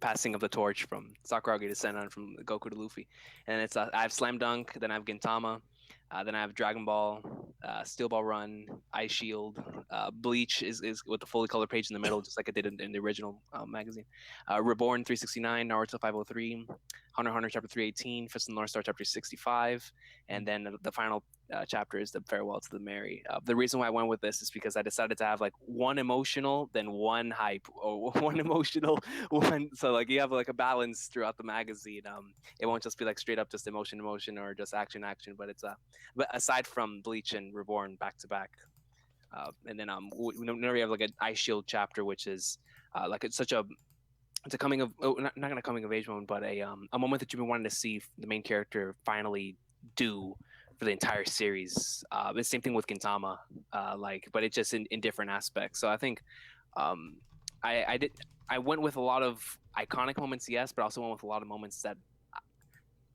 passing of the torch from Sakuragi to Senna and from Goku to Luffy, and it's I have Slam Dunk, then I have Gintama. Then I have Dragon Ball, Steel Ball Run, Ice Shield, Bleach is with the fully colored page in the middle, just like I did in the original magazine. Reborn 369, Naruto 503, Hunter x Hunter chapter 318, Fist of the North Star chapter 65, and then the final chapter is the farewell to the Mary. The reason why I went with this is because I decided to have like one emotional, then one hype, or one emotional, one. So like you have like a balance throughout the magazine. It won't just be like straight up just emotion, or just action, but it's but aside from Bleach and Reborn back to back, and then whenever you have like an Ice Shield chapter, which is like it's a coming of not gonna coming of age moment, but a moment that you've been wanting to see the main character finally do for the entire series. The same thing with Gintama, but it's just in different aspects. So I think I went with a lot of iconic moments, yes, but I also went with a lot of moments that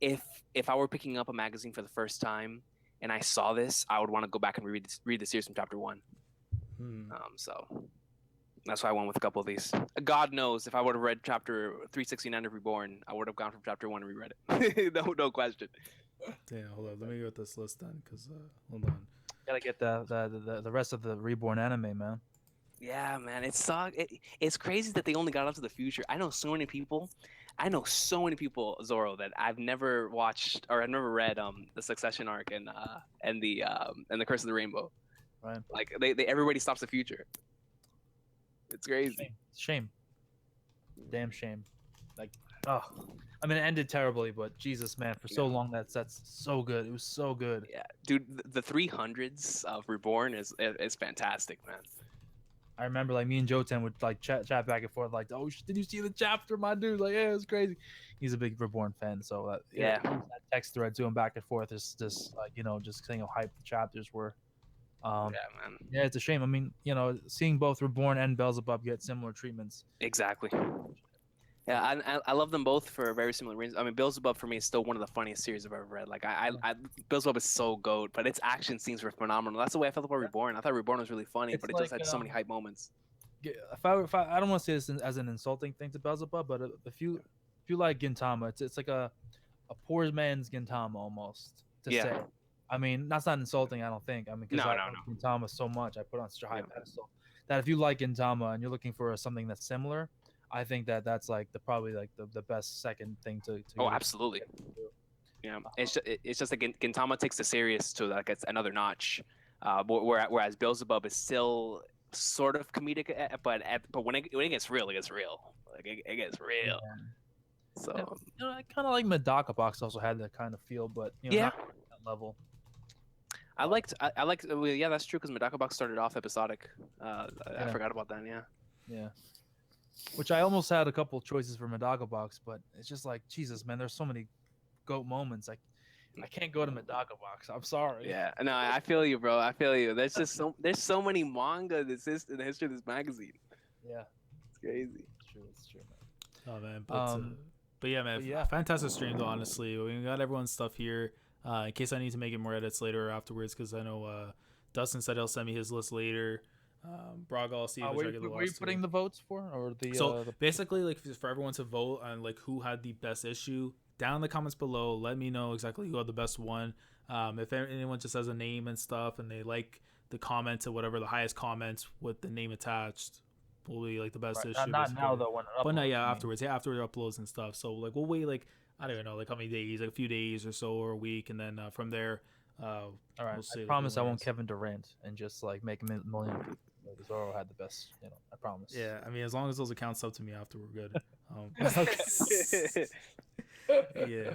if I were picking up a magazine for the first time and I saw this, I would want to go back and read the series from chapter 1. So that's why I went with a couple of these. God knows if I would have read chapter 369 of Reborn, I would have gone from chapter 1 and reread it. no question. Damn, hold on. Let me get this list done because hold on. Gotta get the rest of the Reborn anime, man. Yeah, man, it's crazy that they only got up to the future. I know so many people, Zoro, that I've never watched or I've never read the Succession arc and the Curse of the Rainbow. Right. Like they everybody stops the future. It's crazy. Shame. Damn shame. Like, oh, I mean, it ended terribly, but Jesus, man, for so long that's so good. It was so good. Yeah, dude, the 300s of Reborn is fantastic, man. I remember like me and Joten would like chat back and forth like, oh, did you see the chapter, my dude? Like, yeah, it was crazy. He's a big Reborn fan, so that text thread to him back and forth is just like just saying how hype the chapters were. Yeah, man. Yeah, it's a shame. I mean, seeing both Reborn and Beelzebub get similar treatments. Exactly. Yeah, I love them both for very similar reasons. I mean, Beelzebub for me is still one of the funniest series I've ever read. Like Beelzebub is so goat, but its action scenes were phenomenal. That's the way I felt about Reborn. I thought Reborn was really funny, It's but it like just had so many hype moments. if I don't want to say this as an insulting thing to Beelzebub, but if you like Gintama, it's like a poor man's Gintama almost to say. I mean, that's not insulting, I don't think. I mean, because I love Gintama so much, I put it on such a high pedestal that if you like Gintama and you're looking for something that's similar, I think that's like probably like the best second thing to Oh, absolutely. Yeah, it's just that Gintama takes the serious to like it's another notch, whereas Beelzebub is still sort of comedic, but when it gets real, it gets real. Like it gets real. Yeah. So I kind of like Medaka Box also had that kind of feel, but not at that level. I liked yeah, that's true, because Medaka Box started off episodic. I forgot about that. Yeah. Which I almost had a couple choices for Medaka Box, but it's just like, Jesus, man, there's so many goat moments. I can't go to Medaka Box. I'm sorry. Yeah, no, I feel you, bro. I feel you. There's so many manga that exist in the history of this magazine. Yeah, it's crazy. It's true, man. Oh man, but yeah, man, fantastic stream though. Honestly, we got everyone's stuff here. In case I need to make it more edits later or afterwards, because I know Dustin said he'll send me his list later. Braga, I'll see if were you putting the votes for, or basically like for everyone to vote on like who had the best issue down in the comments below. Let me know exactly who had the best one. If anyone just has a name and stuff and they like the comment to whatever the highest comments with the name attached will be like the best issue. Not now though, when it uploads, but no, afterwards, after it uploads and stuff. So like we'll wait like I don't even know like how many days, like a few days or so or a week, and then from there. All right, I promise I won't Kevin Durant and just like make a million people. Zoro had the best, I promise. Yeah, I mean, as long as those accounts up to me after, we're good. Yeah.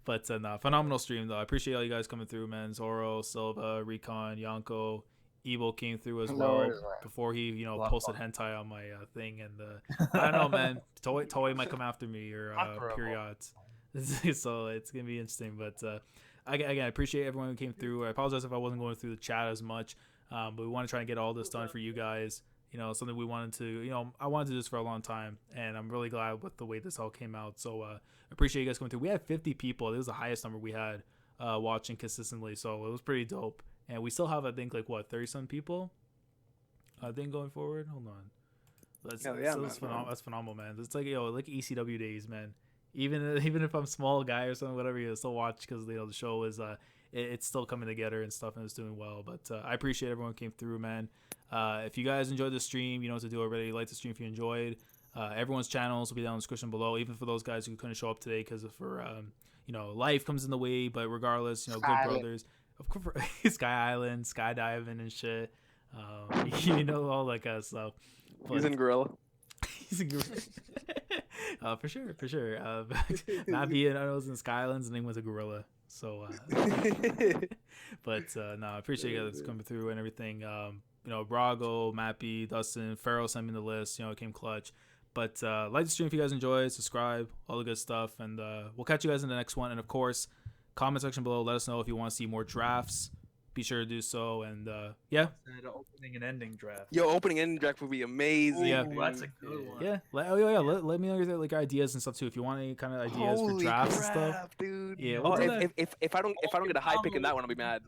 But phenomenal stream, though. I appreciate all you guys coming through, man. Zoro, Silva, Recon, Yonkou, Evo came through as well before he, posted hentai on my thing. And I don't know, man. Toei might come after me or Period. So it's going to be interesting. But again, I appreciate everyone who came through. I apologize if I wasn't going through the chat as much. But we want to try and get all this done for you guys. Something we wanted to, I wanted to do this for a long time, and I'm really glad with the way this all came out. So appreciate you guys coming through. We had 50 people. It was the highest number we had watching consistently, so it was pretty dope. And we still have, I think, 30-some people. I think going forward. Hold on. That's phenomenal, man. It's like like ECW days, man. Even if I'm a small guy or something, whatever, you still watch because the show is it's still coming together and stuff, and it's doing well. But I appreciate everyone who came through, man. If you guys enjoyed the stream, you know what to do already. Like the stream if you enjoyed. Everyone's channels will be down in the description below, even for those guys who couldn't show up today because of life comes in the way. But regardless, good brothers. Of course, Sky Island, skydiving and shit. All that kind of stuff. But, he's in Gorilla. He's in Gorilla. For sure. Not being I was in Skylands, and then was a gorilla. So, but no, I appreciate you guys coming through and everything. Brago, Mappy, Dustin, Farrell sent me the list. It came clutch. But like the stream if you guys enjoyed, subscribe, all the good stuff, and we'll catch you guys in the next one. And of course, comment section below. Let us know if you want to see more drafts. Be sure to do so, and yeah. Opening and ending draft. Yo, opening and ending draft would be amazing. Yeah, that's a good one. Yeah, let me know your ideas and stuff too. If you want any kind of ideas for drafts and stuff, dude. Yeah. If I don't get a high pick in that one, I'll be mad.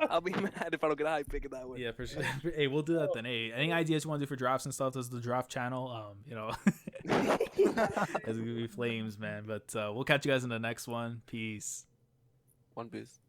I'll be mad if I don't get a high pick in that one. Yeah, for sure. Hey, we'll do that then. Hey, any ideas you want to do for drafts and stuff? This is the draft channel. It's gonna be flames, man. But we'll catch you guys in the next one. Peace. One Piece.